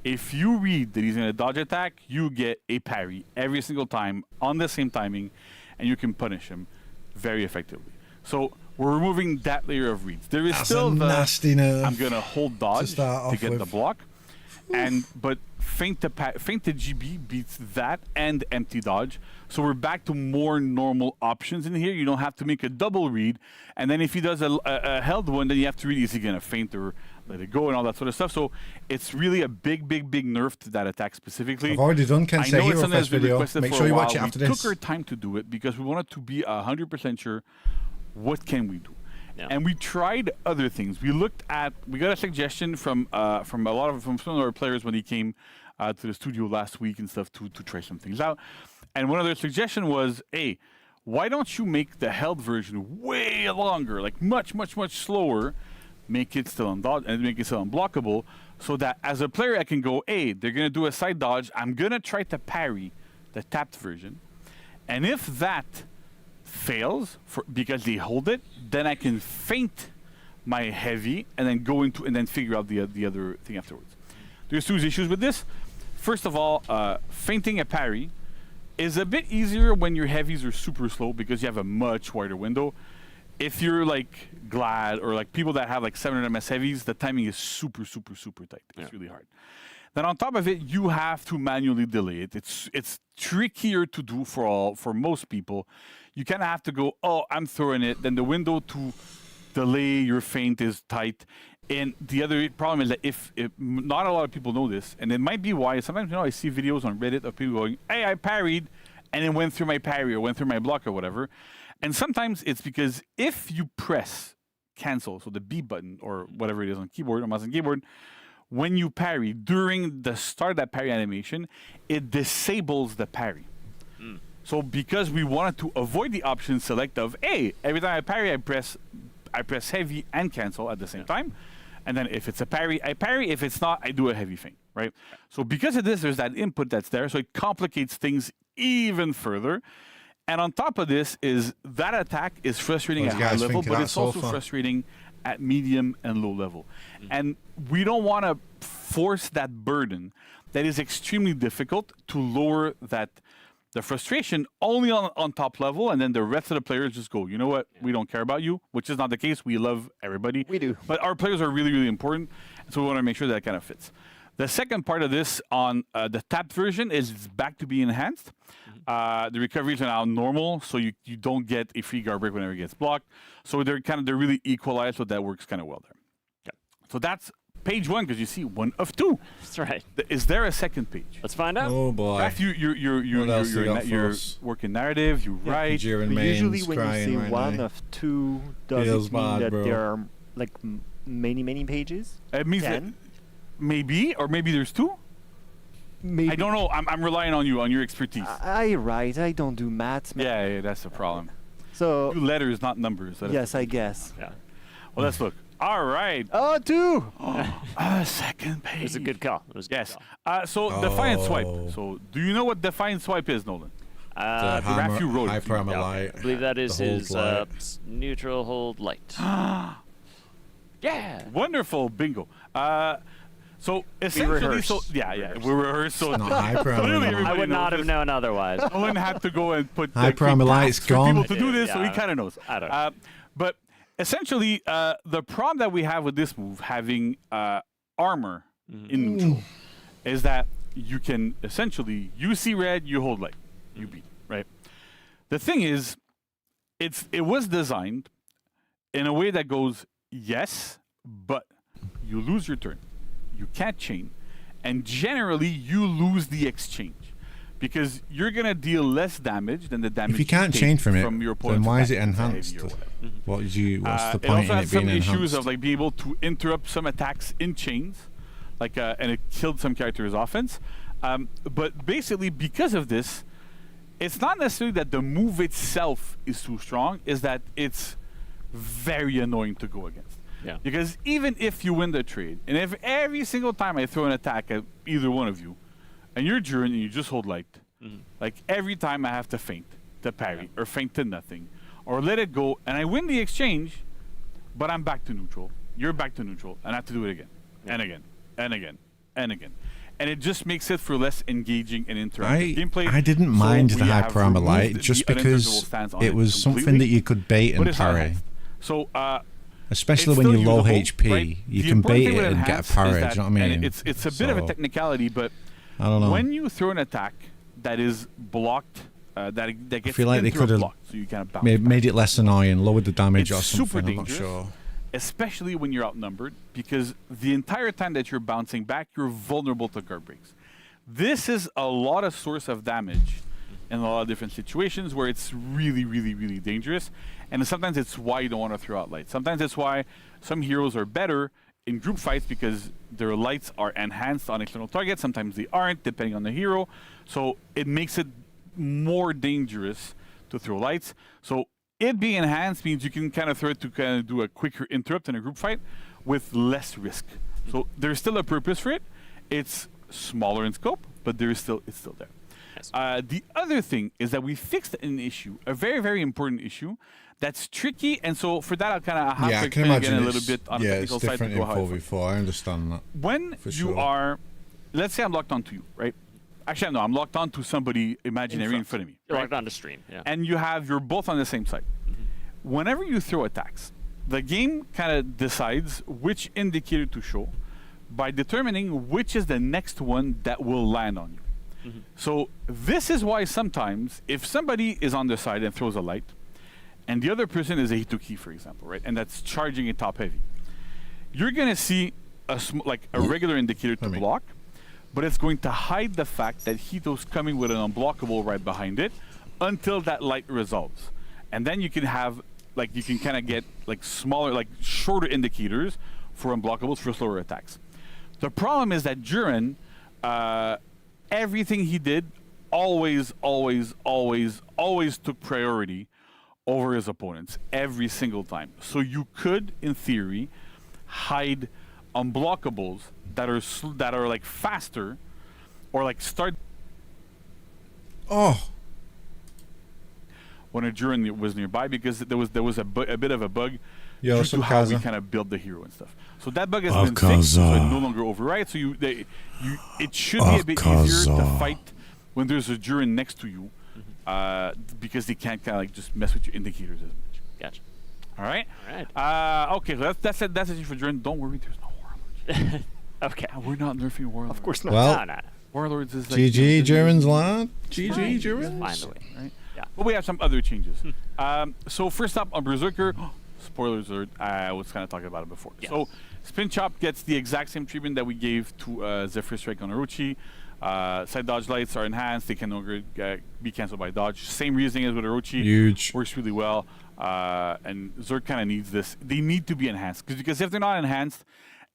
if you read that he's going to dodge attack, you get a parry every single time on the same timing, and you can punish him very effectively. So we're removing that layer of reads. There is still the nasty nerve. I'm going to hold dodge to get the block, but feint to GB beats that and empty dodge. So we're back to more normal options in here. You don't have to make a double read, and then if he does a held one, then you have to read, is he going to feint or let it go and all that sort of stuff. So it's really a big nerf to that attack specifically. I've already done Ken say hero first video. Make sure you watch it after this. We took our time to do it because we wanted to be 100% sure what can we do. Yeah. And we tried other things. We got a suggestion from some of our players when he came to the studio last week and stuff to try some things out. And one of their suggestions was, hey, why don't you make the held version way longer, like much slower, make it still unblockable, so that as a player I can go, hey, they're gonna do a side dodge, I'm gonna try to parry the tapped version, and if that fails because they hold it, then I can feint my heavy and then go into and then figure out the other thing afterwards. There's two issues with this. First of all, feinting a parry is a bit easier when your heavies are super slow because you have a much wider window. If you're like Glad or like people that have like 700 MS heavies, the timing is super tight. It's really hard. Then on top of it, you have to manually delay it. It's trickier to do for most people. You kind of have to go, oh, I'm throwing it. Then the window to delay your feint is tight. And the other problem is that if not a lot of people know this, and it might be why sometimes I see videos on Reddit of people going, hey, I parried, and it went through my parry or went through my block or whatever. And sometimes it's because if you press cancel, so the B button or whatever it is on keyboard or mouse and keyboard, when you parry, during the start of that parry animation, it disables the parry. So because we wanted to avoid the option select of, hey, every time I parry, I press heavy and cancel at the same time. And then if it's a parry, I parry. If it's not, I do a heavy feint, right? So because of this, there's that input that's there. So it complicates things even further. And on top of this is that attack is frustrating at high level, but it's also frustrating at medium and low level. And we don't want to force that burden that is extremely difficult to lower the frustration only on top level, and then the rest of the players just go, you know what, we don't care about you, which is not the case. We love everybody. We do. But our players are really important, so we want to make sure that kind of fits. The second part of this on the tapped version is it's back to be enhanced. The recoveries are now normal, so you don't get a free guard break whenever it gets blocked. So they're really equalized, so that works kind of well there. Yeah. So that's page one, because you see one of two. That's right. Is there a second page? Let's find out. Oh boy. After you're working narrative, you write. Usually when you say one of two, does it mean that there are like many pages? It means 10? Maybe, or maybe there's two. Maybe. I don't know. I'm relying on you, on your expertise. I write. I don't do maths. Yeah, that's the problem. So do letters, not numbers. Yes, I guess. Yeah. Well, let's look. All right. Oh, two. Second page. It was a good call. So Defiant Swipe. So do you know what Defiant Swipe is, Nolan? Raph, you wrote it. I believe that is his neutral hold light. Yeah. Wonderful. Bingo. So essentially, we rehearsed. So not hyper. I would not have known otherwise. Nolan had to go and put hyper light's gone. People to do this, so he kind of knows. I don't know. But essentially, the problem that we have with this move, having armor in neutral, is that you can essentially, you see red, you hold light, you beat, right? The thing is, it was designed in a way that goes, yes, but you lose your turn. You can't chain. And generally, you lose the exchange. Because you're going to deal less damage than the damage if you can't change from your it, then why is it enhanced? What's the point in it being enhanced? It also has some issues of like being able to interrupt some attacks in chains, like and it killed some characters' offense. But basically, because of this, it's not necessarily that the move itself is too strong, is that it's very annoying to go against. Yeah. Because even if you win the trade, and if every single time I throw an attack at either one of you, and you're Durin and you just hold light, like every time I have to feint to parry or feint to nothing, or let it go, and I win the exchange, but I'm back to neutral. You're back to neutral, and I have to do it again, and again, and again, and again. And it just makes it for less engaging and interactive gameplay. I didn't mind the high parameter light just because it was something that you could bait and parry. So, especially when you're low HP, right? you can bait it and get a parry. Do you know what I mean? And it's a bit of a technicality, but I don't know. When you throw an attack that is blocked, that gets I feel like they could have blocked, so you kind of made it less annoying, lowered the damage it's or something. Super dangerous, I'm not sure. Especially when you're outnumbered, because the entire time that you're bouncing back, you're vulnerable to guard breaks. This is a lot of source of damage in a lot of different situations where it's really, really, really dangerous. And sometimes it's why you don't want to throw out lights. Sometimes it's why some heroes are better in group fights because their lights are enhanced on external targets. Sometimes they aren't, depending on the hero. So it makes it more dangerous to throw lights. So it being enhanced means you can kind of throw it to kind of do a quicker interrupt in a group fight with less risk. So there's still a purpose for it. It's smaller in scope, but it's still there. Yes. The other thing is that we fixed an issue, a very, very important issue that's tricky. And so for that, I'll kind of have to explain again a little bit on the technical side to go how it works. I understand that. When you are, let's say I'm locked onto you, right? Actually, no, I'm locked onto somebody imaginary in front of me. You're locked onto stream, yeah. And you're both on the same side. Whenever you throw attacks, the game kind of decides which indicator to show by determining which is the next one that will land on you. So this is why sometimes if somebody is on the side and throws a light, and the other person is a Hitoki, for example, right, and that's charging it top heavy, you're gonna see a regular indicator to block, but it's going to hide the fact that Hito's coming with an unblockable right behind it until that light resolves. And then you can have, you can kind of get, smaller, shorter indicators for unblockables for slower attacks. The problem is that Durin, everything he did always took priority over his opponents every single time. So you could, in theory, hide unblockables that are faster, or start. Oh. When a Durin was nearby, because there was a bit of a bug due to how we kind of build the hero and stuff. So that bug has been fixed, so it no longer overrides. So it should be a bit easier to fight when there's a Durin next to you, because they can't kind of just mess with your indicators as much. Gotcha. All right. Okay. So that's it for Durin. Don't worry, there's no Warlords. Okay. We're not nerfing Warlords. Of course not. Well, no. Warlords is GG Durin's lad. GG Durin's. Find the way. Right? Yeah. But we have some other changes. So first up on Berserker, spoilers alert, I was kind of talking about it before. Yes. So Spin Chop gets the exact same treatment that we gave to Zephyr Strike on Orochi. Side dodge lights are enhanced. They can no longer be cancelled by dodge. Same reasoning as with Orochi. Huge. Works really well. And Zerg kind of needs this. They need to be enhanced. Because if they're not enhanced,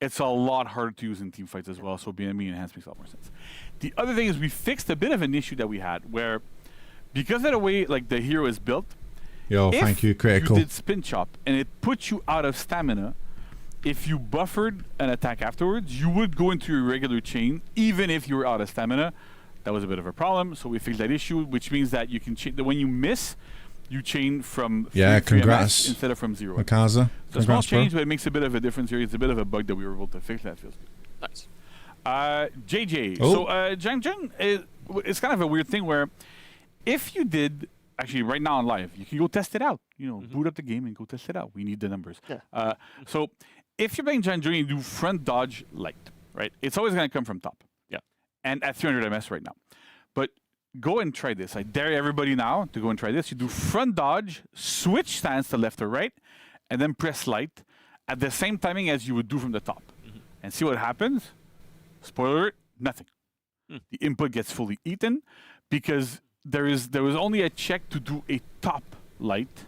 it's a lot harder to use in team fights as well. So being enhanced makes a lot more sense. The other thing is we fixed a bit of an issue that we had where, because of the way the hero is built, thank you, Critical. You did Spin Chop and it puts you out of stamina. If you buffered an attack afterwards, you would go into your regular chain, even if you were out of stamina. That was a bit of a problem, so we fixed that issue, which means that you can when you miss, you chain from 3 congrats MS instead of from 0. Makaza. It's a small change, but it makes a bit of a difference here. It's a bit of a bug that we were able to fix. That feels good. Nice. JJ. Oh. So Jang it's kind of a weird thing where if you did. Actually, right now on live, you can go test it out. Boot up the game and go test it out. We need the numbers. Yeah. So if you're playing Jang, you do front dodge light, right? It's always going to come from top. Yeah. And at 300 MS right now. But go and try this. I dare everybody now to go and try this. You do front dodge, switch stance to left or right, and then press light at the same timing as you would do from the top. And see what happens. Spoiler alert, nothing. The input gets fully eaten because there was only a check to do a top light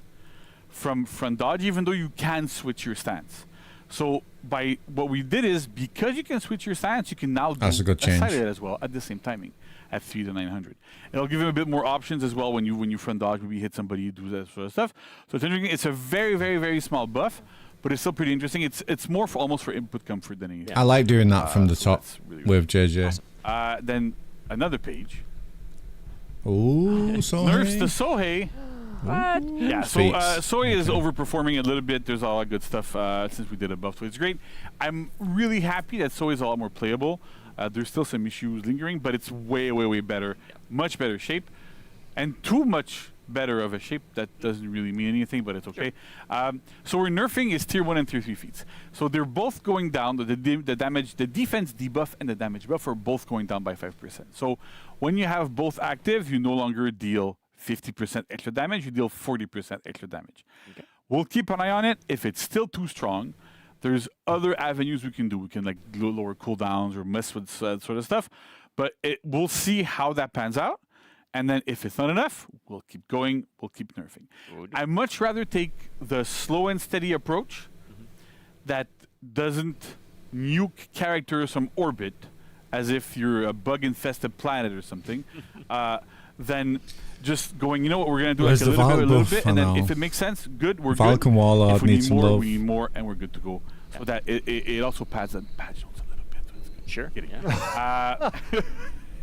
from front dodge, even though you can switch your stance. So by what we did is, because you can switch your stance, you can now do That's a good change. side as well at the same timing at 3 to 900. It'll give him a bit more options as well when you front dodge, maybe hit somebody, do that sort of stuff. So it's interesting. It's a very, very, very small buff, but it's still pretty interesting. It's more for almost for input comfort than anything. I like doing that from the top really with JJ. Awesome. Then another page. Ooh, Sohei. Nerfs to Sohei. What? Yeah, so Sohei is overperforming a little bit. There's a lot of good stuff since we did a buff, so it's great. I'm really happy that Sohei is a lot more playable. There's still some issues lingering, but it's way, way, way better. Much better shape. And too much better of a shape. That doesn't really mean anything, but it's okay. So we're nerfing is tier 1 and tier 3 feats. So they're both going down. The damage, the defense debuff and the damage buff are both going down by 5%. So when you have both active, you no longer deal 50% extra damage, you deal 40% extra damage. Okay. We'll keep an eye on it. If it's still too strong, there's other avenues we can do. We can like lower cooldowns or mess with sort of stuff. But we'll see how that pans out. And then if it's not enough, we'll keep going, we'll keep nerfing. I'd much rather take the slow and steady approach that doesn't nuke characters from orbit as if you're a bug-infested planet or something, than just going, you know what, we're going to do like a little bit, and then if it makes sense, good, we're Vulcan good. Warlord If we needs need more, some love. we need more, and we're good to go. So that it also pads the patch notes a little bit. Sure. Yeah.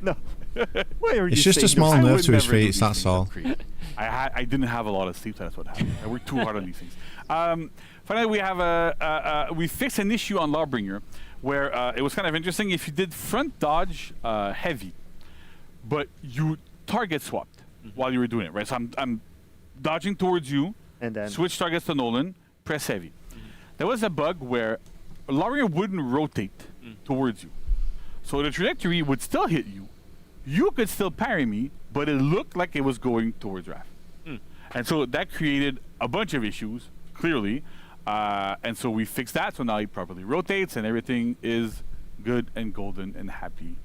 No. Why are It's you just a saying small I nerf would to his never do face, these that's things all. that crazy. I didn't have a lot of sleep, so that's what happened. I worked too hard on these things. Finally, we have we fixed an issue on Lawbringer where it was kind of interesting. If you did front dodge heavy, but you target swapped while you were doing it, right? So I'm dodging towards you, and then switch targets to Nolan, press heavy. There was a bug where Lawbringer wouldn't rotate towards you. So the trajectory would still hit you. You could still parry me, but it looked like it was going towards Raph. And so that created a bunch of issues, clearly. And so we fixed that, so now he properly rotates, and everything is good and golden and happy.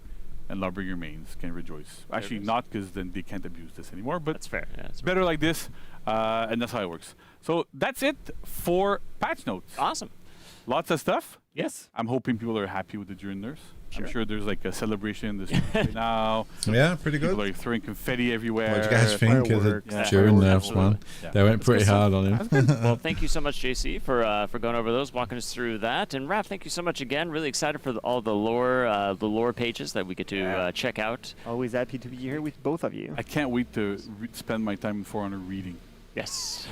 And Lawbringer mains can rejoice. Actually, not, because then they can't abuse this anymore. But that's fair. Yeah, it's better like this, and that's how it works. So that's it for patch notes. Awesome. Lots of stuff. Yes. I'm hoping people are happy with the During nerfs. Sure. I'm sure there's like a celebration this right now. Yeah, pretty good. People are throwing confetti everywhere. What do you guys think of the During nerfs, man? Yeah. They went pretty hard on him. Well, thank you so much, JC, for going over those, walking us through that. And Raph, thank you so much again. Really excited for all the lore pages that we get to check out. Always happy to be here with both of you. I can't wait to spend my time in For Honor reading. Yes.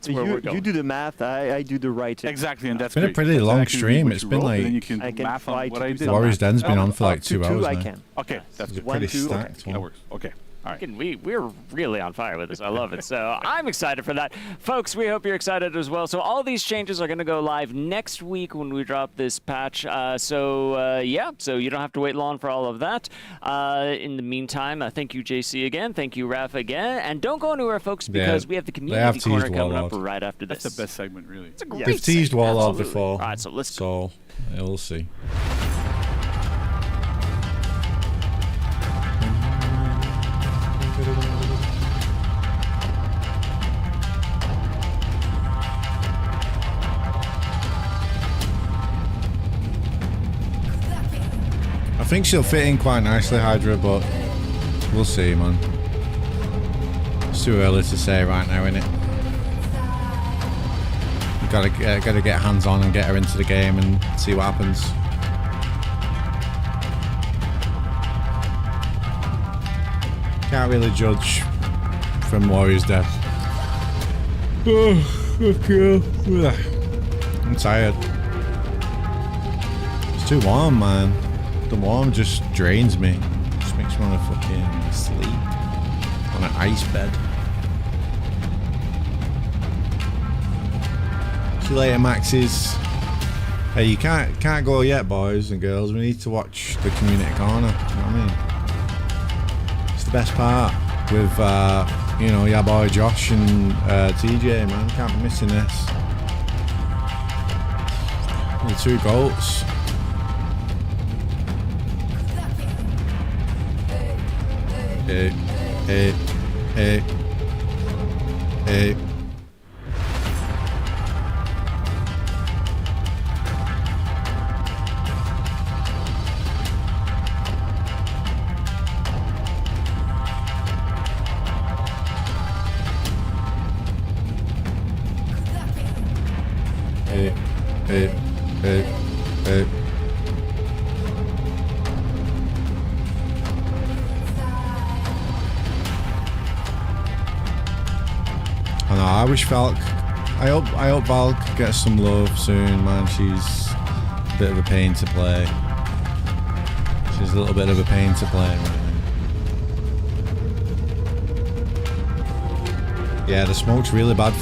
So you do the math, I do the writing. Exactly, and that's It's been a pretty long stream. It's been like I can math on what I did. Warriors Den's been on for like 2 hours I now. can. Okay, that's It's good. pretty 2, stacked. That works. Okay. All right. We're really on fire with this. I love it. So I'm excited for that. Folks, we hope you're excited as well. So all these changes are going to go live next week when we drop this patch. So you don't have to wait long for all of that. In the meantime, thank you, JC, again. Thank you, Raph, again. And don't go anywhere, folks, because we have the community corner coming up right after this. That's the best segment, really. It's a great They've teased segment. Warlord Absolutely. before. All right, so let's go. So, we'll see. I think she'll fit in quite nicely, Hydra, but we'll see, man. It's too early to say right now, innit? Gotta get hands on and get her into the game and see what happens. Can't really judge from Warriors' death. Okay. I'm tired. It's too warm, man. The warm just drains me. Just makes me want to fucking sleep on an ice bed. See you later, Maxes. Hey, you can't go yet, boys and girls. We need to watch the community corner. You know what I mean? It's the best part with your boy Josh and TJ, man. Can't be missing this. The two goats. Hey. Hey. I wish Valk. I hope Valk gets some love soon, man. She's a bit of a pain to play. She's a little bit of a pain to play, man. Yeah, the smoke's really bad.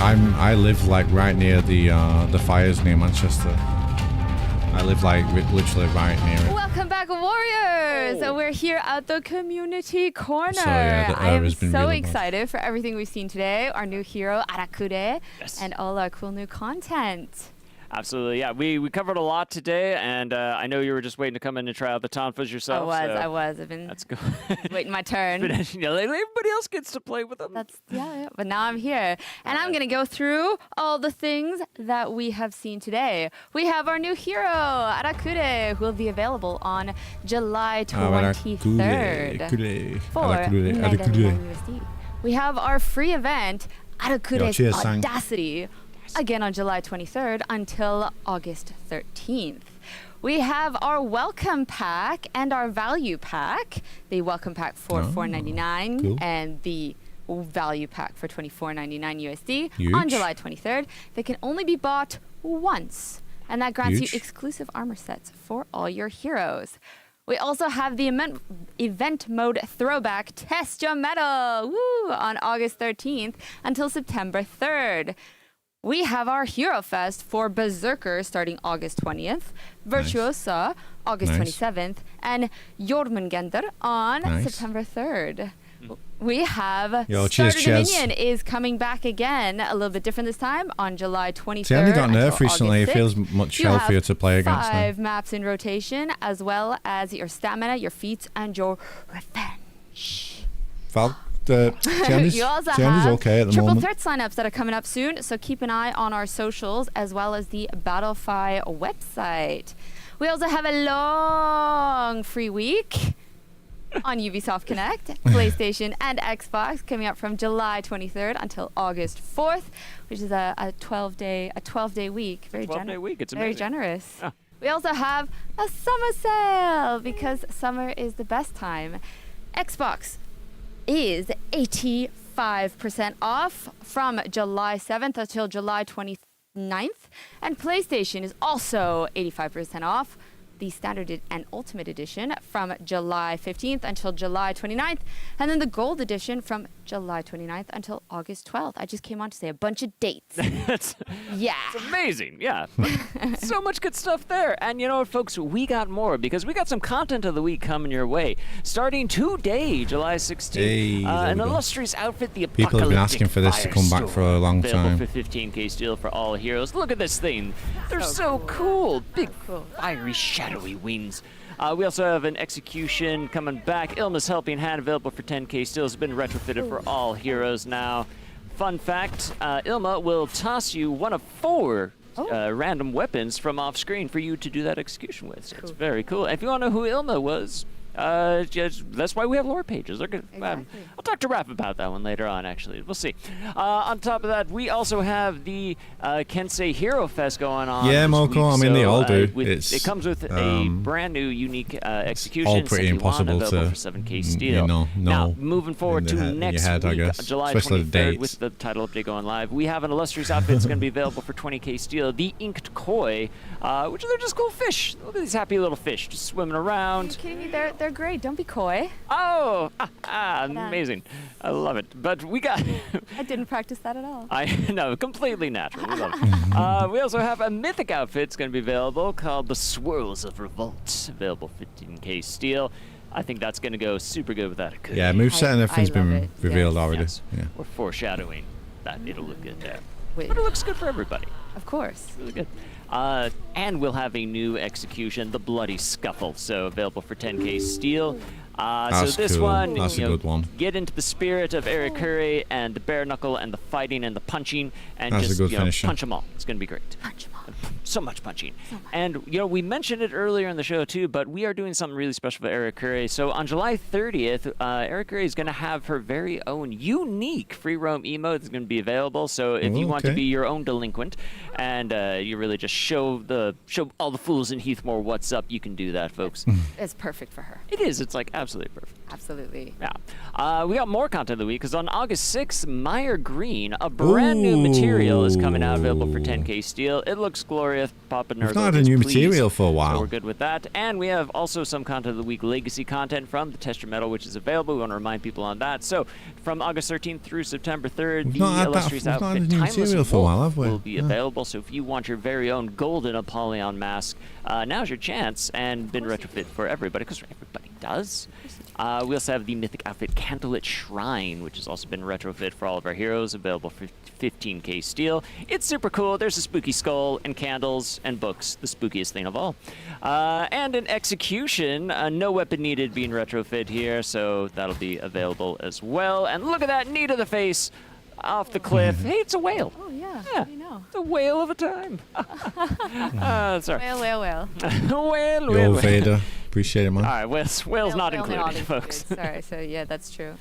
I live like right near the fires near Manchester. I live like literally right near it. Welcome back, Warriors! So we're here at the community corner. So, yeah, I am has been so really excited for everything we've seen today. Our new hero, Arakure, Yes. and all our cool new content. Absolutely, yeah. We covered a lot today, and I know you were just waiting to come in and try out the tonfas yourself. I was. I've been That's good. waiting my turn. Everybody else gets to play with them. Yeah. But now I'm here, and I'm gonna go through all the things that we have seen today. We have our new hero, Arakure, who will be available on July 23rd for $99 USD. We have our free event, Arakure's Audacity. Again on July 23rd until August 13th. We have our welcome pack and our value pack. The welcome pack for $4.99 cool. and the value pack for $24.99 USD Huge. on July 23rd. They can only be bought once, and that grants Huge. you exclusive armor sets for all your heroes. We also have the event mode throwback Test Your Metal on August 13th until September 3rd. We have our Hero Fest for Berserker starting August 20th, Virtuosa August 27th, and Jormungandr on September 3rd. We have Starter Dominion is coming back again, a little bit different this time, on July 23rd. See, I only got nerfed recently. It 6th. feels much healthier to play against now. 5 maps in rotation, as well as your stamina, your feats, and your revenge. Valk, Tiana's You also have okay at the triple moment. threat signups that are coming up soon, so keep an eye on our socials as well as the Battlefy website. We also have a long free week on Ubisoft Connect, PlayStation, and Xbox coming up from July 23rd until August 4th, which is a 12-day week. Very 12-day week. It's amazing. Very generous. Yeah. We also have a summer sale because summer is the best time. Xbox is 85% off from July 7th until July 29th, and PlayStation is also 85% off, the Standard and Ultimate Edition from July 15th until July 29th, and then the Gold Edition from July 29th until August 12th. I just came on to say a bunch of dates. It's amazing, yeah. So much good stuff there. And you know what, folks, we got more because we got some content of the week coming your way. Starting today, July 16th, an illustrious outfit, the Apocalyptic People have been asking for this to come back for a long time. Available for 15k steel for all heroes. Look at this thing. They're so cool. Big, fiery, shadowy wings. We also have an execution coming back. Ilma's Helping Hand available for 10k steel. Has been retrofitted for all heroes now. Fun fact, Ilma will toss you one of 4 random weapons from off screen for you to do that execution with. So it's very cool. And if you want to know who Ilma was, that's why we have lore pages. They're good. I'll talk to Raph about that one later on, actually. We'll see. On top of that, we also have the Kensei Hero Fest going on. Yeah, Moko. I mean, they all do. It comes with a brand new unique execution. All pretty impossible to, for 7k steel. Now, moving forward to next week, July 23rd, with the title update going live, we have an illustrious outfit that's going to be available for 20k steel. The Inked Koi, which are just cool fish. Look at these happy little fish just swimming around. Are you kidding me? They're great. Don't be coy. Oh, amazing. I love it. But we got... I didn't practice that at all. I know, completely natural. We love it. We also have a mythic outfit that's going to be available called the Swirls of Revolt. Available 15k steel. I think that's going to go super good with that. Yeah, moveset and everything's been revealed already. Yes. Yeah. We're foreshadowing that it'll look good there. But it looks good for everybody. Of course. Really good. And we'll have a new execution, the Bloody Scuffle, so available for 10k steel. So this one, that's a good one. Get into the spirit of Eric Curry and the bare knuckle and the fighting and the punching, and that's just a good finisher. punch them all. It's going to be great. Punch them all. So much punching. And, we mentioned it earlier in the show, too, but we are doing something really special for Arakure. So on July 30th, Arakure is going to have her very own unique free roam emote that's going to be available. So if you want to be your own delinquent and you really just show all the fools in Heathmore what's up, you can do that, folks. It's perfect for her. It is. It's like absolutely perfect. Absolutely. Yeah. We got more content of the week because on August 6th, Meyer Green, a brand new material is coming out available for 10K steel. It looks glorious. Papa Nerd. We've not had a new material for a while. So we're good with that. And we have also some content of the week, legacy content from the Tester Metal, which is available. We want to remind people on that. So from August 13th through September 3rd, the illustrious outfit Timeless Wolf will be available. So if you want your very own golden Apollyon mask, now's your chance, and been retrofit for everybody, because everybody does. We also have the mythic outfit Candlelit Shrine, which has also been retrofit for all of our heroes, available for 15K steel. It's super cool. There's a spooky skull and candles and books, the spookiest thing of all. And an execution, no weapon needed being retrofit here, so that'll be available as well. And look at that, knee to the face, off the cliff. Hey, it's a whale. Oh, yeah. Yeah. How do you know? It's a whale of a time. Sorry. Whale. Yo, Vader. Appreciate it, man. All right, whale's not included, folks. Sorry, so yeah, that's true.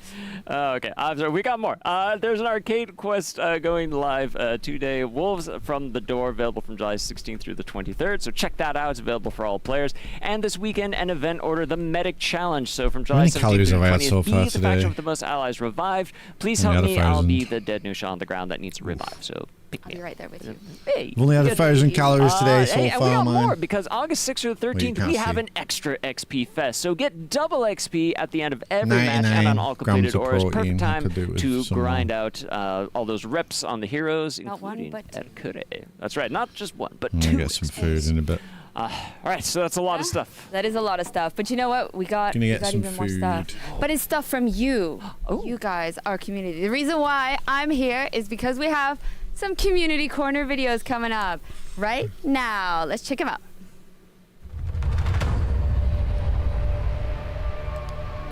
Okay, I'm sorry, we got more. There's an arcade quest going live today. Wolves from the Door, available from July 16th through the 23rd. So check that out. It's available for all players. And this weekend, an event order, the Medic Challenge. So from July 17th through the 20th, be the faction with the most allies revived. Please help me. I'll be the dead Nusha on the ground that needs to revive. So I'll be right there with you. Hey, we've only had 1,000 calories today so hey, far, we got man. more because August 6th or the 13th, we have an extra XP fest. So get double XP at the end of every match and on all completed auras. Perfect time to grind out all those reps on the heroes, including Arakure. That's right, not just one, but two. Get some food in a bit. All right, so that's a lot of stuff. That is a lot of stuff. But you know what? We got even more stuff. But it's stuff from you. You guys, our community. The reason why I'm here is because we have some community corner videos coming up right now. Let's check them out.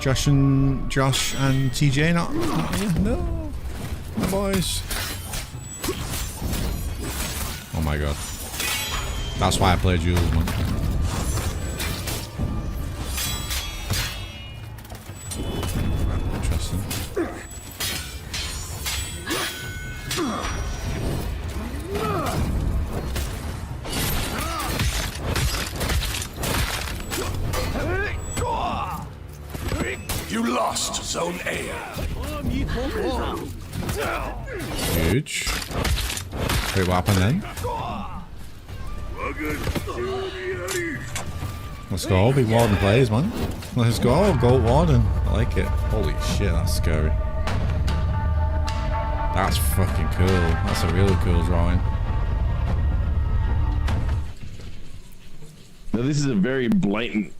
Josh and TJ not here? No, boys. Oh my god. That's why I play Jules, man. Interesting. You lost Zone A. Huge. Wait, what happened then? Let's go, big Warden plays, man. Let's go, Goat Warden. I like it. Holy shit, that's scary. That's fucking cool. That's a really cool drawing. Now this is a very blatant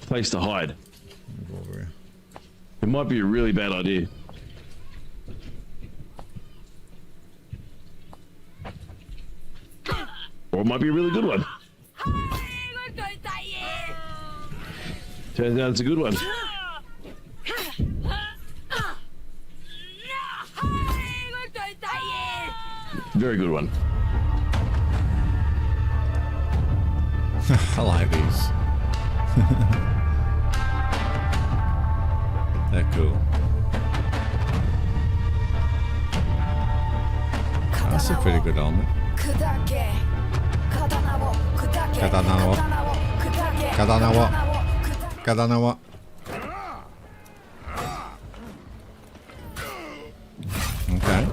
place to hide. Go over here. It might be a really bad idea. Or it might be a really good one. Turns out it's a good one. Very good one. I like these. They're cool. That's a pretty good helmet. Katana. Okay.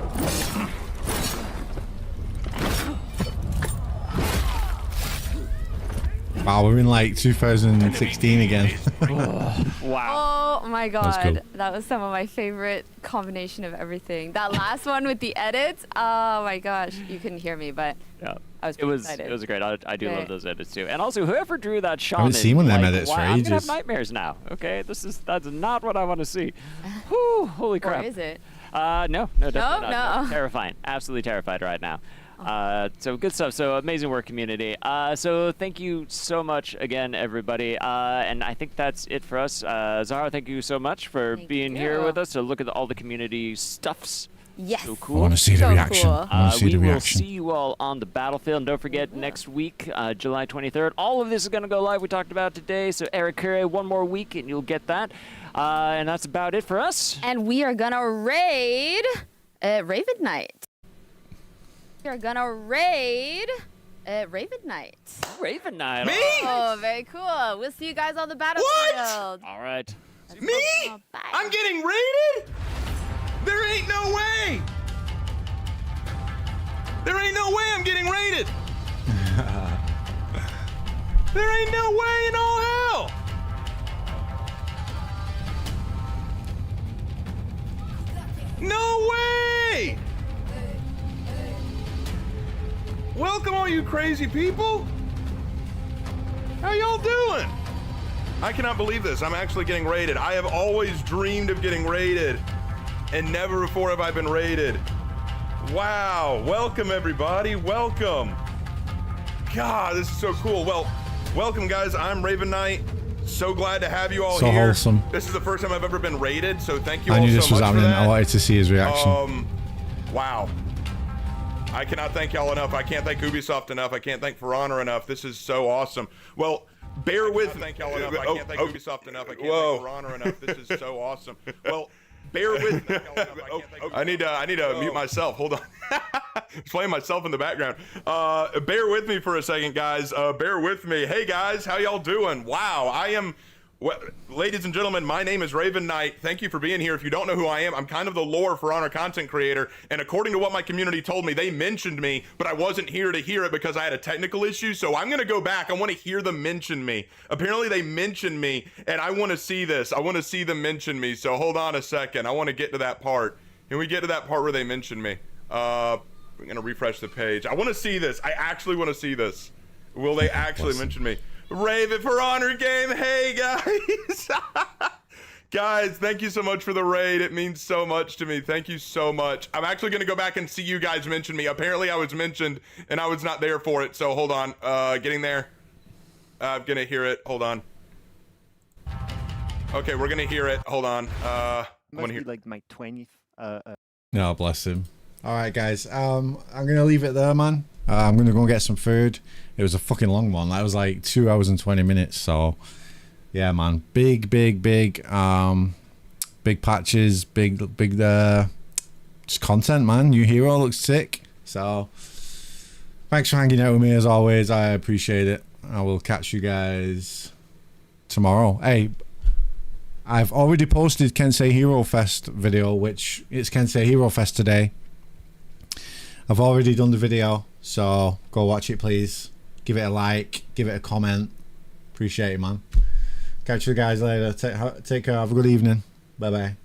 Wow, we're in like 2016 again. Wow. Oh my god. Cool. That was some of my favorite combination of everything. That last one with the edits. Oh my gosh. You couldn't hear me, but yeah. I was excited. It was great. I do love those edits too. And also, whoever drew that shaman, I haven't seen one of them edits for I'm ages. gonna have nightmares now. Okay, that's not what I want to see. Whew, holy crap. Or is it? No, definitely not. No. Terrifying. Absolutely terrified right now. So good stuff. So amazing work, community. So thank you so much again, everybody. And I think that's it for us. Zahra, thank you so much for being here with us to look at all the community stuffs Yes. So cool. I want to see the reaction. Cool. I want to see the we will reaction. see you all on the battlefield. And don't forget, next week, July 23rd, all of this is going to go live. We talked about today. So Arakure, one more week, and you'll get that. And that's about it for us. And we are going to raid Raven Knight. We are going to raid Raven Knight. Raven Knight. Me? Oh, very cool. We'll see you guys on the battlefield. All right. Me? I'm getting raided? There ain't no way. There ain't no way I'm getting raided. There ain't no way in all hell. No way. Welcome all you crazy people. How y'all doing? I cannot believe this. I'm actually getting raided. I have always dreamed of getting raided, and never before have I been raided. Wow. Welcome, everybody. Welcome. God, this is so cool. Well, welcome, guys. I'm Raven Knight. So glad to have you all So here. wholesome. This is the first time I've ever been raided, so thank you I all knew so this was much for happening. that. I wanted to see his reaction. Wow. I cannot thank y'all enough. I can't thank Ubisoft enough. I can't thank For Honor enough. This is so awesome. Well, bear with me. Thank y'all enough. I can't thank Ubisoft enough. I can't thank For Honor enough. This is so awesome. Well, bear with me. I need to mute myself. Hold on. Playing myself in the background. Bear with me for a second, guys. Bear with me. Hey, guys, how y'all doing? Wow, I am. Well, ladies and gentlemen, my name is Raven Knight. Thank you for being here. If you don't know who I am, I'm kind of the lore For Honor content creator. And according to what my community told me, they mentioned me, but I wasn't here to hear it because I had a technical issue. So I'm going to go back. I want to hear them mention me. Apparently they mentioned me, and I want to see this. I want to see them mention me. So hold on a second. I want to get to that part. Can we get to that part where they mention me? I'm going to refresh the page. I want to see this. I actually want to see this. Will they actually mention me? Raven For Honor game. Hey, guys. Guys, thank you so much for the raid. It means so much to me. Thank you so much. I'm actually going to go back and see you guys mention me. Apparently, I was mentioned, and I was not there for it. So hold on. Getting there. I'm going to hear it. Hold on. Okay, we're going to hear it. Hold on. I want to hear. Like my 20th. No, bless him. All right, guys. I'm gonna leave it there, man. I'm gonna go get some food. It was a fucking long one. That was like 2 hours and 20 minutes. So, yeah, man. Big patches. Big. Just content, man. New hero looks sick. So, thanks for hanging out with me as always. I appreciate it. I will catch you guys tomorrow. Hey. I've already posted Kensei Hero Fest video, which it's Kensei Hero Fest today. I've already done the video, so go watch it, please. Give it a like, give it a comment. Appreciate it, man. Catch you guys later. Take care. Have a good evening. Bye bye.